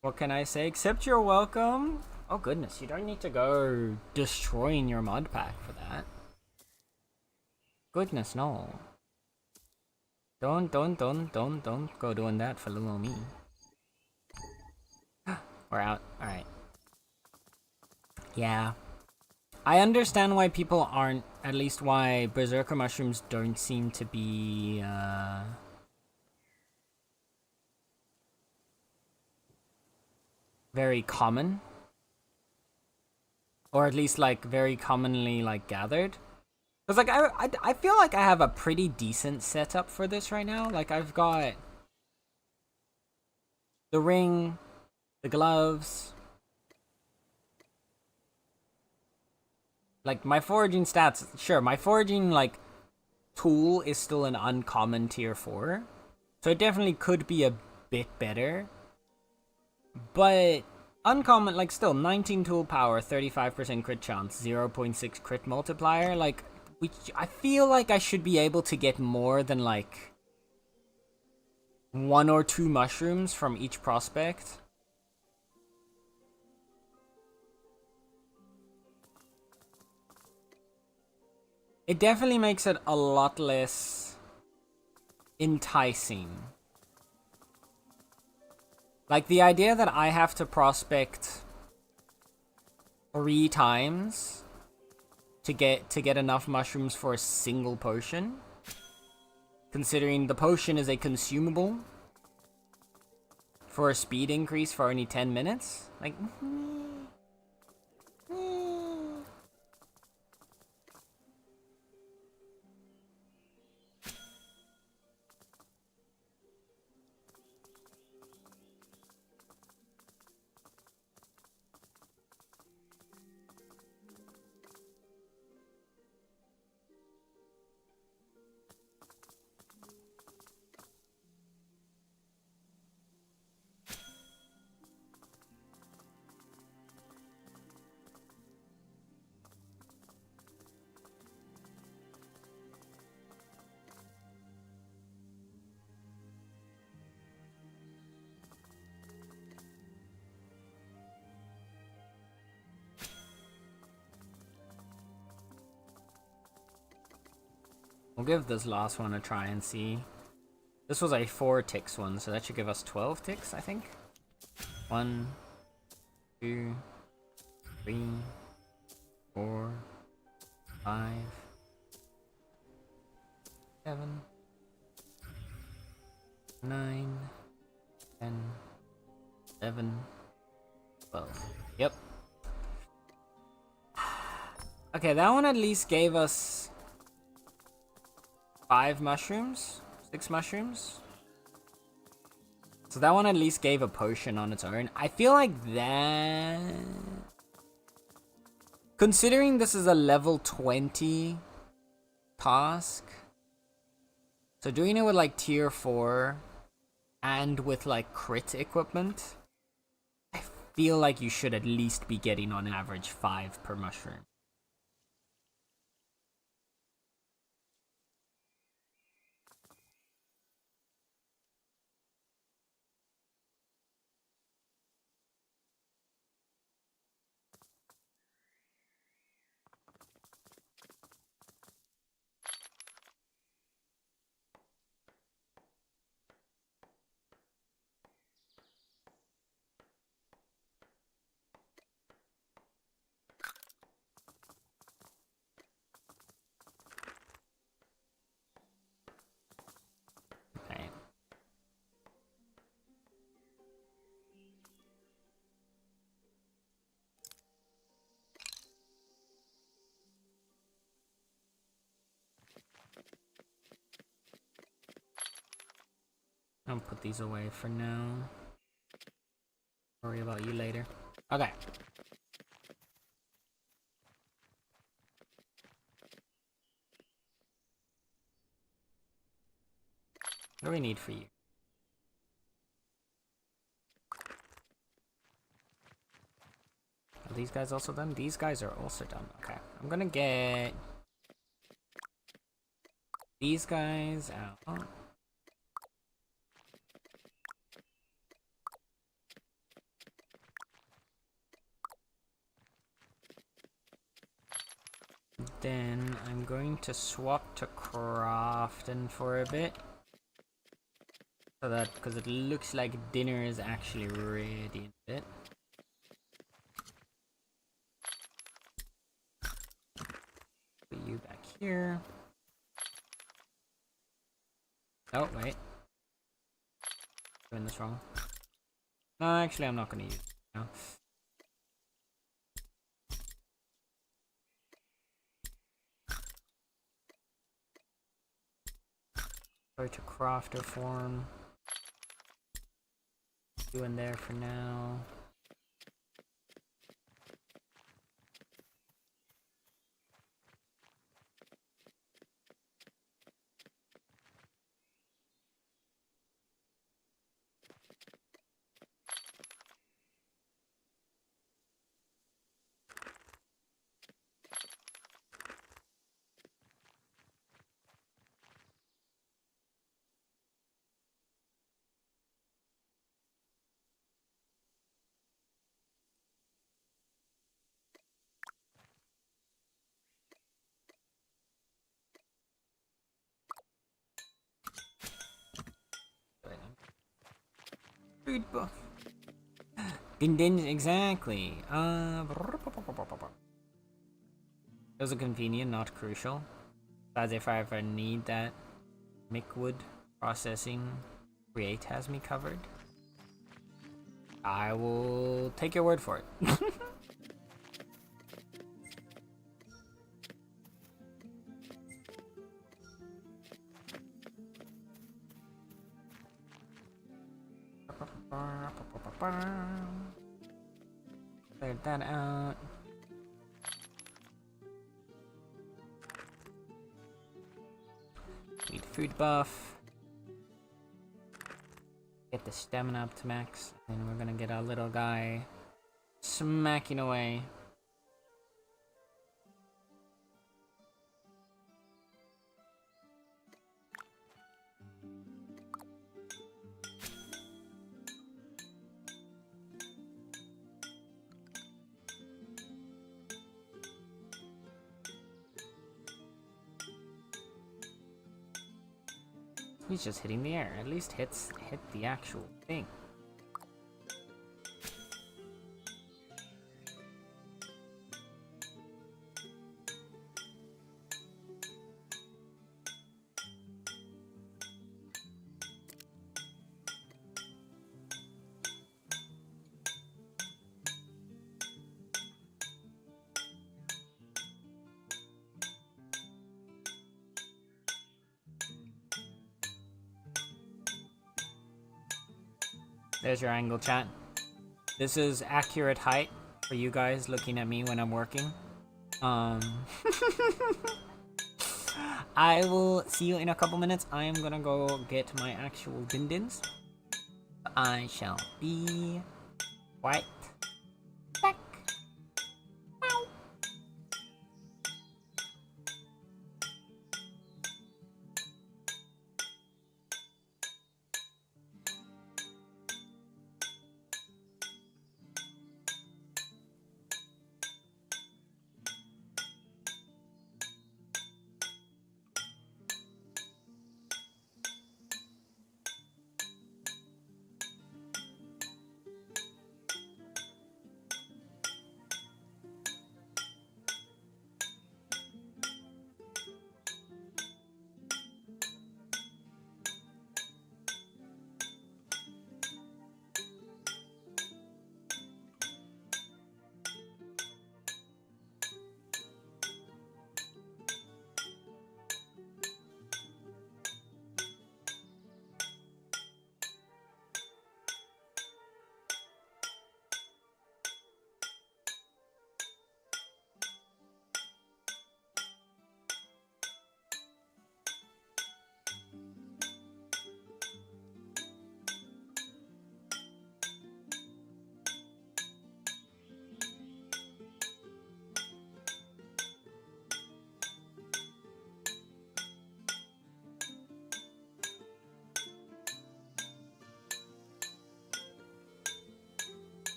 what can I say? Except you're welcome. Oh goodness, you don't need to go destroying your mod pack for that. Goodness, no. Don't go doing that for little me. We're out. Alright. Yeah. I understand why people aren't, at least why Berserker mushrooms don't seem to be, very common. Or at least, like, very commonly, like, gathered. Because, like, I feel like I have a pretty decent setup for this right now. Like, I've got the ring, the gloves. Like, my foraging stats, sure, my foraging, like, tool is still an uncommon tier 4. So it definitely could be a bit better. But uncommon, like, still, 19 tool power, 35% crit chance, 0.6 crit multiplier, like, which I feel like I should be able to get more than, like, 1 or 2 mushrooms from each prospect. It definitely makes it a lot less enticing. Like, the idea that I have to prospect 3 times to get enough mushrooms for a single potion, considering the potion is a consumable for a speed increase for only 10 minutes. Like, we'll give this last one a try and see. This was a 4 ticks one, so that should give us 12 ticks, I think. 1, 2, 3, 4, 5, 7, 9, 10, 11, 12. Yep. Okay, that one at least gave us 5 mushrooms, 6 mushrooms. So that one at least gave a potion on its own. I feel like that, considering this is a level 20 task, so doing it with like tier 4 and with like crit equipment, I feel like you should at least be getting on average 5 per mushroom. Okay. I'll put these away for now. Worry about you later. Okay. What do we need for you? Are these guys also done? These guys are also done. Okay. I'm gonna get these guys out. Then I'm going to swap to crafting for a bit. So that, because it looks like dinner is actually ready in a bit. Put you back here. Oh, wait. Doing this wrong. No, actually, I'm not going to use it now. Go to crafter form. You in there for now. food buff. Bin exactly. Those are convenient, not crucial. Besides, if I ever need that, Mickwood processing create has me covered. I will take your word for it. Clear that out. Need food buff. Get the stamina up to max. And we're gonna get our little guy smacking away. He's just hitting the air. At least hit the actual thing. There's your angle, chat. This is accurate height for you guys looking at me when I'm working. I will see you in a couple minutes. I am gonna go get my actual bindins. I shall be right back. Meow.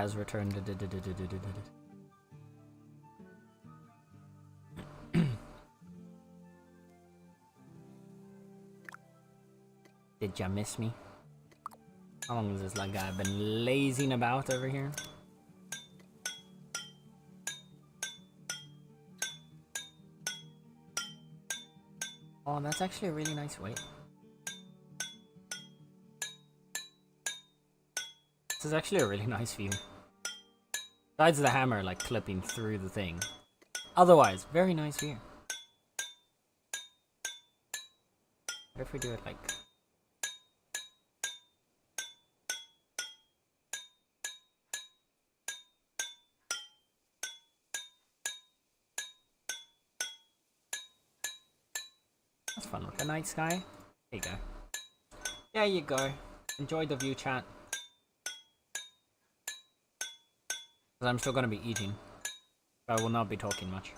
has returned. Did ya miss me? How long is this like I've been lazing about over here? Oh, that's actually a really nice weight. This is actually a really nice view. Besides the hammer like clipping through the thing. Otherwise, very nice view. What if we do it like... That's fun with the night sky. There you go. There you go. Enjoy the view, chat. Because I'm still going to be eating. So I will not be talking much.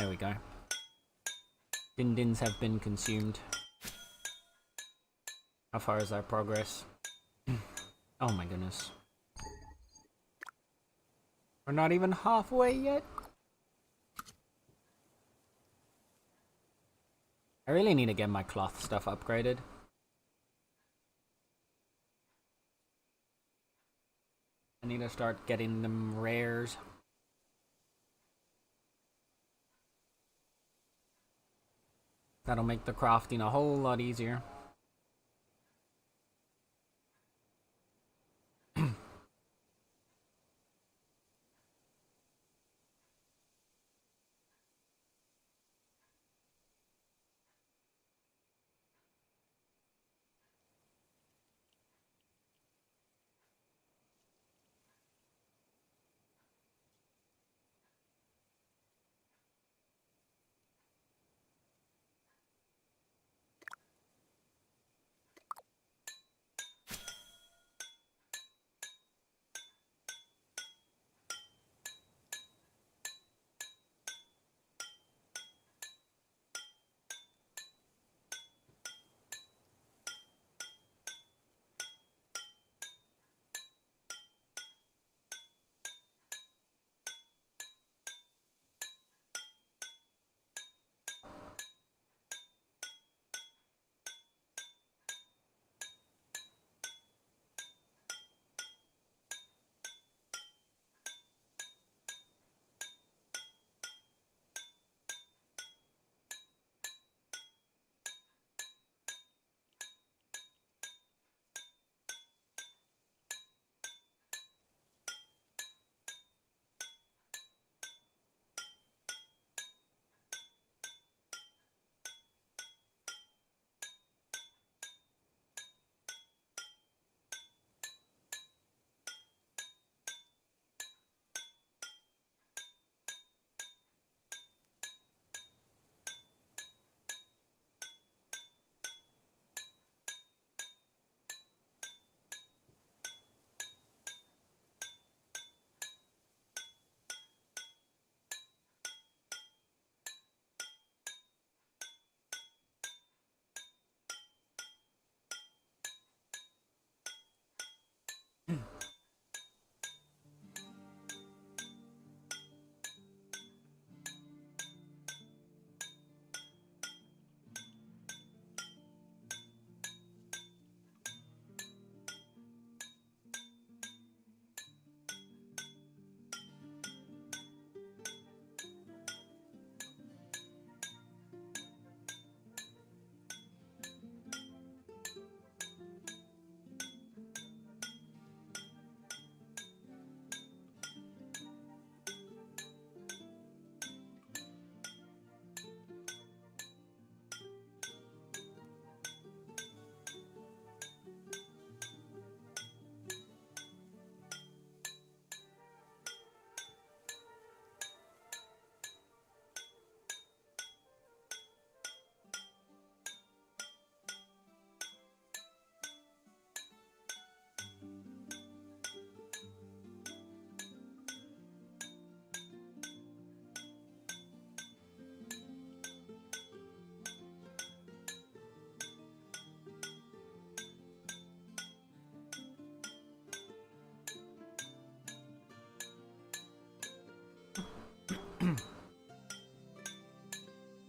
There we go. Din-dins have been consumed. How far is our progress? Oh my goodness. We're not even halfway yet. I really need to get my cloth stuff upgraded. I need to start getting them rares. That'll make the crafting a whole lot easier.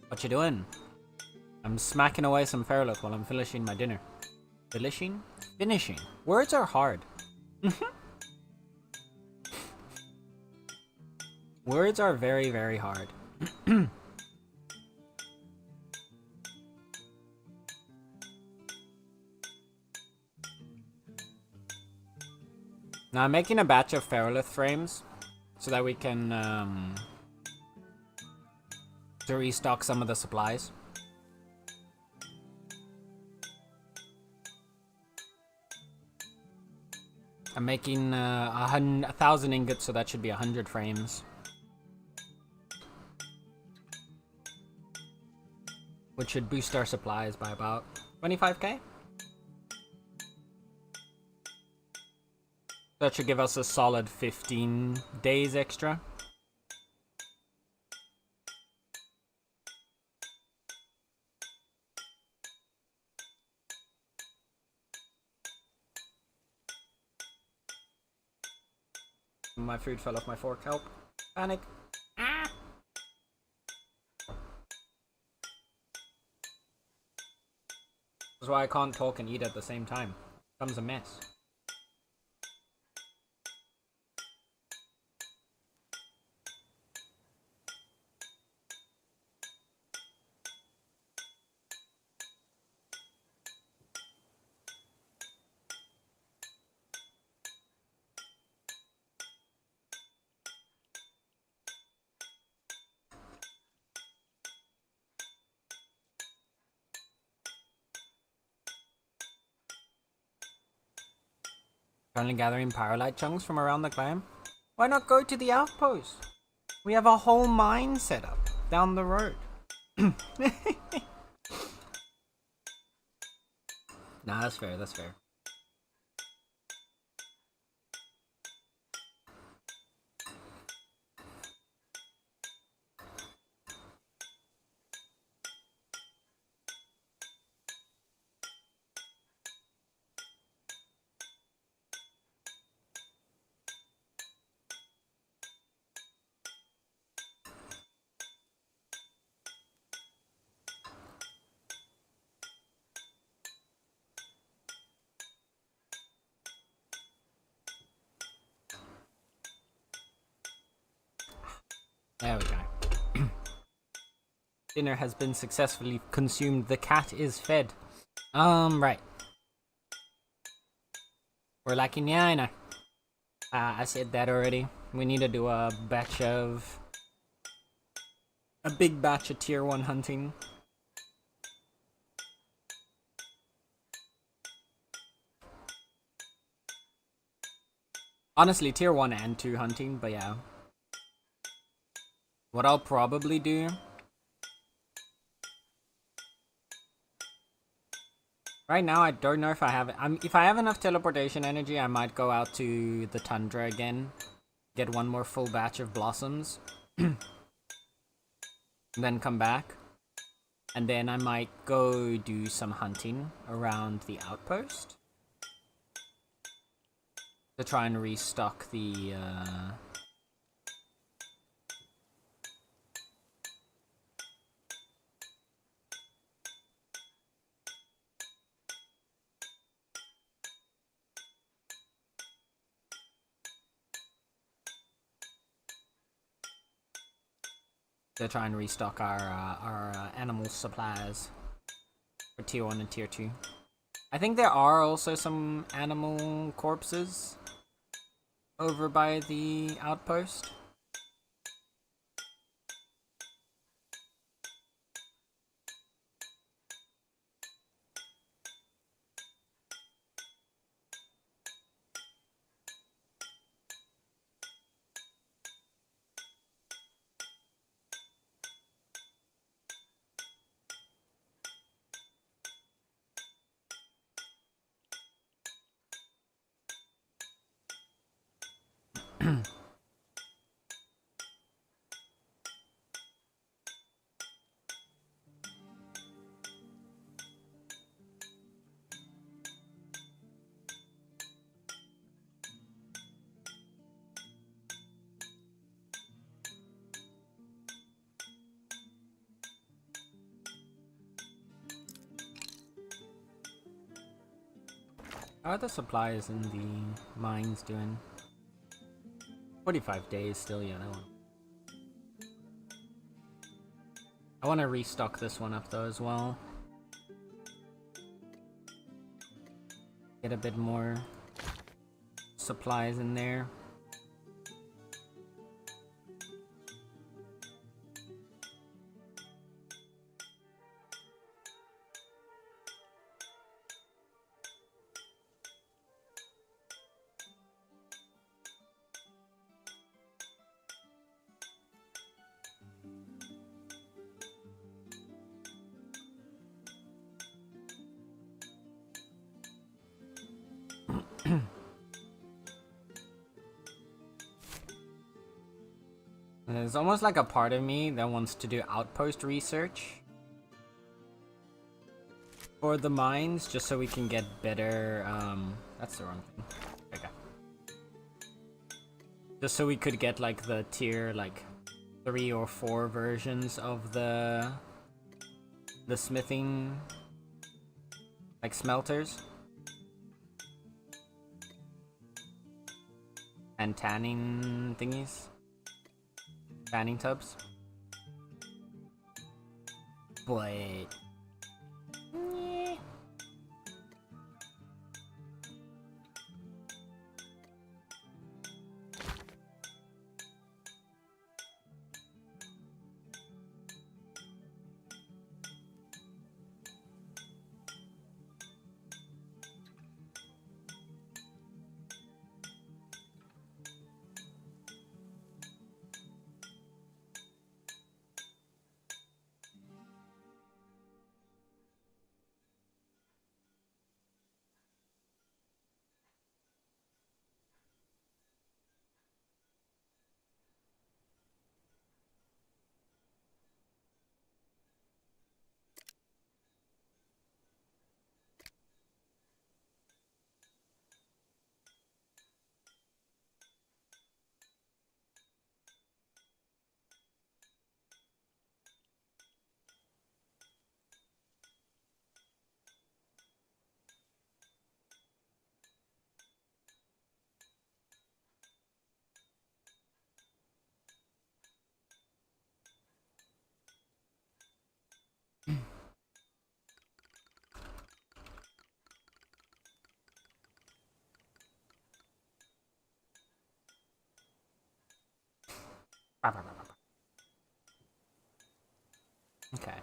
What you doing? I'm smacking away some Fairloaf while I'm finishing my dinner. Finishing? Finishing. Words are hard. Words are very, very hard. Now I'm making a batch of Ferrolith frames so that we can to restock some of the supplies. I'm making 1,000 ingots, so that should be 100 frames. Which should boost our supplies by about 25k. That should give us a solid 15 days extra. My food fell off my fork. Help. Panic. Ah! That's why I can't talk and eat at the same time. It becomes a mess. Currently gathering Pyrolite chunks from around the clan. Why not go to the outpost? We have a whole mine set up down the road. Nah, that's fair, that's fair. There we go. Dinner has been successfully consumed. The cat is fed. Right. We're lacking, yeah, I know. I said that already. We need to do a big batch of tier 1 hunting. Honestly, tier 1 and 2 hunting, but yeah. What I'll probably do... Right now, I don't know if I have... if I have enough teleportation energy, I might go out to the tundra again. Get one more full batch of blossoms. Then come back. And then I might go do some hunting around the outpost. To try and restock the... to try and restock our animal supplies for tier 1 and tier 2. I think there are also some animal corpses over by the outpost. How are the supplies in the mines doing? 45 days still, yeah, that one. I want to restock this one up though as well. Get a bit more supplies in there. There's almost like a part of me that wants to do outpost research for the mines, just so we can get better, that's the wrong thing. Okay. Just so we could get like the tier like 3 or 4 versions of the smithing like smelters and tanning thingies, tanning tubs. But yeah. Okay.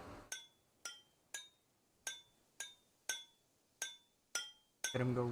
Let him go.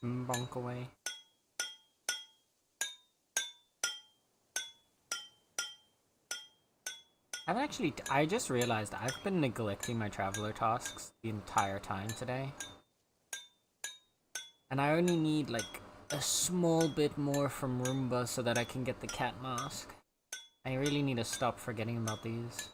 Bonk away. I just realized I've been neglecting my traveler tasks the entire time today. And I only need like a small bit more from Roomba so that I can get the cat mask. I really need to stop forgetting about these.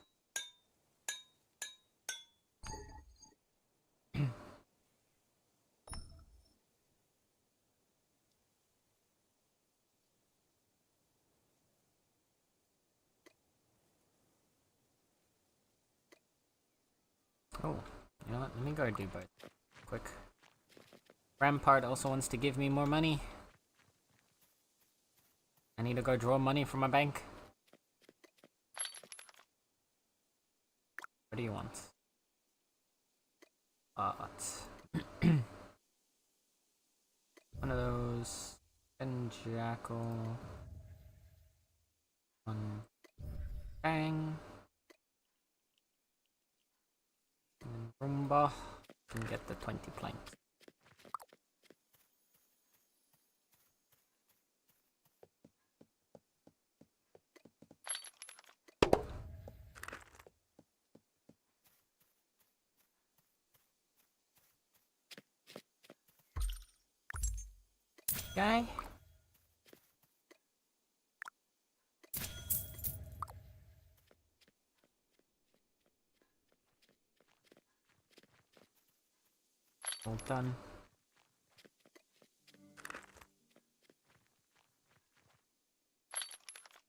Oh, you know what? Let me go do both. Quick. Rampart also wants to give me more money. I need to go draw money from my bank. What do you want? One of those. And Jackal. One. Bang. And Roomba. And get the 20 planks. Guy. All done.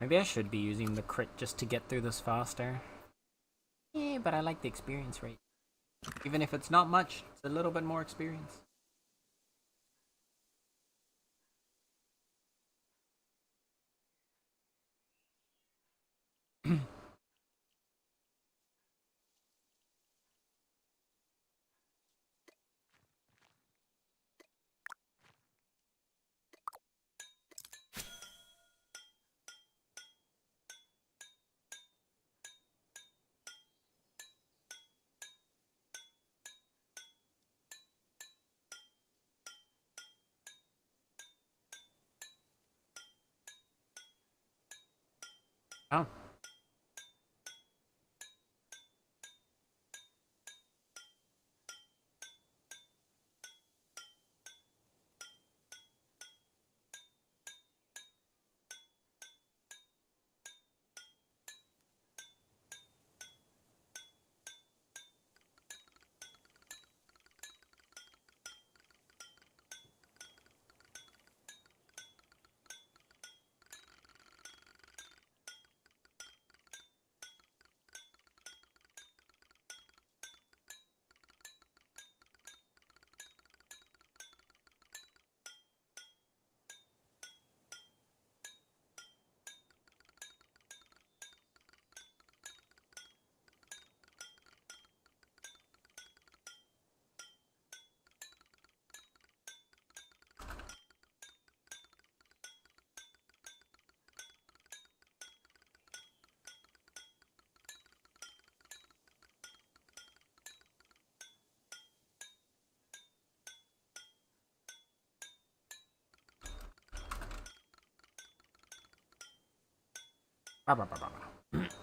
Maybe I should be using the crit just to get through this faster. Yeah, but I like the experience rate. Even if it's not much, it's a little bit more experience. Oh. Bah, bah, bah, bah, bah.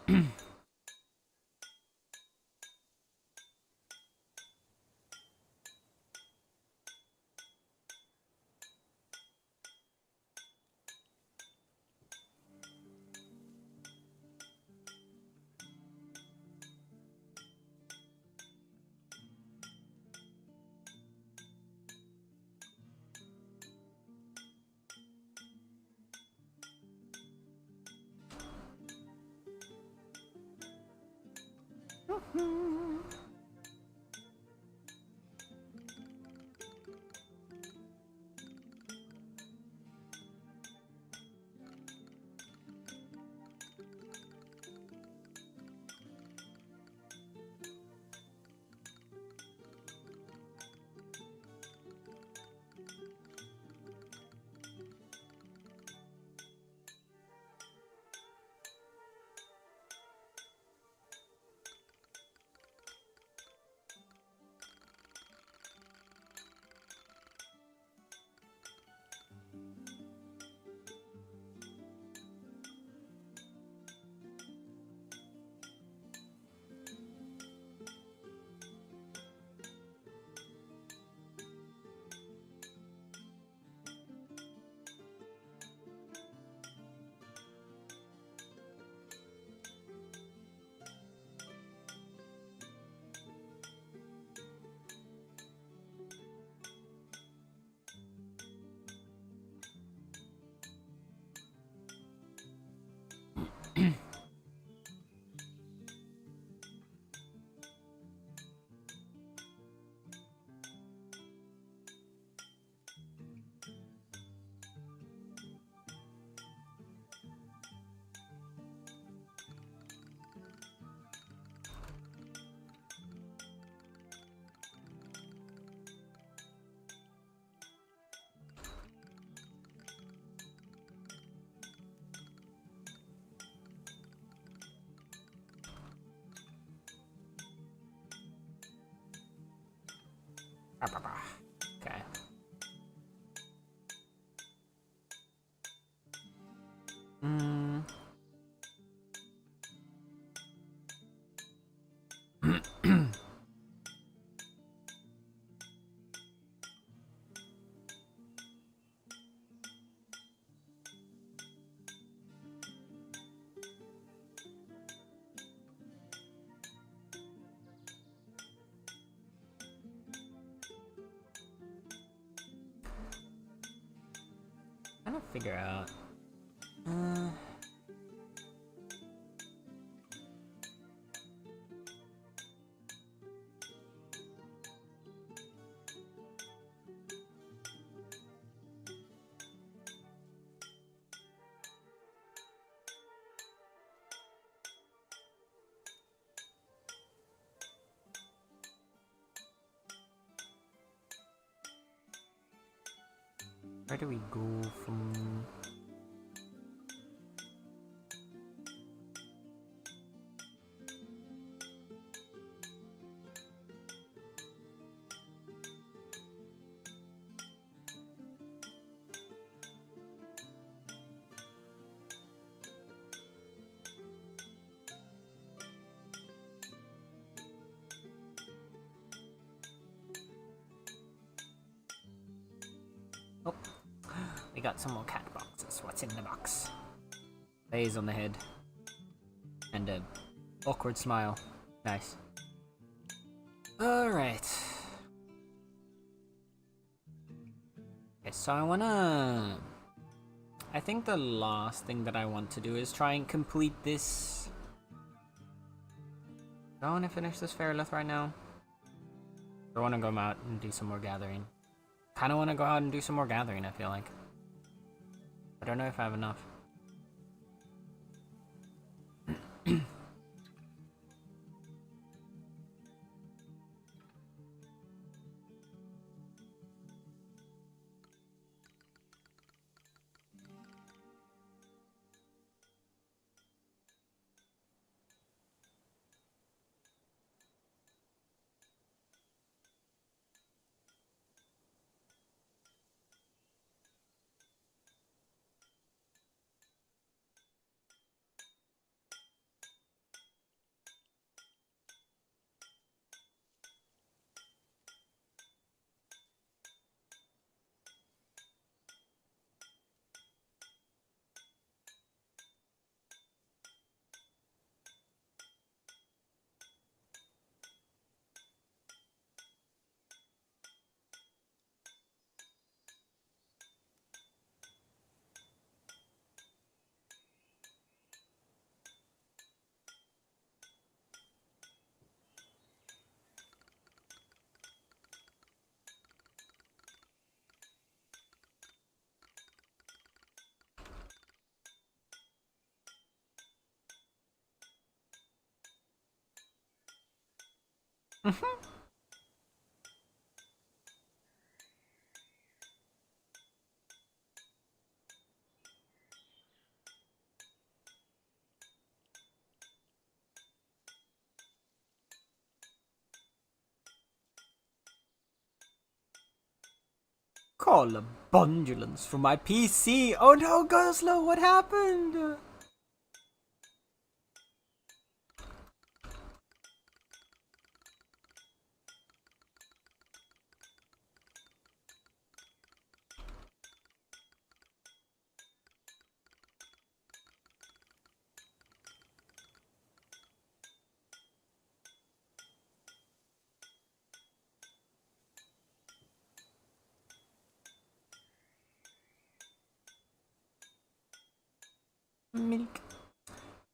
Bah, bah, bah. Okay. Mm. I don't figure out. Where do we go from? Oh, we got some more cat boxes. What's in the box? Bays on the head. And a awkward smile. Nice. Alright. Okay, so I think the last thing that I want to do is try and complete this. Do I want to finish this Fairlith right now? Or I want to go out and do some more gathering. Kind of want to go out and do some more gathering, I feel like. I don't know if I have enough. Call ambulance for my PC. Oh no, Goslow, what happened? Milk.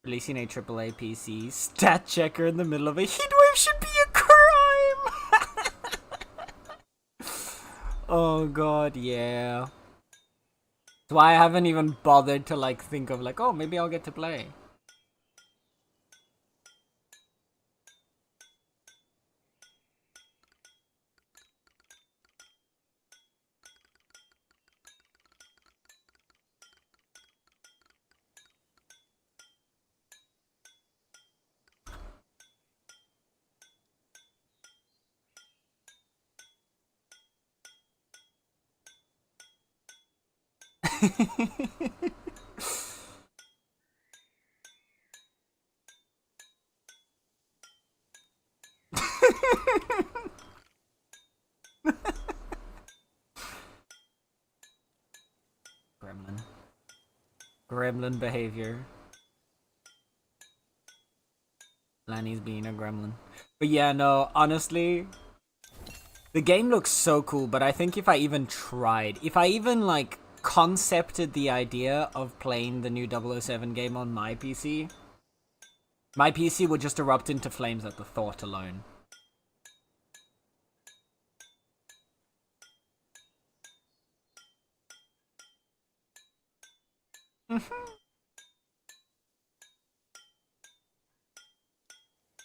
Releasing a AAA PC stat checker in the middle of a heatwave should be a crime! Oh god, yeah. That's why I haven't even bothered to like think of like, oh, maybe I'll get to play. Gremlin. Gremlin behavior. Lanny's being a gremlin. But yeah, no, honestly, the game looks so cool, but I think if I even tried, if I even like concepted the idea of playing the new 007 game on my PC would just erupt into flames at the thought alone.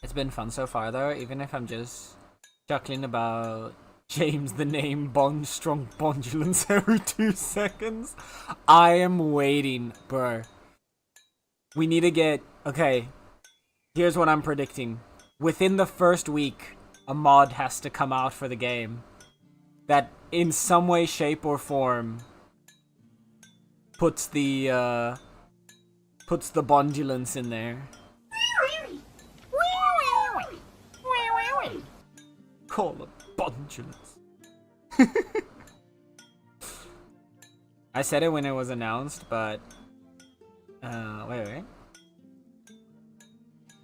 It's been fun so far though, even if I'm just chuckling about James the name Bond Strong Bondulance every 2 seconds. I am waiting, bro. We need to get. Okay, here's what I'm predicting. Within the first week, a mod has to come out for the game that, in some way, shape, or form, puts the Bondulance in there. Call it Bondulance. I said it when it was announced, but wait.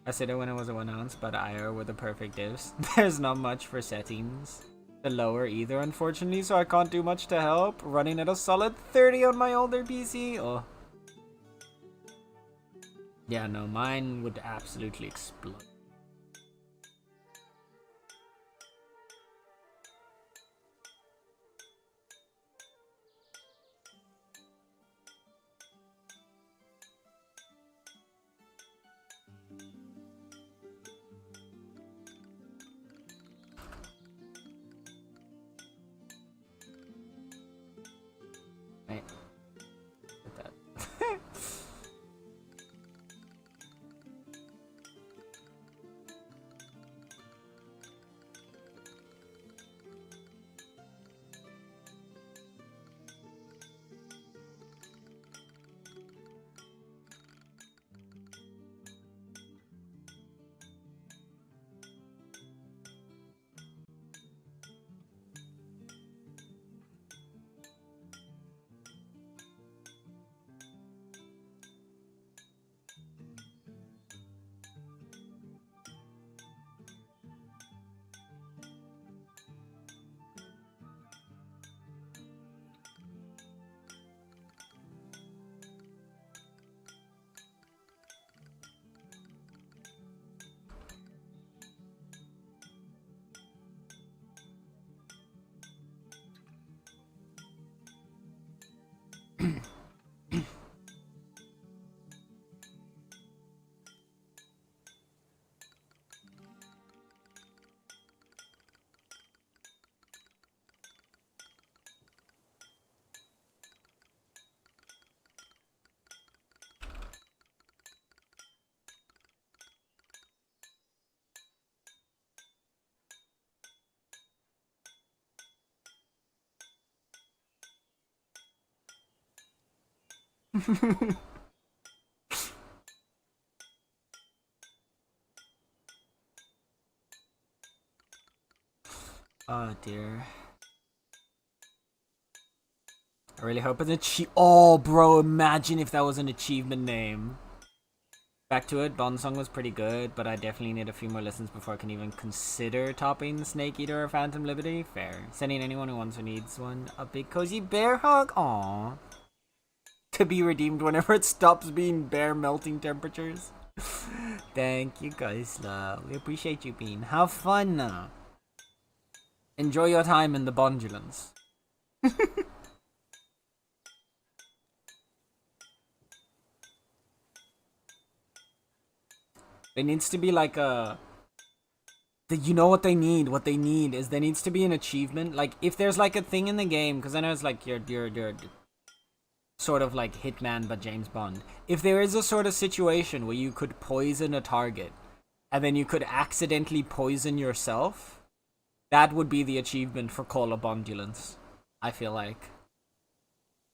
I said it when it was announced, but IR with the perfect diffs. There's not much for settings to lower either, unfortunately, so I can't do much to help. Running at a solid 30 on my older PC. Oh. Yeah, no, mine would absolutely explode. Wait. Get that. Oh dear. I really hope it's Oh, bro, imagine if that was an achievement name. Back to it, Bond Song was pretty good, but I definitely need a few more listens before I can even consider topping Snake Eater or Phantom Liberty. Fair. Sending anyone who wants or needs one a big cozy bear hug. Aww. To be redeemed whenever it stops being bear melting temperatures. Thank you guys, love. We appreciate you being. Have fun. Enjoy your time in the Bondulance. There needs to be like a. You know what they need? What they need is there needs to be an achievement. Like if there's like a thing in the game, because I know it's like you're sort of like Hitman but James Bond. If there is a sort of situation where you could poison a target, and then you could accidentally poison yourself, that would be the achievement for Call of Bondulance. I feel like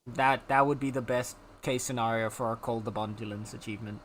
that would be the best case scenario for our Call the Bondulance achievement.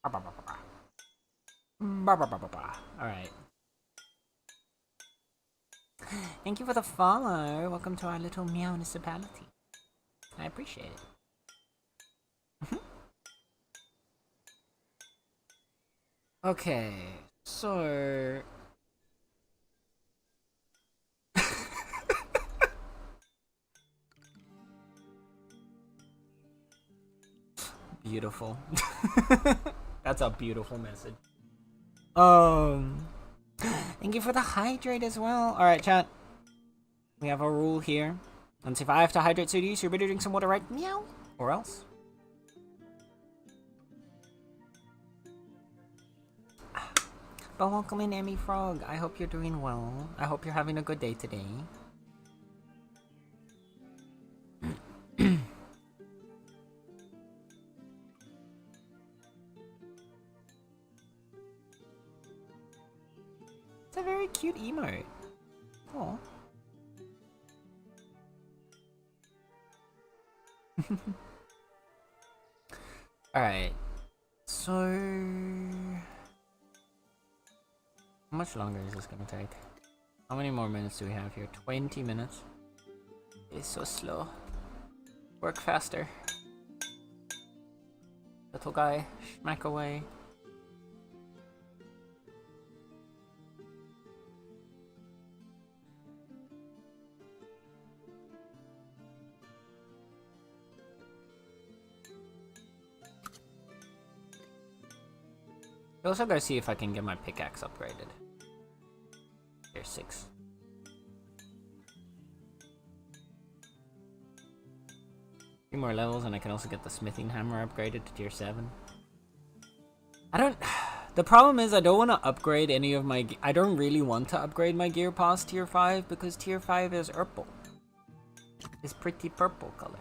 Alright. Thank you for the follow. Welcome to our little Meownicipality. I appreciate it. Okay, so... Beautiful. That's a beautiful message. Thank you for the hydrate as well. Alright, chat. We have a rule here. And if I have to hydrate Sudie, so you better drink some water, right? Meow. Or else. But welcome in, Emmy Frog. I hope you're doing well. I hope you're having a good day today. It's a very cute emote. Aw. Alright. So... how much longer is this gonna take? How many more minutes do we have here? 20 minutes. It's so slow. Work faster. Little guy, smack away. Also gotta see if I can get my pickaxe upgraded. Tier 6. Three more levels and I can also get the smithing hammer upgraded to tier 7. I don't... the problem is I don't want to upgrade any of my... I don't really want to upgrade my gear past tier 5 because tier 5 is purple. It's pretty purple color.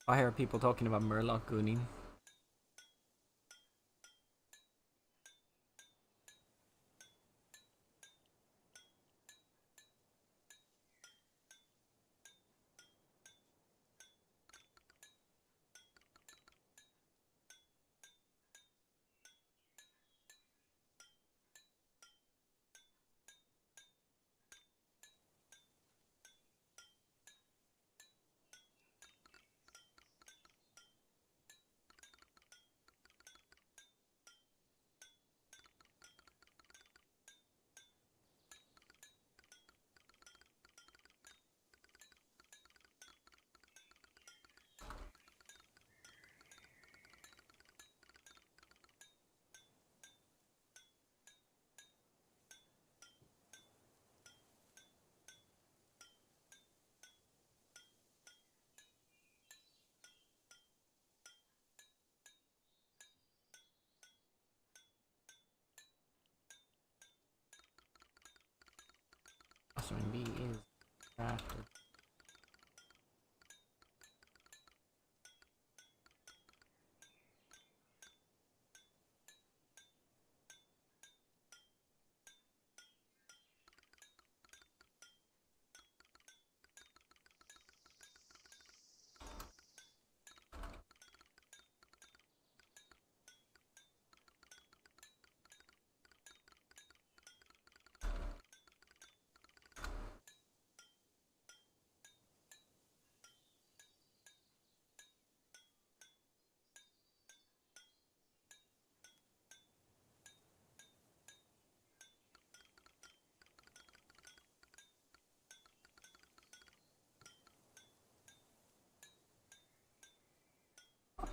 I hear people talking about Murloc gooning. Awesome B is crafted.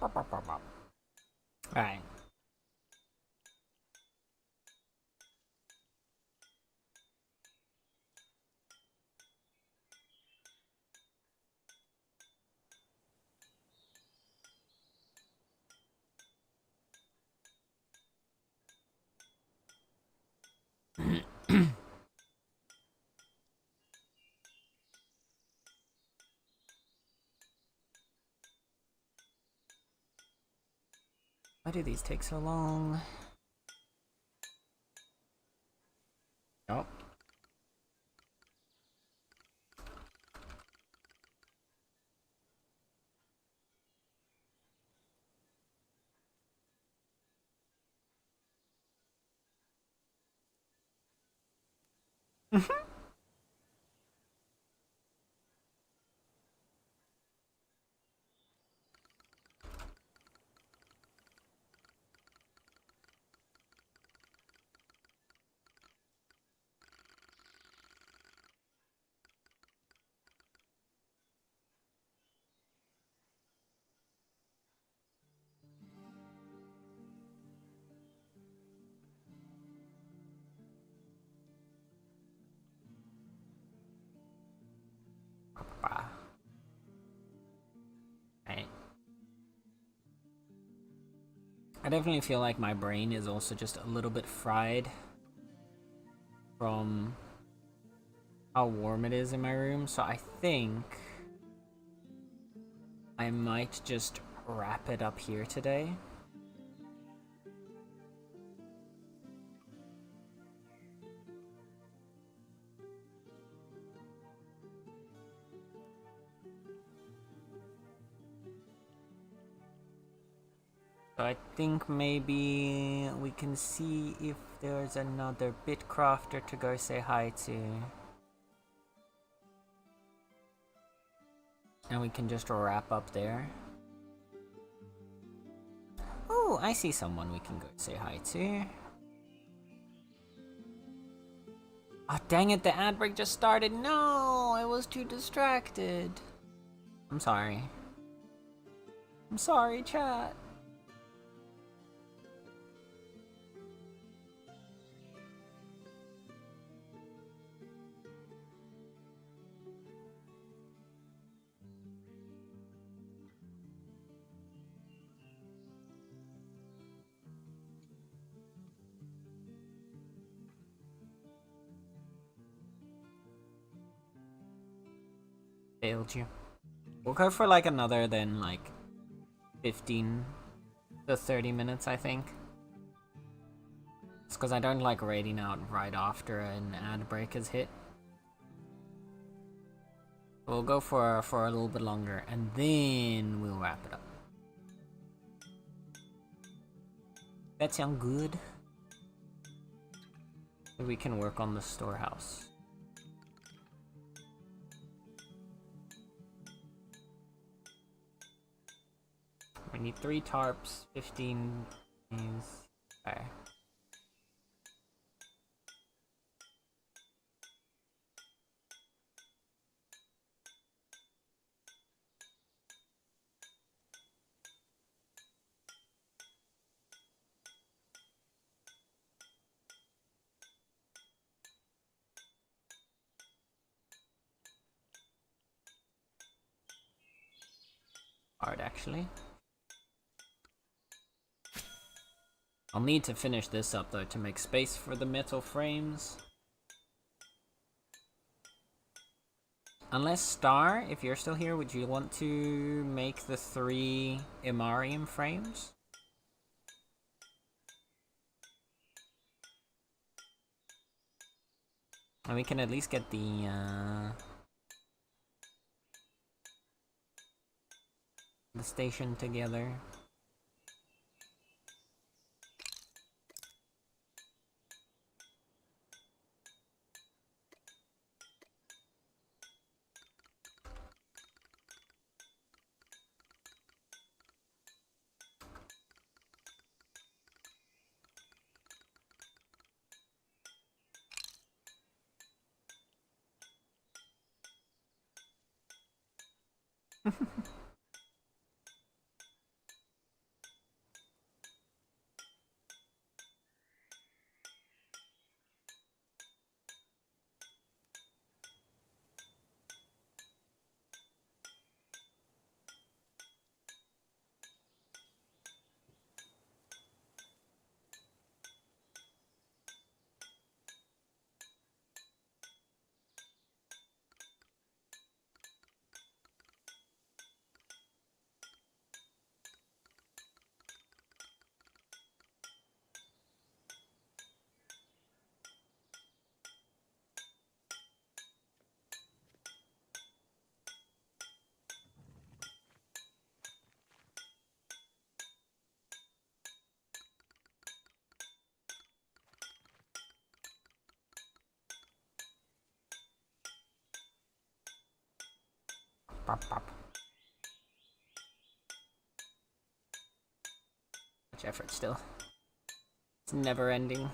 Alright. Why do these take so long? Oh. Right. I definitely feel like my brain is also just a little bit fried from how warm it is in my room, so I think I might just wrap it up here today. So I think maybe we can see if there's another Bitcrafter to go say hi to. And we can just wrap up there. Oh, I see someone we can go say hi to. Oh, dang it, the ad break just started. No, I was too distracted. I'm sorry. I'm sorry, chat. Failed you. We'll go for like another then like 15 to 30 minutes, I think. It's because I don't like raiding out right after an ad break is hit. We'll go for a little bit longer and then we'll wrap it up. That sounds good. We can work on the storehouse. We need 3 tarps, 15 these. Okay. Hard, actually. I'll need to finish this up, though, to make space for the metal frames. Unless, Star, if you're still here, would you want to make the 3 Imarium frames? And we can at least get the station together. Much effort still. It's never ending.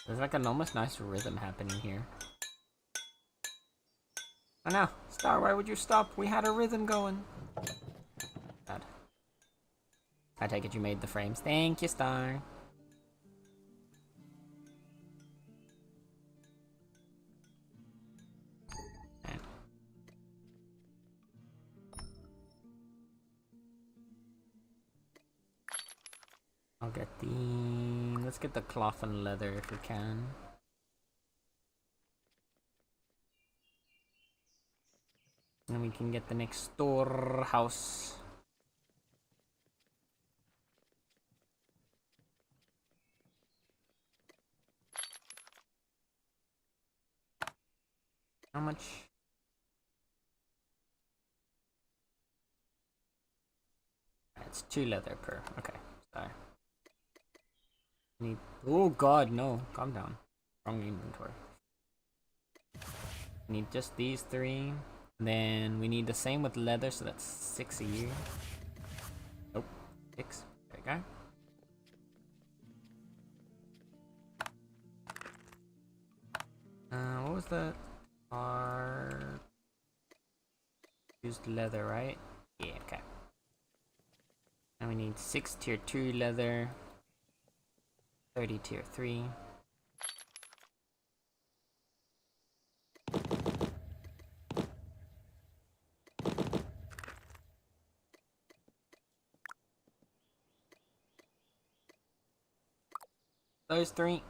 There's like an almost nice rhythm happening here. Oh no, Star, why would you stop? We had a rhythm going. God. I take it you made the frames. Thank you, Star. Right. I'll get the... Let's get the cloth and leather if we can. And we can get the next storehouse. How much? It's 2 leather per. Okay, sorry. Need. Oh god, no. Calm down. Wrong inventory. Need just these 3. Then we need the same with leather, so that's 6 a year. Nope. 6. There we go. What was that? Used leather, right? Yeah, okay. And we need 6 tier 2 leather. 30 tier 3. Those 3.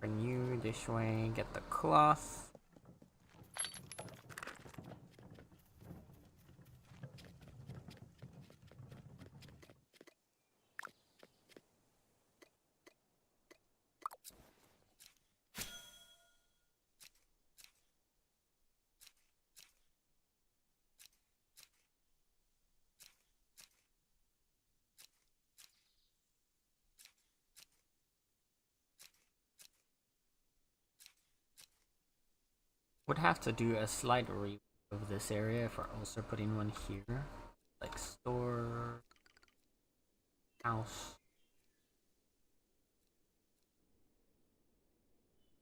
Bring you this way, get the cloth. Would have to do a slight review of this area if we're also putting one here. Like store, house.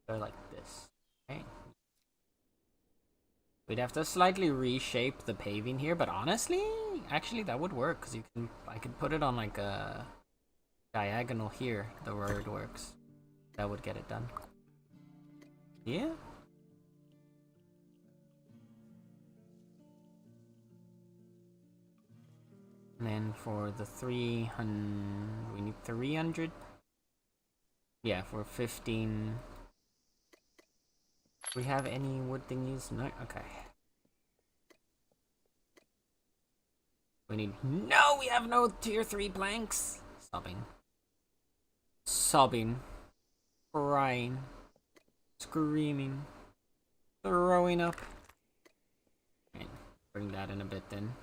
Or like this. Okay. We'd have to slightly reshape the paving here, but honestly, actually that would work because I could put it on like a diagonal here, the road works. That would get it done. Yeah. And then for the 300, we need 300. Yeah, for 15. We have any wood thingies? No? Okay. We need... No! We have no tier 3 planks! Sobbing. Sobbing. Crying. Screaming. Throwing up. Right. Bring that in a bit then.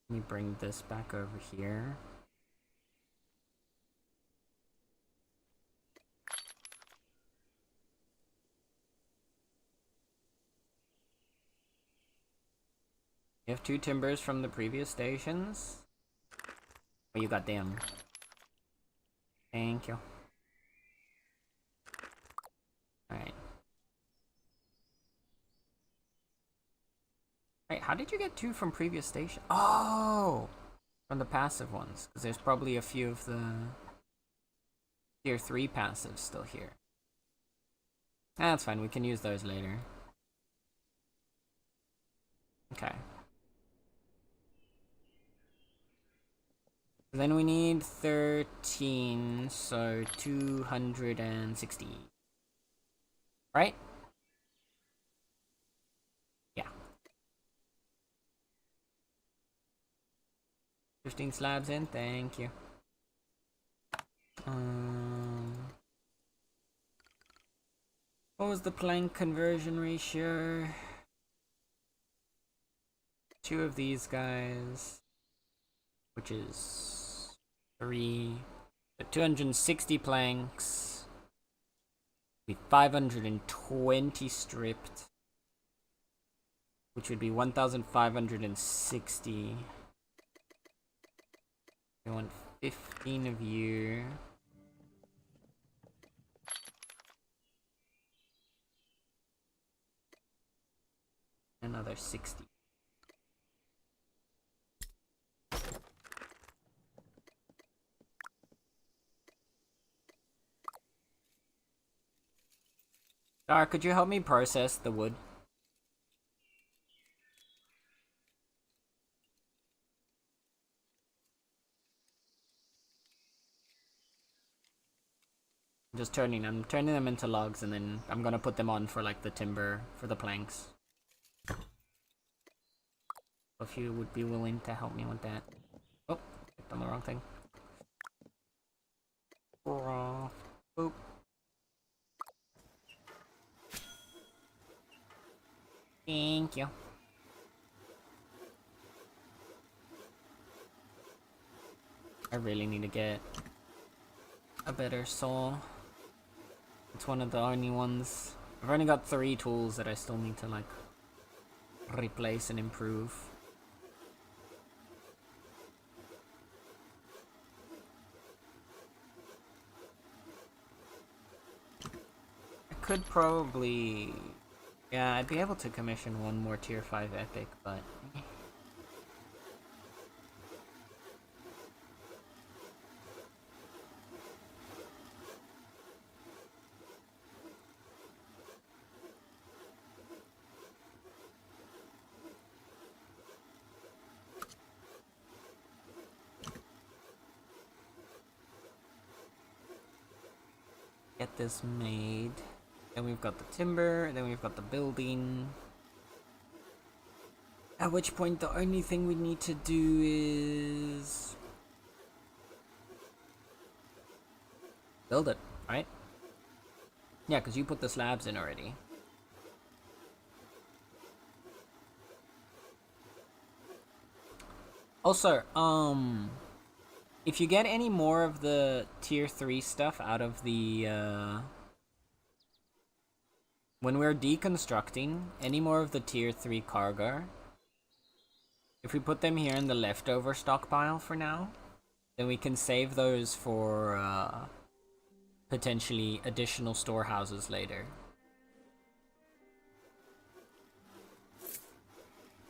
Let me bring this back over here. You have 2 timbers from the previous stations? Oh, you got them. Thank you. Alright. Wait, how did you get 2 from previous station? Oh! From the passive ones. Because there's probably a few of the tier 3 passives still here. That's fine, we can use those later. Okay. Then we need 13, so 260. Right? Yeah. 15 slabs in, thank you. What was the plank conversion ratio? 2 of these guys, which is 3. So 260 planks. Be 520 stripped, which would be 1,560. I want 15 of you. Another 60. Dar, could you help me process the wood? I'm turning them into logs, and then I'm gonna put them on for like the timber for the planks. If you would be willing to help me with that. Oh, clicked on the wrong thing. Boop. Thank you. I really need to get a better saw. It's one of the only ones. I've only got 3 tools that I still need to like replace and improve. I could probably... Yeah, I'd be able to commission one more tier 5 epic, but... Get this made. Then we've got the timber, then we've got the building. At which point the only thing we need to do is... build it, right? Yeah, because you put the slabs in already. Also, if you get any more of the tier 3 stuff out of the, when we're deconstructing any more of the tier 3 cargo, if we put them here in the leftover stockpile for now, then we can save those for, potentially additional storehouses later.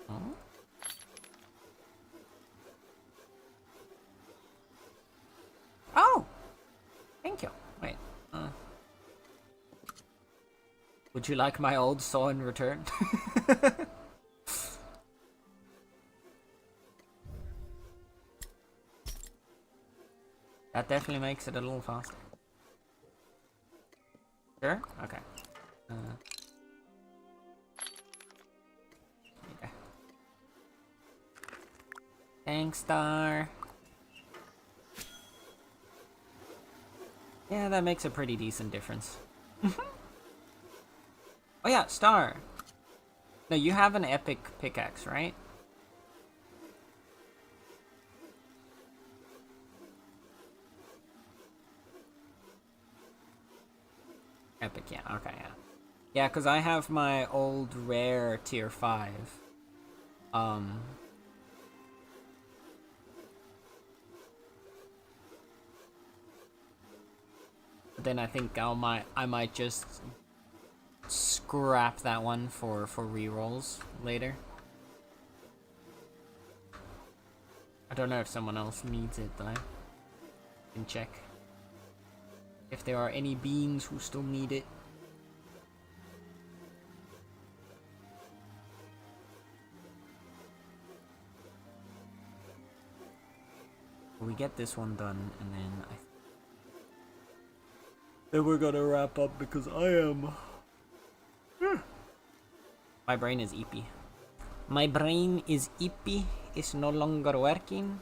Oh? Oh! Thank you. Wait, would you like my old saw in return? That definitely makes it a little faster. Sure? Okay. Yeah. Thanks, Star. Yeah, that makes a pretty decent difference. Oh yeah, Star. No, you have an epic pickaxe, right? Epic, yeah. Okay, yeah. Yeah, because I have my old rare tier 5. But then I think I might just scrap that one for rerolls later. I don't know if someone else needs it though. Can check if there are any beings who still need it. We get this one done, and then we're gonna wrap up because I am. My brain is eepy. My brain is eepy. It's no longer working.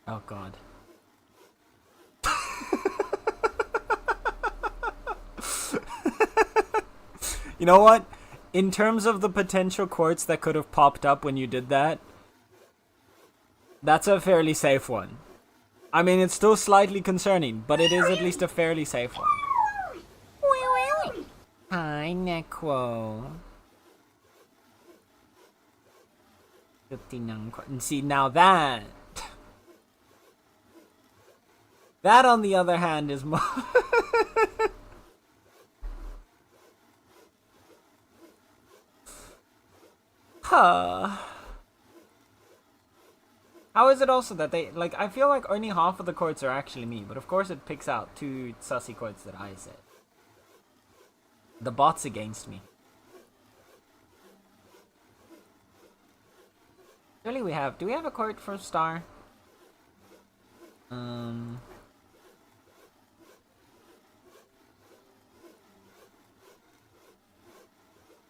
Oh god. You know what? In terms of the potential quartz that could have popped up when you did that, that's a fairly safe one. I mean, it's still slightly concerning, but it is at least a fairly safe one. Hi, Nekwo. 59 quartz. And see, now that... That, on the other hand, is more... How is it also that they, like, I feel like only half of the quotes are actually me, but of course it picks out 2 sussy quotes that I said. The bot's against me. Surely we have, do we have a quote for Star?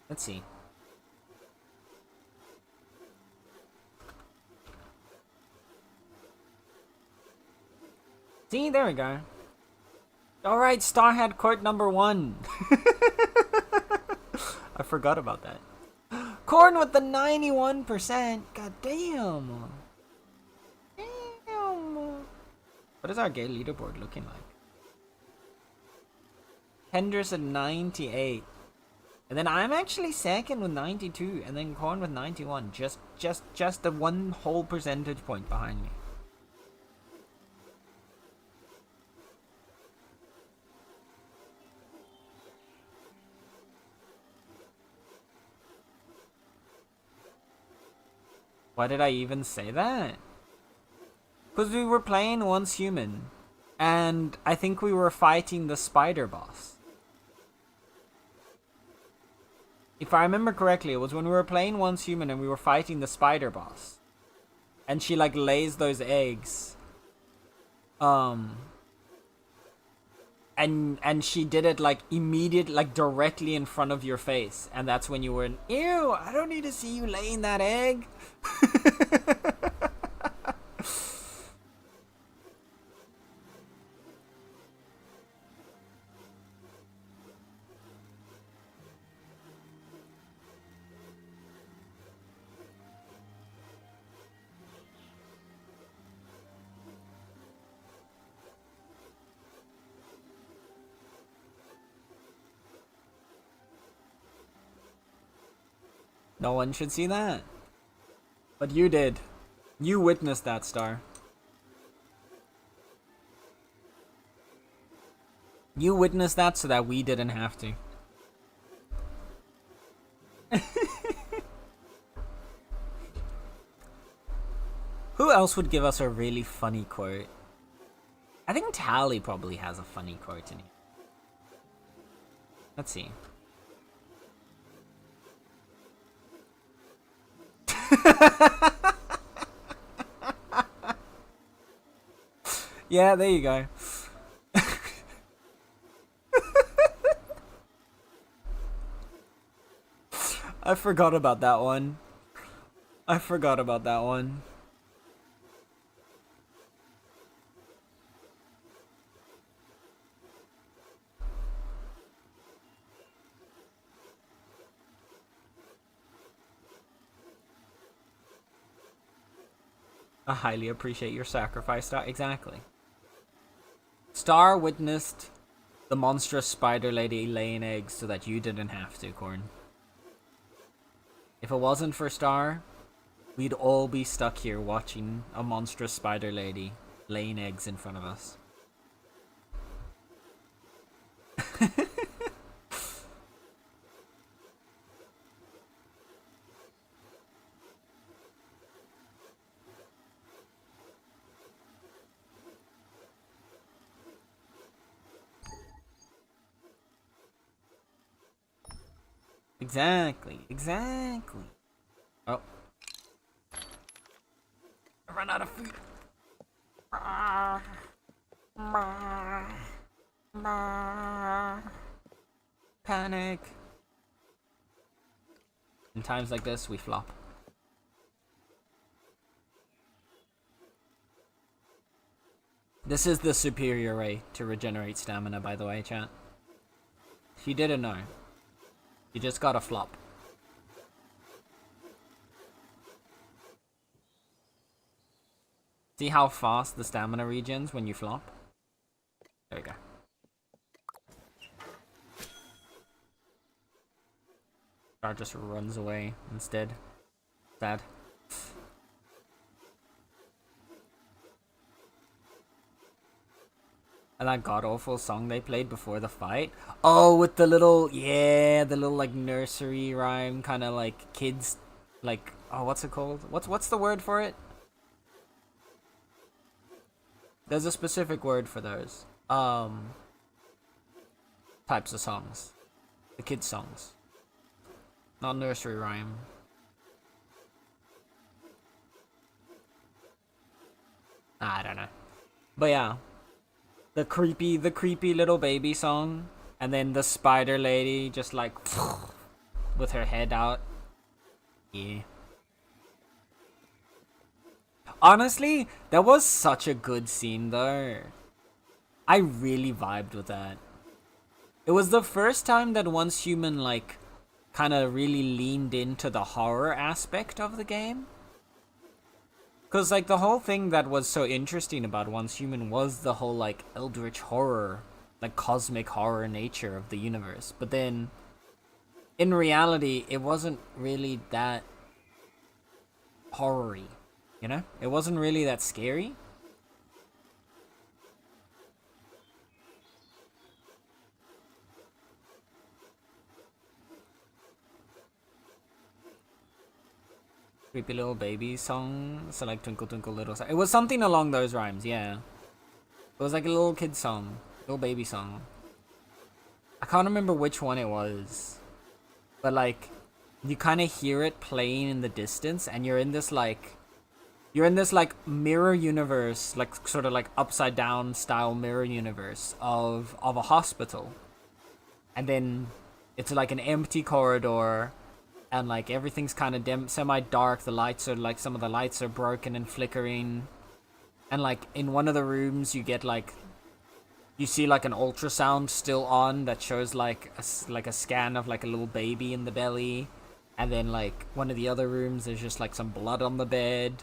Let's see. See, there we go. Alright, Star had quote number 1. I forgot about that. Corn with the 91%. God damn. Damn. What is our gay leaderboard looking like? Henders at 98. And then I'm actually second with 92. And then Corn with 91. Just the 1 whole percentage point behind me. Why did I even say that? Because we were playing Once Human. And I think we were fighting the spider boss. If I remember correctly, it was when we were playing Once Human and we were fighting the spider boss. And she like lays those eggs. And she did it like immediate, like directly in front of your face. And that's when you were in, ew, I don't need to see you laying that egg. No one should see that. But you did. You witnessed that, Star. You witnessed that so that we didn't have to. Who else would give us a really funny quote? I think Tally probably has a funny quote in here. Let's see. Yeah, there you go. I forgot about that one. I forgot about that one. I highly appreciate your sacrifice, Star. Exactly. Star witnessed the monstrous spider lady laying eggs so that you didn't have to, Corn. If it wasn't for Star, we'd all be stuck here watching a monstrous spider lady laying eggs in front of us. Exactly, exactly. Oh. I ran out of food. Panic. In times like this, we flop. This is the superior way to regenerate stamina, by the way, chat. If you didn't know, you just gotta flop. See how fast the stamina regens when you flop? There we go. Star just runs away instead. Sad. And that god-awful song they played before the fight. Oh, with the little, yeah, the little like nursery rhyme, kind of like kids like, oh, what's it called? What's the word for it? There's a specific word for those. Types of songs. The kids' songs. Not nursery rhyme. I don't know. But yeah. The creepy little baby song. And then the spider lady just like with her head out. Yeah. Honestly, that was such a good scene though. I really vibed with that. It was the first time that Once Human like kind of really leaned into the horror aspect of the game. Because like the whole thing that was so interesting about Once Human was the whole like eldritch horror, like cosmic horror nature of the universe. But then in reality, it wasn't really that horror-y, you know? It wasn't really that scary. Creepy Little Baby song, so like Twinkle Twinkle Little Star. It was something along those rhymes, yeah. It was like a little kid song, little baby song. I can't remember which one it was, but like you kind of hear it playing in the distance, and you're in this like mirror universe, like sort of like upside down style mirror universe of a hospital, and then it's like an empty corridor. And like everything's kind of semi-dark. The lights are like some of the lights are broken and flickering. And like in one of the rooms, you see like an ultrasound still on that shows like a scan of like a little baby in the belly. And then like one of the other rooms, there's just like some blood on the bed.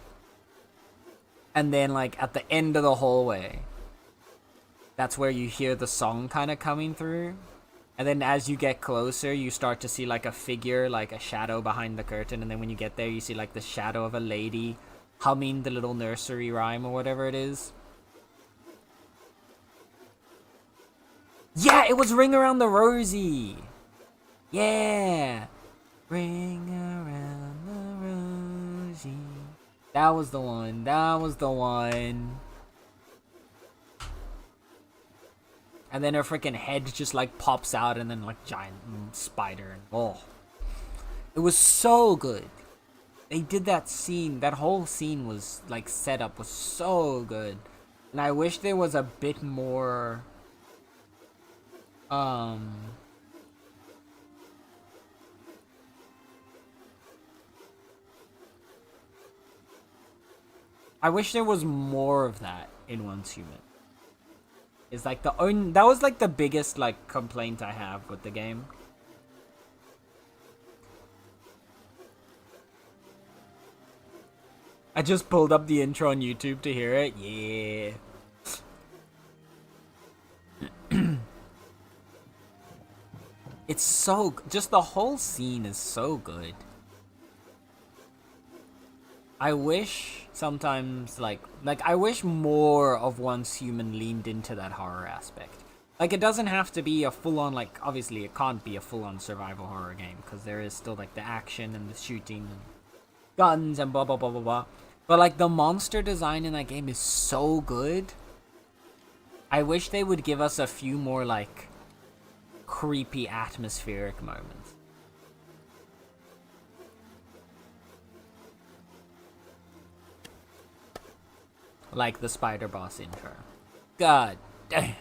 And then like at the end of the hallway, that's where you hear the song kind of coming through. And then as you get closer, you start to see like a figure, like a shadow behind the curtain. And then when you get there, you see like the shadow of a lady humming the little nursery rhyme or whatever it is. Yeah, it was Ring Around the Rosie. Yeah. Ring around the Rosie. That was the one. That was the one. And then her freaking head just like pops out and then like giant spider. Oh. It was so good. They did that scene, that whole scene was like set up was so good. And I wish there was a bit more I wish there was more of that in Once Human. Is like that was like the biggest like complaint I have with the game. I just pulled up the intro on YouTube to hear it. Yeah. It's so just the whole scene is so good. I wish sometimes like I wish more of Once Human leaned into that horror aspect. Like it doesn't have to be a full-on like obviously it can't be a full-on survival horror game because there is still like the action and the shooting and guns and blah blah blah blah blah. But like the monster design in that game is so good. I wish they would give us a few more like creepy atmospheric moments. Like the spider boss intro. God damn.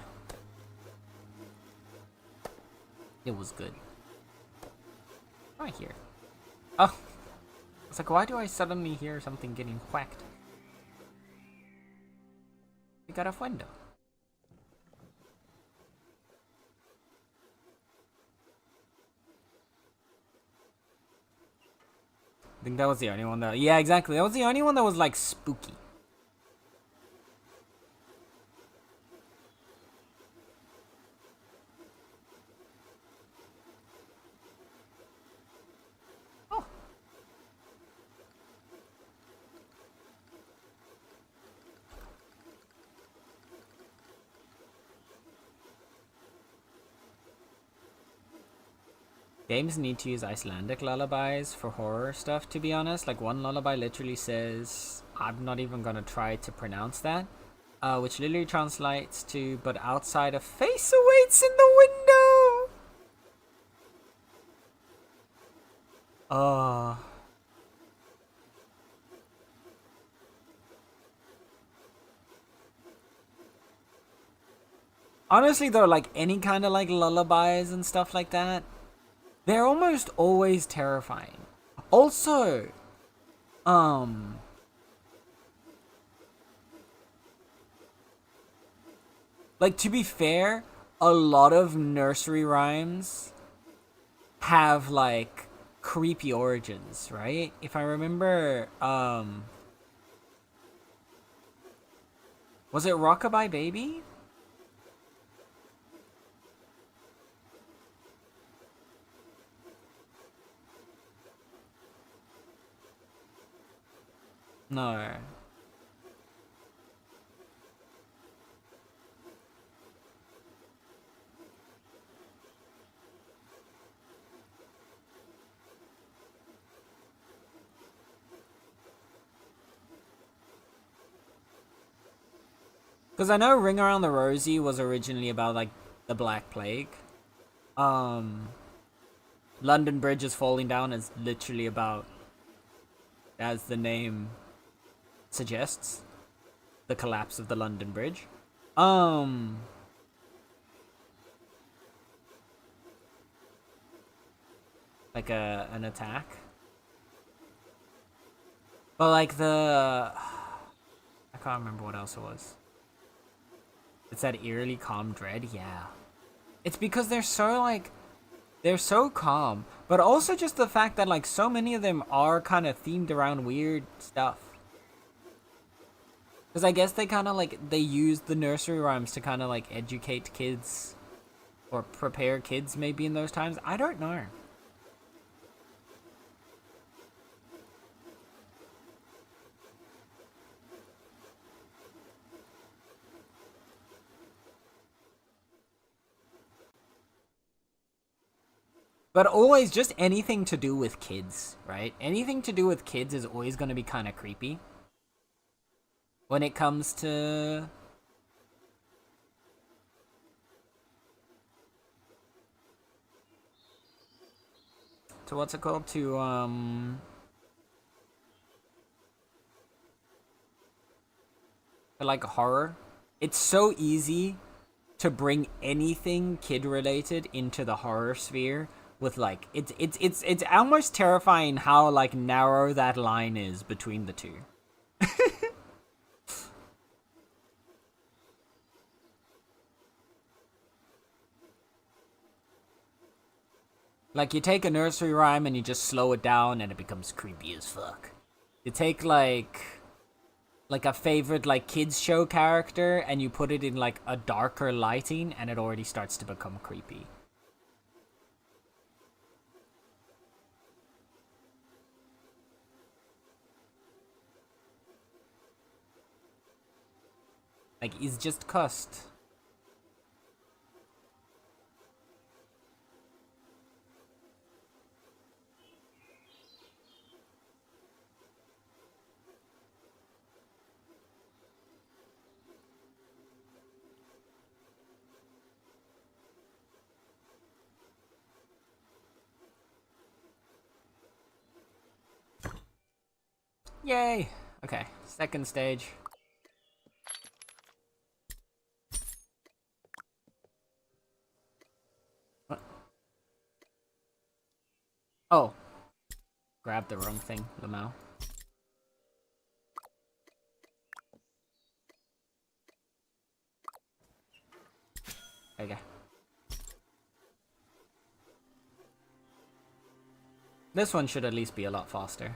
It was good. Right here. Oh. It's like, why do I suddenly hear something getting whacked? We got a window. I think that was the only one that... Yeah, exactly. That was the only one that was, like, spooky. Oh. Games need to use Icelandic lullabies for horror stuff, to be honest. Like, one lullaby literally says, I'm not even gonna try to pronounce that, which literally translates to, but outside a face awaits in the window! Honestly, though, like, any kind of, like, lullabies and stuff like that, they're almost always terrifying. Also, like, to be fair, a lot of nursery rhymes have, like, creepy origins, right? If I remember, was it Rockabye Baby? No. Because I know Ring Around the Rosie was originally about, like, the Black Plague. London Bridge is Falling Down is literally about, as the name suggests, the collapse of the London Bridge. Like an attack. But like I can't remember what else it was. It's that eerily calm dread, yeah. It's because they're so calm, but also just the fact that like so many of them are kind of themed around weird stuff. Because I guess they kind of like, they use the nursery rhymes to kind of like educate kids or prepare kids maybe in those times. I don't know. But always just anything to do with kids, right? Anything to do with kids is always going to be kind of creepy. When it comes to what's it called? To like horror. It's so easy to bring anything kid related into the horror sphere with like it's almost terrifying how like narrow that line is between the two. Like you take a nursery rhyme and you just slow it down and it becomes creepy as fuck. You take like a favorite like kids show character and you put it in like a darker lighting and it already starts to become creepy. Like he's just cussed. Yay! Okay, second stage. What? Oh. Grab the wrong thing, Lamau. Okay. This one should at least be a lot faster.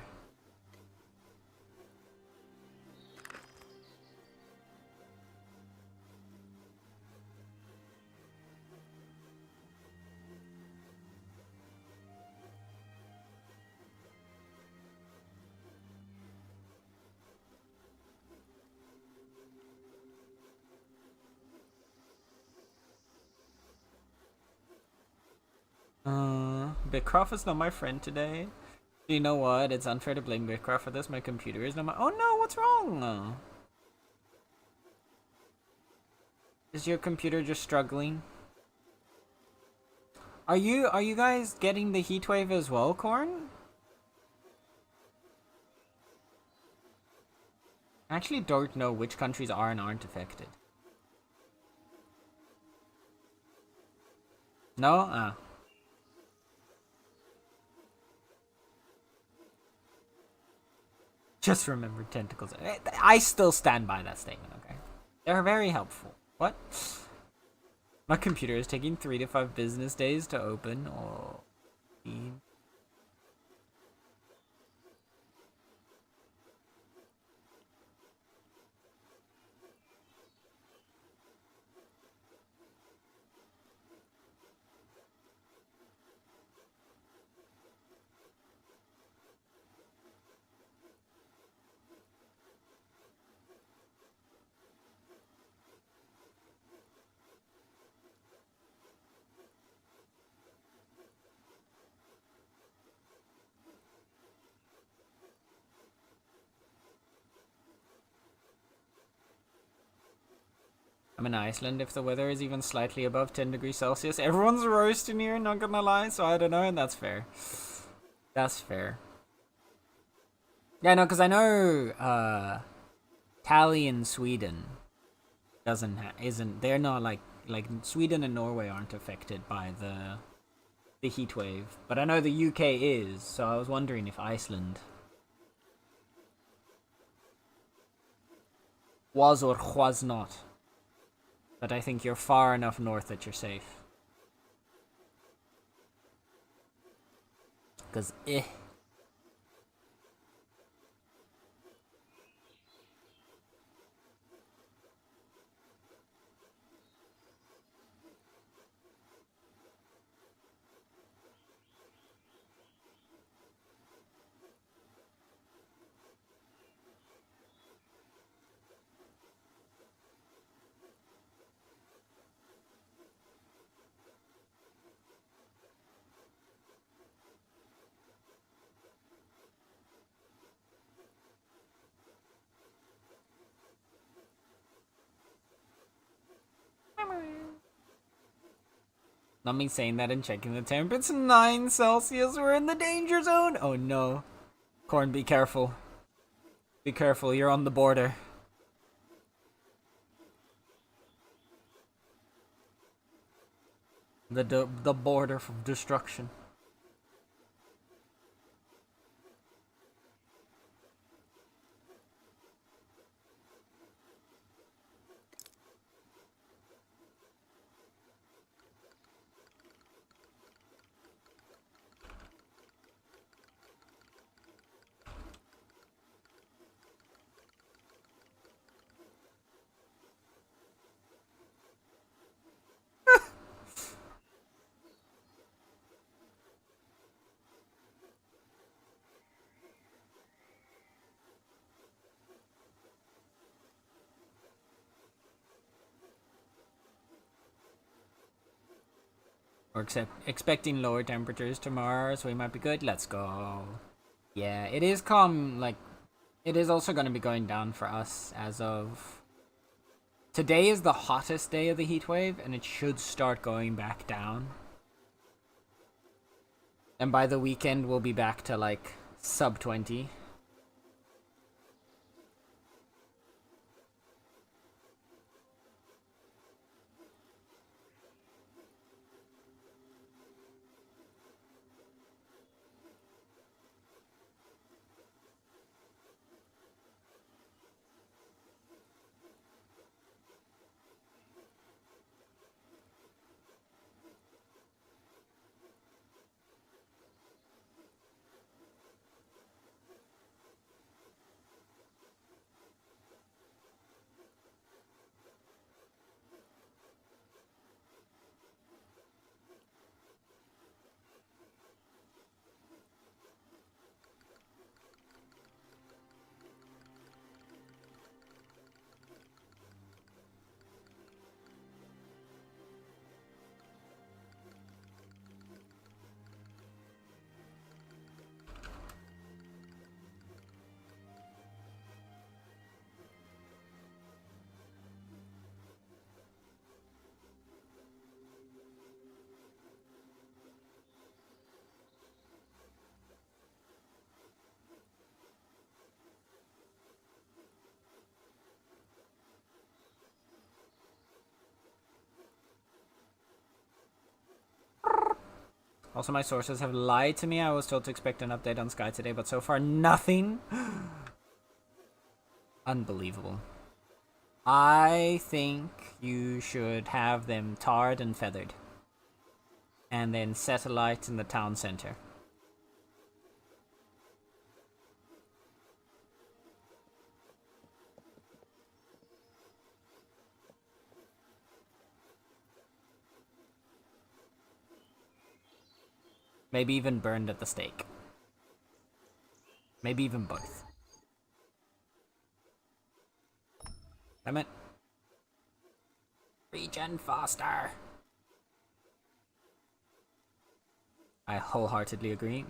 Bitcraft is not my friend today. You know what? It's unfair to blame Bitcraft for this. My computer is not my. Oh no! What's wrong? Is your computer just struggling? Are you guys getting the heatwave as well, Corn? I actually don't know which countries are and aren't affected. No? Ah. Just remember tentacles. I still stand by that statement, okay? They're very helpful. What? My computer is taking 3 to 5 business days to open. Oh. I'm in Iceland. If the weather is even slightly above 10 degrees Celsius, everyone's roasting here, not gonna lie, so I don't know, and that's fair. That's fair. Yeah, no, because I know, Tally in Sweden isn't, they're not like Sweden and Norway aren't affected by the heat wave, but I know the UK is, so I was wondering if Iceland was or was not. But I think you're far enough north that you're safe. Because, Not me saying that and checking the temp. It's 9 Celsius. We're in the danger zone. Oh no. Corn, be careful. Be careful. You're on the border. The border from destruction. We're expecting lower temperatures tomorrow, so we might be good. Let's go. Yeah, it is calm. Like, it is also going to be going down for us as of... Today is the hottest day of the heat wave, and it should start going back down. And by the weekend, we'll be back to, like, sub 20. Also, my sources have lied to me. I was told to expect an update on Sky today, but so far, nothing. Unbelievable. I think you should have them tarred and feathered. And then satellite in the town center. Maybe even burned at the stake. Maybe even both. Damn it. Regen faster. I wholeheartedly agree.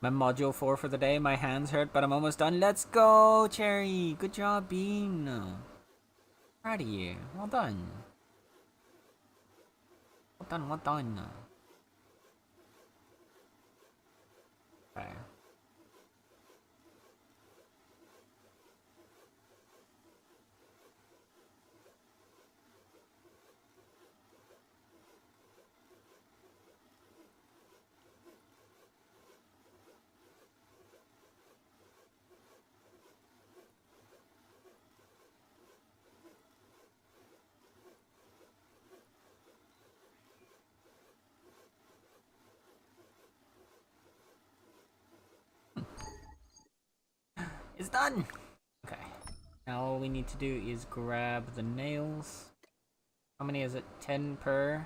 I'm module 4 for the day. My hands hurt, but I'm almost done. Let's go, Cherry. Good job, Bean. Proud of you. Well done. Well done, well done. Okay. It's done! Okay. Now all we need to do is grab the nails. How many is it? 10 per.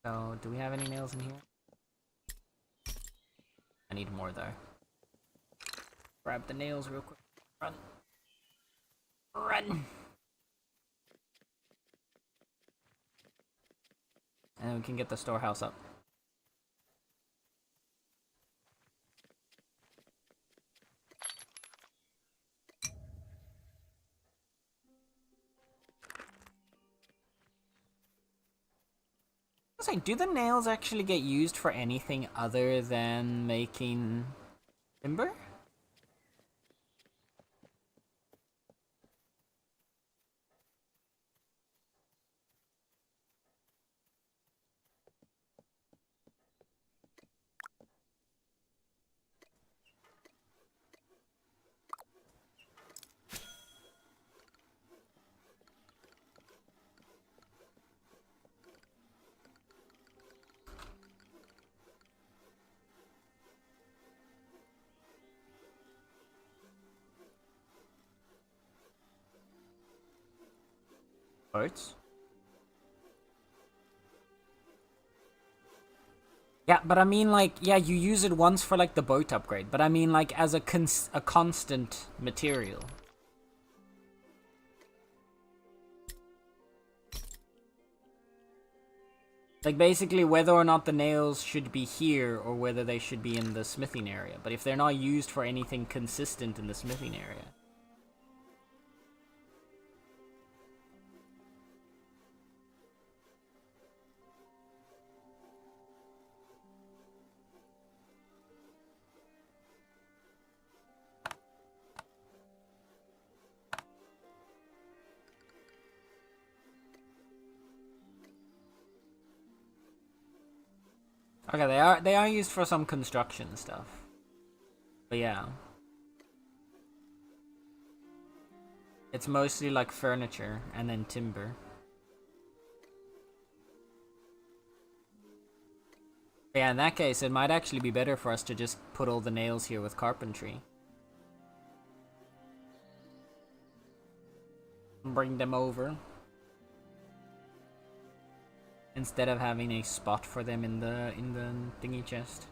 So, do we have any nails in here? I need more though. Grab the nails real quick. Run. Run! And we can get the storehouse up. I was saying, do the nails actually get used for anything other than making timber? Boats? Yeah, but I mean, like, yeah, you use it once for, like, the boat upgrade. But I mean, like, as a constant material. Like, basically, whether or not the nails should be here or whether they should be in the smithing area. But if they're not used for anything consistent in the smithing area. Okay, they are used for some construction stuff. But yeah. It's mostly like furniture and then timber. But yeah, in that case, it might actually be better for us to just put all the nails here with carpentry. bring them over. Instead of having a spot for them in the thingy chest.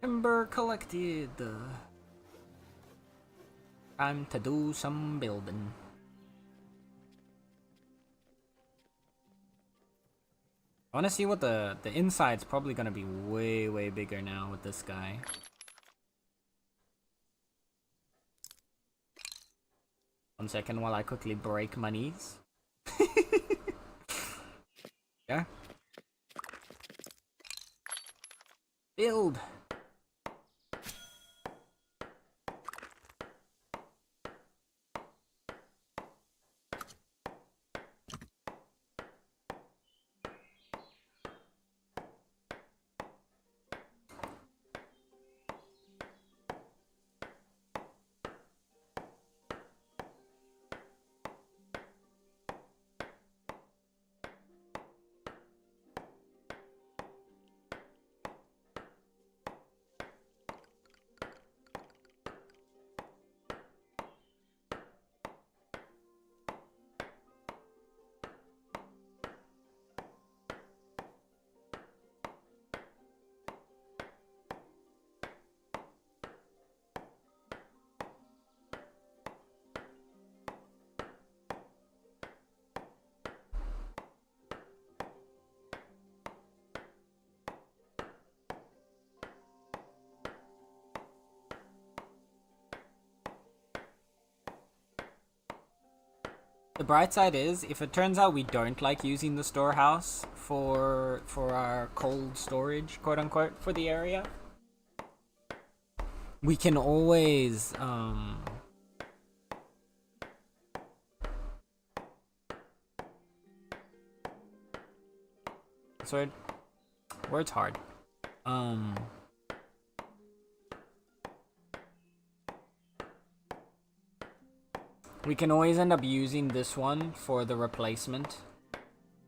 Timber collected. Time to do some building. I want to see what the inside's probably gonna be way bigger now with this guy. One second while I quickly break my knees. Yeah. Build. The bright side is, if it turns out we don't like using the storehouse for our cold storage, quote unquote, for the area, we can always sword. Word's hard. We can always end up using this one for the replacement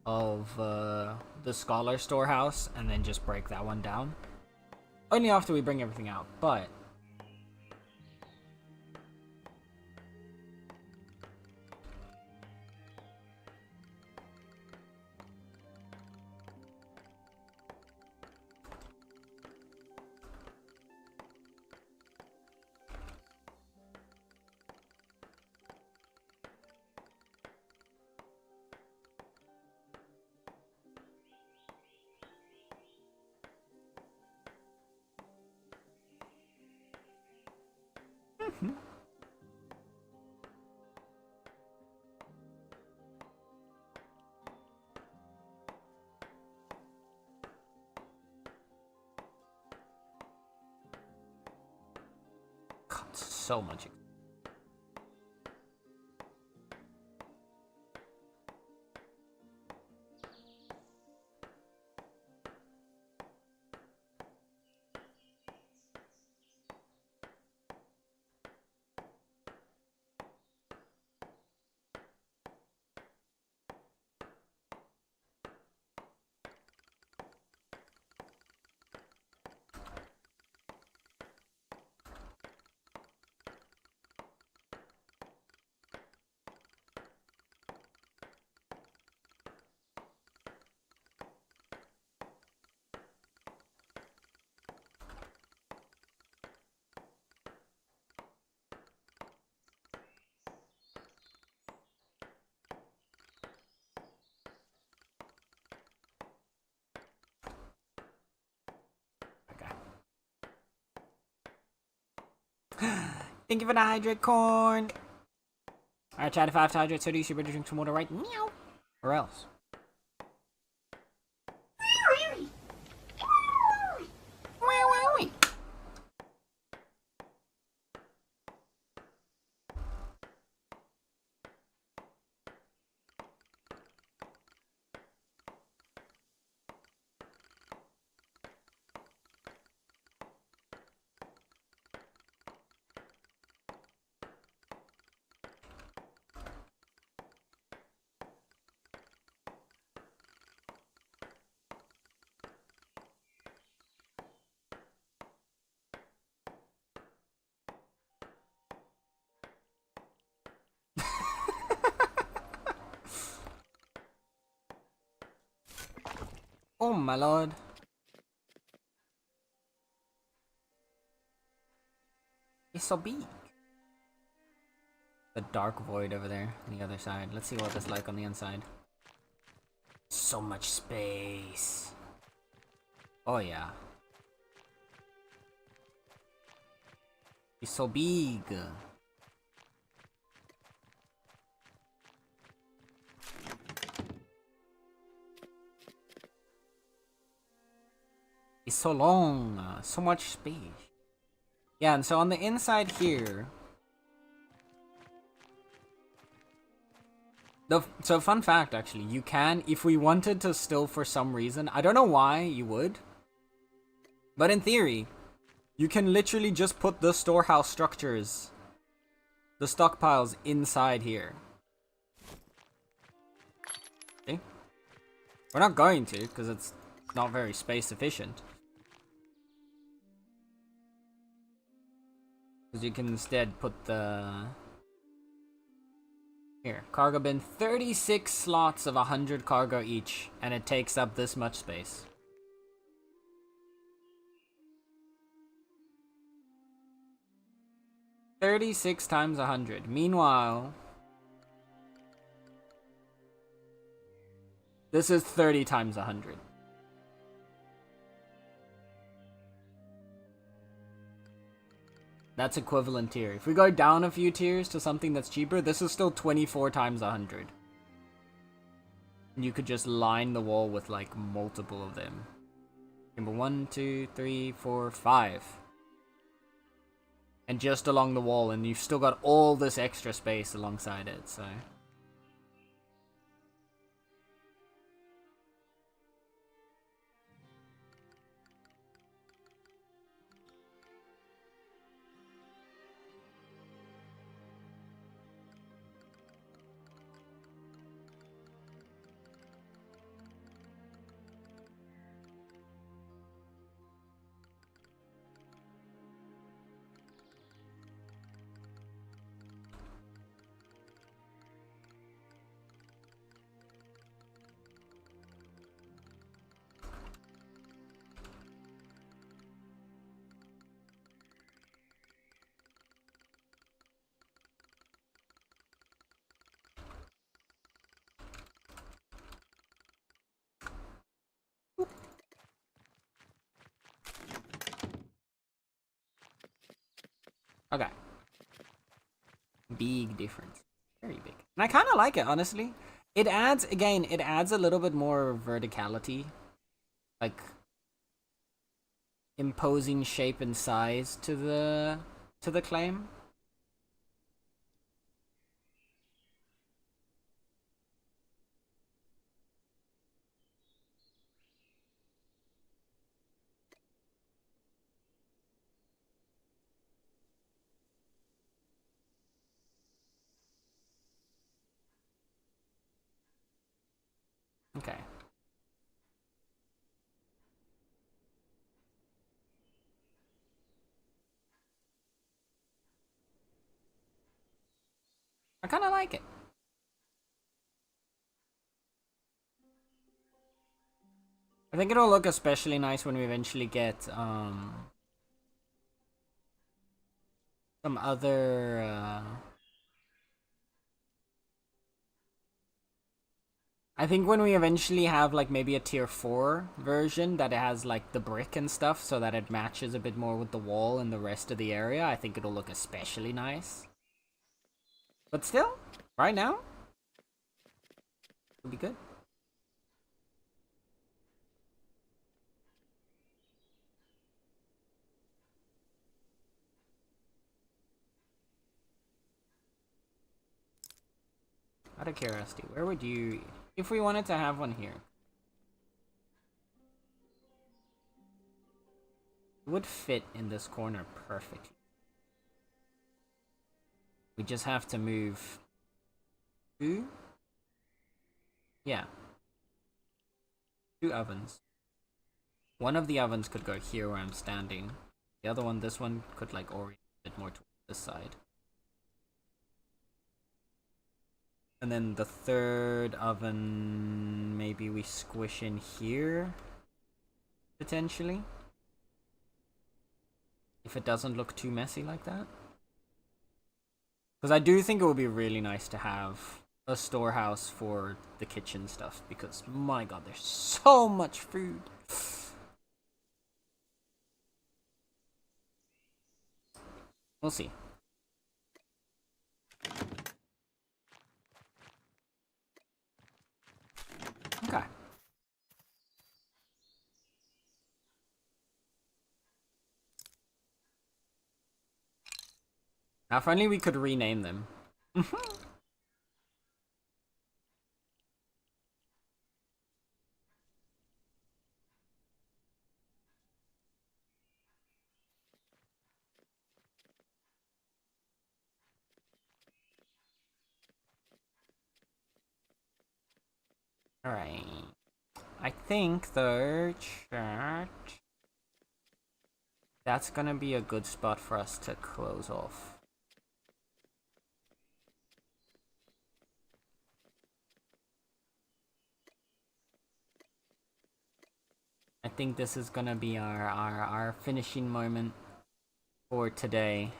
of the scholar storehouse, and then just break that one down. Only after we bring everything out, but God, so much. Thank you for the hydrate corn. Alright, chat, if I have to hydrate soda, you better drink some water right now. Or else. Oh my lord. It's so big. The dark void over there on the other side. Let's see what it's like on the inside. So much space. Oh yeah. It's so big. It's so long. So much space. Yeah, and so on the inside here. So fun fact, actually, you can, if we wanted to still for some reason, I don't know why you would, but in theory, you can literally just put the storehouse structures, the stockpiles inside here. See? We're not going to, because it's not very space efficient. Because you can instead put the... Here, cargo bin, 36 slots of 100 cargo each, and it takes up this much space. $36 times 100. Meanwhile, this is 30 times 100. That's equivalent tier. If we go down a few tiers to something that's cheaper, this is still 24 times 100. And you could just line the wall with like multiple of them. Number 1, 2, 3, 4, 5. And just along the wall, and you've still got all this extra space alongside it, so... Okay. Big difference. Very big. And I kind of like it, honestly. It adds, again, it adds a little bit more verticality. Like, imposing shape and size to the claim. Okay. I kind of like it. I think it'll look especially nice when we eventually get some other I think when we eventually have like maybe a tier 4 version that it has like the brick and stuff so that it matches a bit more with the wall and the rest of the area, I think it'll look especially nice. But still, right now, it'll be good. Out of curiosity, where would you, if we wanted to have one here, it would fit in this corner perfectly. We just have to move 2? Yeah. 2 ovens. One of the ovens could go here where I'm standing. The other one, this one, could like orient a bit more towards this side. And then the third oven, maybe we squish in here, potentially. If it doesn't look too messy like that. Because I do think it would be really nice to have a storehouse for the kitchen stuff. Because, my god, there's so much food. We'll see. Okay. Now, if only we could rename them. Alright. I think, though, chat, that's gonna be a good spot for us to close off. I think this is gonna be our finishing moment for today.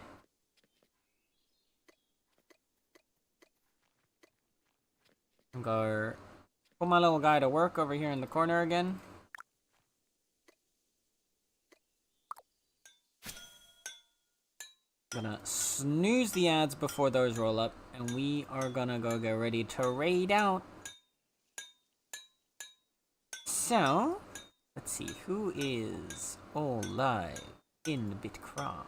I'm gonna put my little guy to work over here in the corner again. Gonna snooze the ads before those roll up, and we are gonna go get ready to raid out. So, let's see, who is all live in Bitcraft?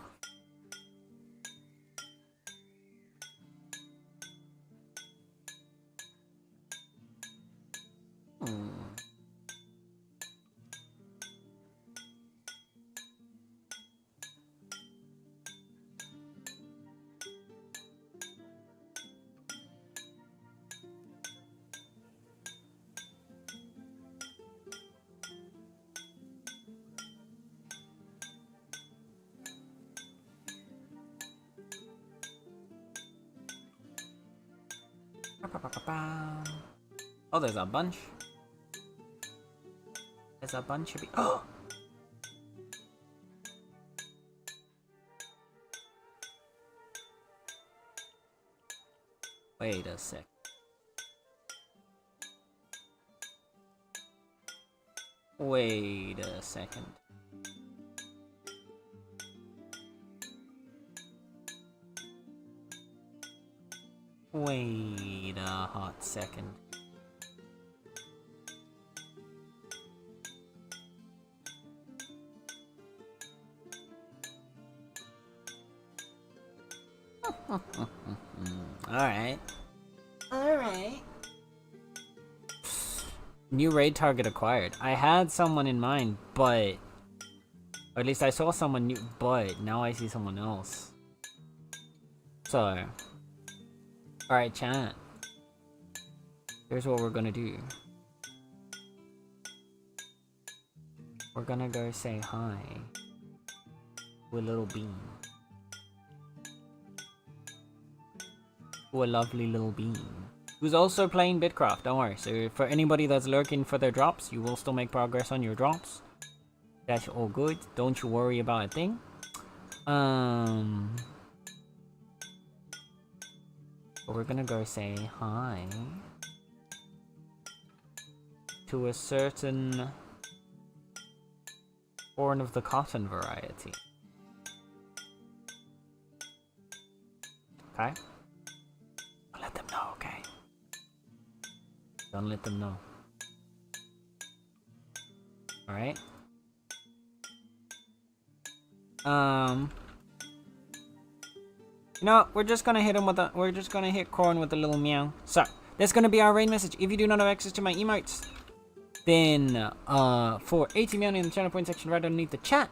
Oh, there's a bunch. There's a bunch of oh! Wait a sec. Wait a second. Wait a hot second. Alright. Alright. New raid target acquired. I had someone in mind, but... Or at least I saw someone new, but now I see someone else. So... Alright, chat. Here's what we're gonna do. We're gonna go say hi to a little bean. To a lovely little bean. Who's also playing Bitcraft, don't worry. So for anybody that's lurking for their drops, you will still make progress on your drops. That's all good. Don't you worry about a thing. But we're gonna go say hi to a certain corn of the cotton variety. Okay? Don't let them know, okay? Don't let them know. Alright? You know, we're just gonna hit him with a, we're just gonna hit corn with a little meow. So, that's gonna be our raid message. If you do not have access to my emotes, then, for 80 million in the channel point section right underneath the chat,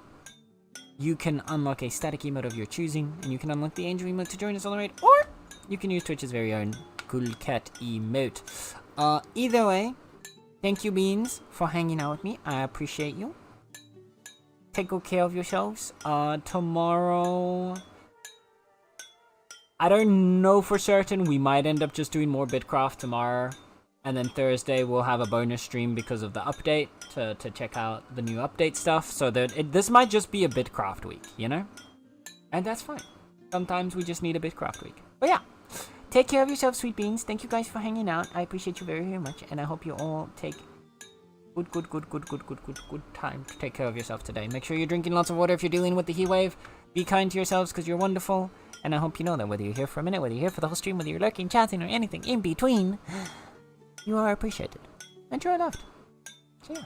you can unlock a static emote of your choosing, and you can unlock the angel emote to join us on the raid, or you can use Twitch's very own cool cat emote. Either way, thank you, Beans, for hanging out with me. I appreciate you. Take good care of yourselves. Tomorrow, I don't know for certain. We might end up just doing more Bitcraft tomorrow. And then Thursday, we'll have a bonus stream because of the update to check out the new update stuff. So that this might just be a Bitcraft week, you know? And that's fine. Sometimes we just need a Bitcraft week. But yeah, take care of yourselves, sweet beans. Thank you guys for hanging out. I appreciate you very, very much. And I hope you all take good time to take care of yourself today. Make sure you're drinking lots of water if you're dealing with the heat wave. Be kind to yourselves because you're wonderful. And I hope you know that whether you're here for a minute, whether you're here for the whole stream, whether you're lurking, chatting, or anything in between, you are appreciated. And you're loved. So yeah.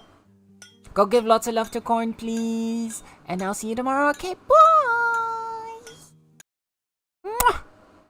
Go give lots of love to Corn, please. And I'll see you tomorrow. Okay, bye!